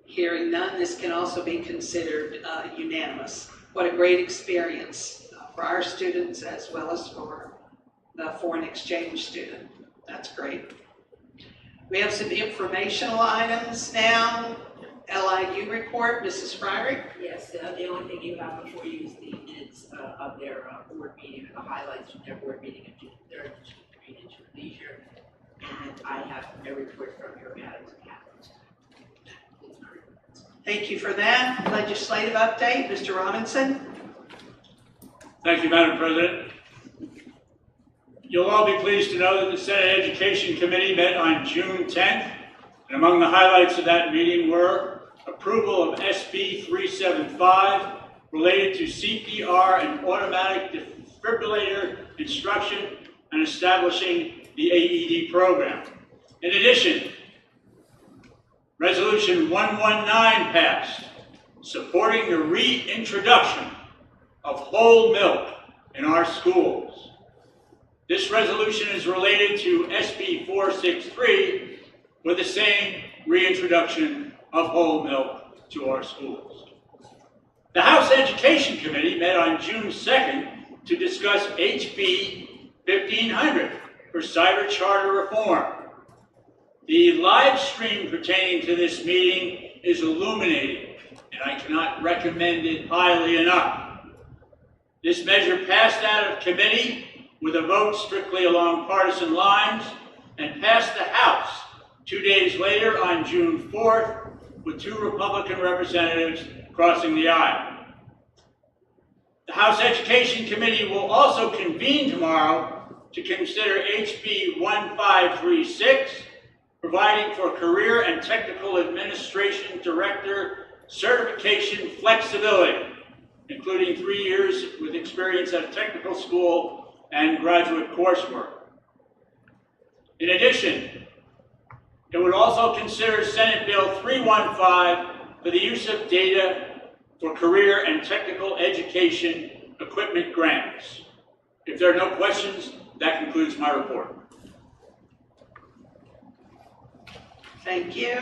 Hearing none, this can also be considered unanimous. What a great experience for our students as well as for the foreign exchange student. That's great. We have some informational items now. LIU report, Mrs. Fryrick. Yes, the only thing you have before you is the minutes of their board meeting, and the highlights from their board meeting of June 3rd, June 3rd, and June leisure. And I have a report from your Adams and Captains. Thank you for that. Legislative update, Mr. Robinson. Thank you, Madam President. You'll all be pleased to know that the Senate Education Committee met on June 10th And among the highlights of that meeting were approval of SB 375 related to CPR and automatic defibrillator instruction and establishing the AED program. In addition, Resolution 119 passed, supporting the reintroduction of whole milk in our schools. This resolution is related to SB 463 with the same reintroduction of whole milk to our schools. The House Education Committee met on June 2nd to discuss HB 1500 for cyber charter reform. The live stream pertaining to this meeting is illuminating, and I cannot recommend it highly enough. This measure passed out of committee with a vote strictly along partisan lines and passed the House 2 days later on June 4th with 2 Republican representatives crossing the aisle. The House Education Committee will also convene tomorrow to consider HB 1536, providing for Career and Technical Administration Director certification flexibility, including 3 years with experience at a technical school and graduate coursework. In addition, it would also consider Senate Bill 315 for the use of data for career and technical education equipment grants. If there are no questions, that concludes my report. Thank you.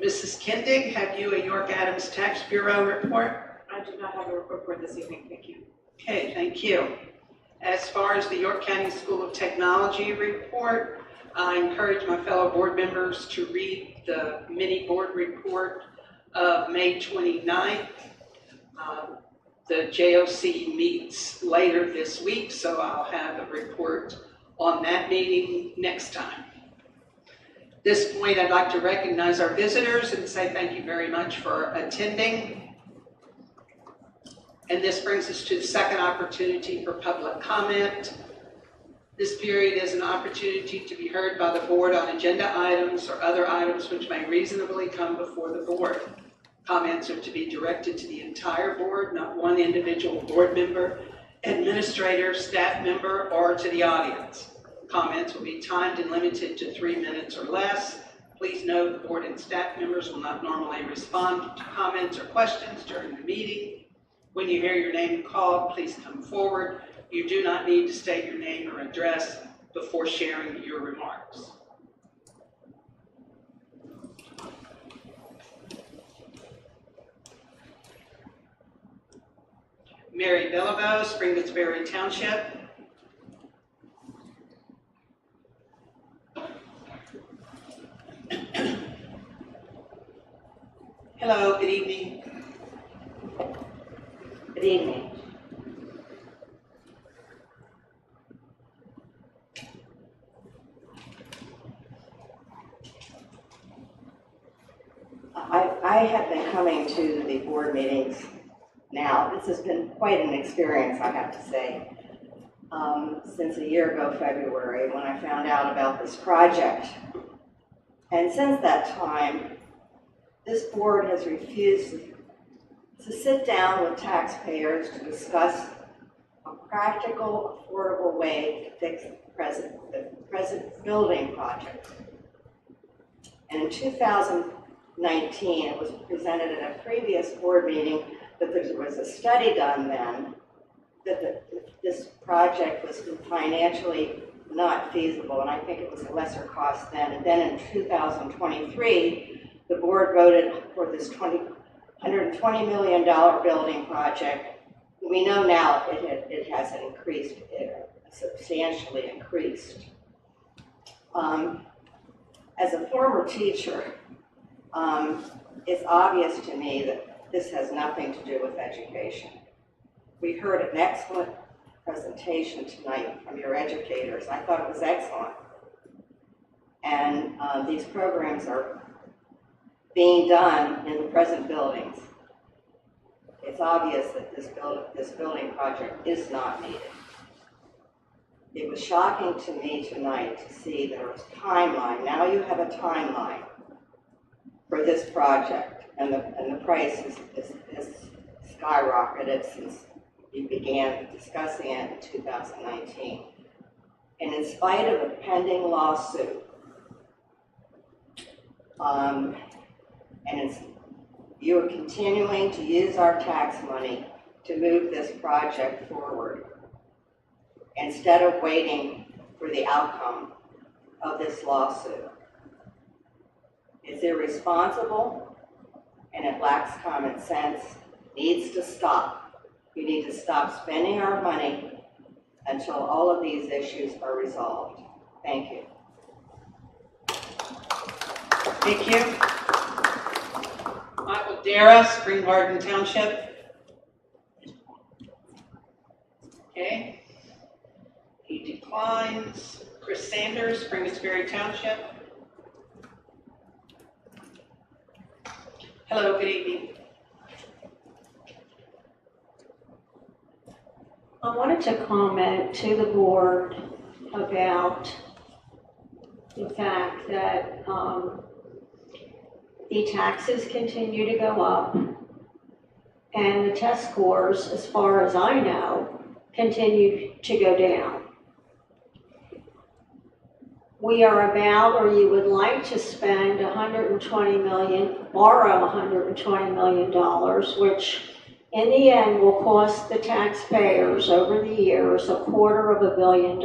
Mrs. Kindig, have you a York Adams Tax Bureau report? I do not have a report this evening, thank you. Okay, thank you. As far as the York County School of Technology report, I encourage my fellow board members to read the mini board report of May 29th. The JOC meets later this week, so I'll have a report on that meeting next time. At this point, I'd like to recognize our visitors and say thank you very much for attending. And this brings us to the second opportunity for public comment. This period is an opportunity to be heard by the board on agenda items or other items which may reasonably come before the board. Comments are to be directed to the entire board, not one individual board member, administrator, staff member, or to the audience. Comments will be timed and limited to 3 minutes or less. Please note, board and staff members will not normally respond to comments or questions during the meeting. When you hear your name called, please come forward. You do not need to state your name or address before sharing your remarks. Mary Bellavo, Spring Goodsbury Township. Hello, good evening. Good evening. I have been coming to the board meetings now. This has been quite an experience, I have to say, since a year ago, February, when I found out about this project. And since that time, this board has refused to sit down with taxpayers to discuss a practical, affordable way to fix the present building project. And in 2019, it was presented at a previous board meeting that there was a study done then that this project was financially not feasible, and I think it was a lesser cost then. And then in 2023, the board voted for this $120 million building project. We know now it has increased, substantially increased. As a former teacher, it's obvious to me that this has nothing to do with education. We heard an excellent presentation tonight from your educators. I thought it was excellent. And these programs are being done in the present buildings. It's obvious that this building project is not needed. It was shocking to me tonight to see there was a timeline. Now you have a timeline for this project, and the price is skyrocketed since we began discussing it in 2019. And in spite of a pending lawsuit, you are continuing to use our tax money to move this project forward instead of waiting for the outcome of this lawsuit. It's irresponsible and it lacks common sense. Needs to stop. You need to stop spending our money until all of these issues are resolved. Thank you. Thank you. Michael Dara, Spring Garden Township. Okay. He declines. Chris Sanders, Springersbury Township. Hello, good evening. I wanted to comment to the board about the fact that the taxes continue to go up and the test scores, as far as I know, continue to go down. We are about, or you would like to spend $120 million, borrow $120 million, which in the end will cost the taxpayers over the years $250 million.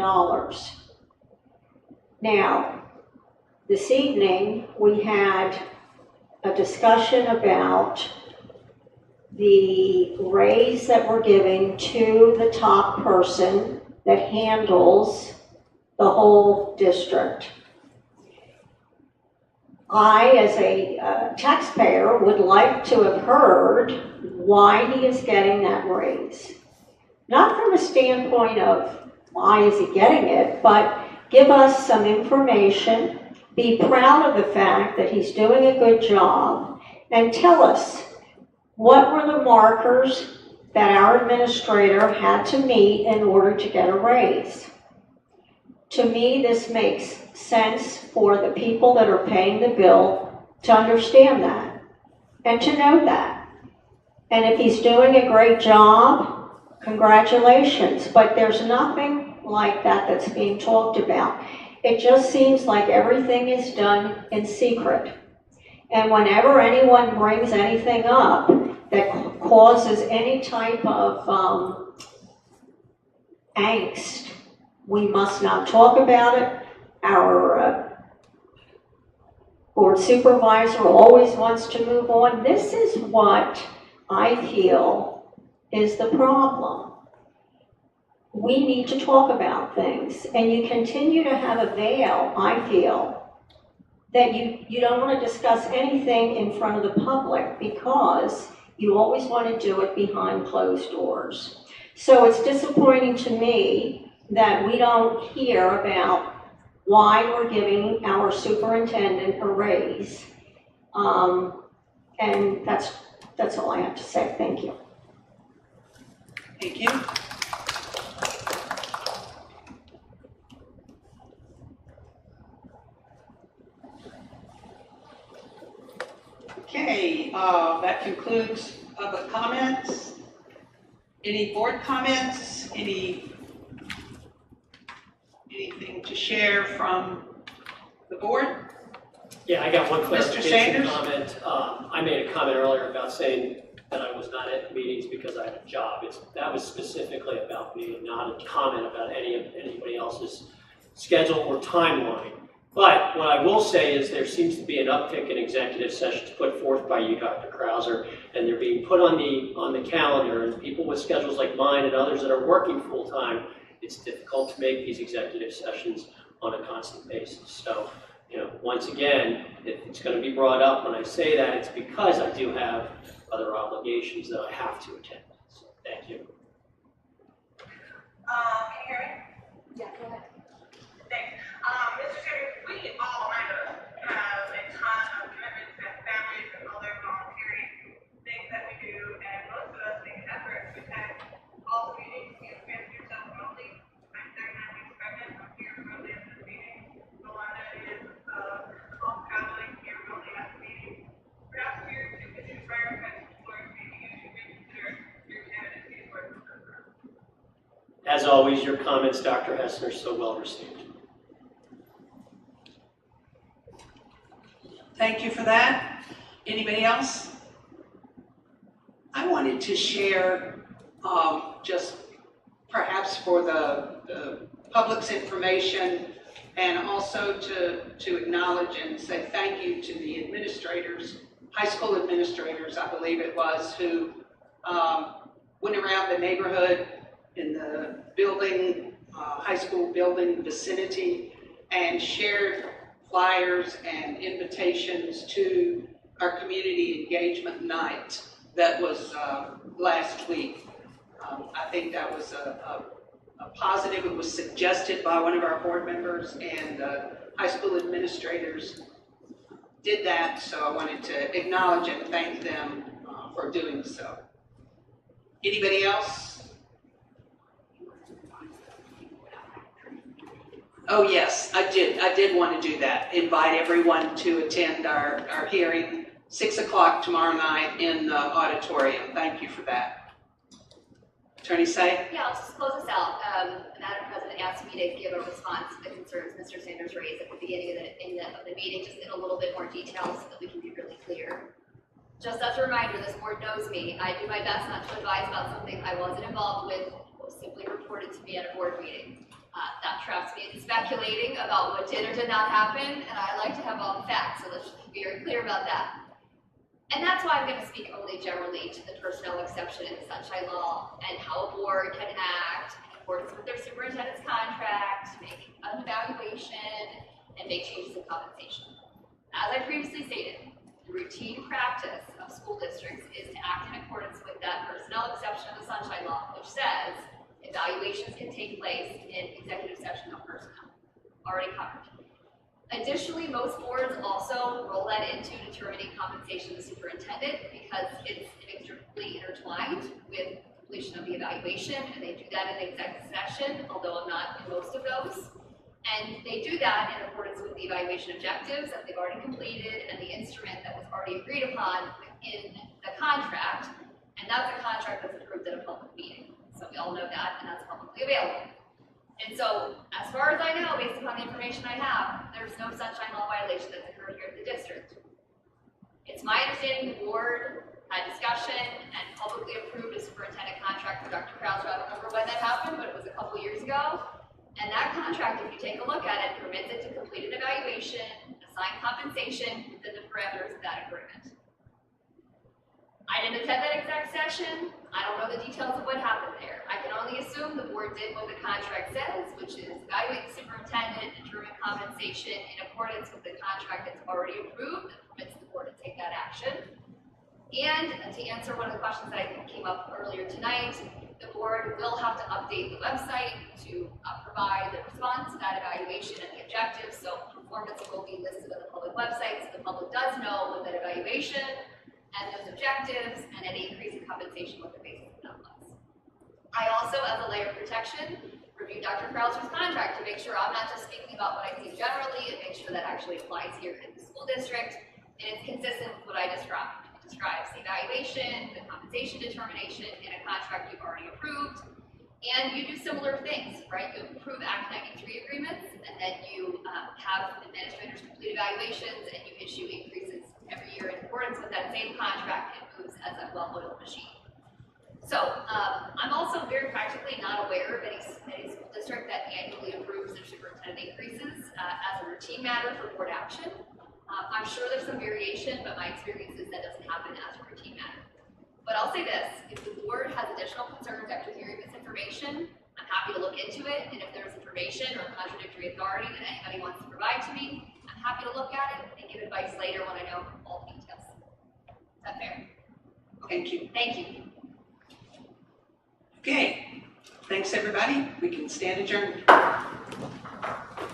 Now, this evening we had a discussion about the raise that we're giving to the top person that handles the whole district. I, as a taxpayer, would like to have heard why he is getting that raise. Not from a standpoint of why is he getting it, but give us some information, be proud of the fact that he's doing a good job, and tell us what were the markers that our administrator had to meet in order to get a raise. To me, this makes sense for the people that are paying the bill to understand that and to know that. And if he's doing a great job, congratulations. But there's nothing like that that's being talked about. It just seems like everything is done in secret. And whenever anyone brings anything up that causes any type of angst, we must not talk about it. Our board supervisor always wants to move on. This is what I feel is the problem. We need to talk about things, and you continue to have a veil, I feel, that you don't want to discuss anything in front of the public because you always want to do it behind closed doors. So it's disappointing to me that we don't hear about why we're giving our superintendent a raise. And that's all I have to say. Thank you. Thank you. Okay, that concludes public comments. Any board comments? Anything to share from the board? Yeah, I got one Mr. clarification Sanders? comment. I made a comment earlier about saying that I was not at meetings because I had a job. That was specifically about me, not a comment about anybody else's schedule or timeline. But what I will say is there seems to be an uptick in executive sessions put forth by you, Dr. Krauser, and they're being put on the calendar, and people with schedules like mine and others that are working full-time, it's difficult to make these executive sessions on a constant basis. So, once again, if it's going to be brought up when I say that, it's because I do have other obligations that I have to attend. So, thank you. Can you hear me? Yeah, go ahead. Thanks. Mr. Chair, we all kind of have a ton of commitments and families and other volunteering things that we do, and most of us make an effort to attend all the meetings. You can yourself remotely. I'm 39 weeks pregnant. I'm here remotely at this meeting. Yolanda is home traveling here remotely at the meeting. As always, your comments, Dr. Hessner, are so well received. Thank you for that. Anybody else? I wanted to share, just perhaps for the public's information, and also to acknowledge and say thank you to the administrators, high school administrators, I believe it was, who went around the neighborhood in the building, high school building vicinity, and shared flyers and invitations to our community engagement night that was last week. I think that was a positive. It was suggested by one of our board members, and high school administrators did that, so I wanted to acknowledge and thank them for doing so. Anybody else? Oh yes, I did want to do that. Invite everyone to attend our hearing, 6 o'clock tomorrow night in the auditorium. Thank you for that. Attorney Say? Yeah, I'll just close this out. Madam President asked me to give a response to the concerns Mr. Sanders raised at the beginning of the meeting, just in a little bit more detail so that we can be really clear. Just as a reminder, this board knows me. I do my best not to advise about something I wasn't involved with, or simply reported to me at a board meeting. That traps me in speculating about what did or did not happen, and I like to have all the facts, so let's be very clear about that. And that's why I'm going to speak only generally to the personnel exception in the Sunshine Law and how a board can act in accordance with their superintendent's contract, make an evaluation, and make changes in compensation. As I previously stated, the routine practice of school districts is to act in accordance with that personnel exception of the Sunshine Law, which says evaluations can take place in executive session of personnel, already covered. Additionally, most boards also roll that into determining compensation of the superintendent because it's inextricably intertwined with completion of the evaluation, and they do that in executive session, although I'm not in most of those. And they do that in accordance with the evaluation objectives that they've already completed and the instrument that was already agreed upon in the contract, and that's a contract that's approved at a public meeting. So we all know that, and that's publicly available. And so, as far as I know, based upon the information I have, there's no Sunshine Law violation that's occurred here at the district. It's my understanding the board had discussion and publicly approved a superintendent contract for Dr. Krauser. I don't remember when that happened, but it was a couple years ago. And that contract, if you take a look at it, permits it to complete an evaluation, assign compensation within the parameters of that agreement. I didn't attend that exec session. I don't know the details of what happened there. I can only assume the board did what the contract says, which is evaluate the superintendent, determine compensation in accordance with the contract that's already approved that permits the board to take that action. And to answer one of the questions that I think came up earlier tonight, the board will have to update the website to provide the response to that evaluation and the objectives. So performance will be listed on the public website so the public does know what that evaluation and those objectives and any increase in compensation what the basis of that was. I also, as a layer of protection, reviewed Dr. Krauser's contract to make sure I'm not just speaking about what I see generally and make sure that actually applies here in the school district and it's consistent with what I described. It describes the evaluation, the compensation determination in a contract you've already approved, and you do similar things, right? You approve Act 93 agreements, and then you have administrators complete evaluations, and you issue increases every year in accordance with that same contract. It moves as a well-oiled machine. So I'm also very practically not aware of any school district that annually approves their superintendent increases as a routine matter for board action. I'm sure there's some variation, but my experience is that doesn't happen as a routine matter. But I'll say this, if the board has additional concerns after hearing this information, I'm happy to look into it, and if there's information or contradictory authority that anybody wants to provide to me, I'm happy to look at it and give advice later when I know all the details. Is that fair? Thank you. Thank you. Okay, thanks everybody. We can stand adjourned.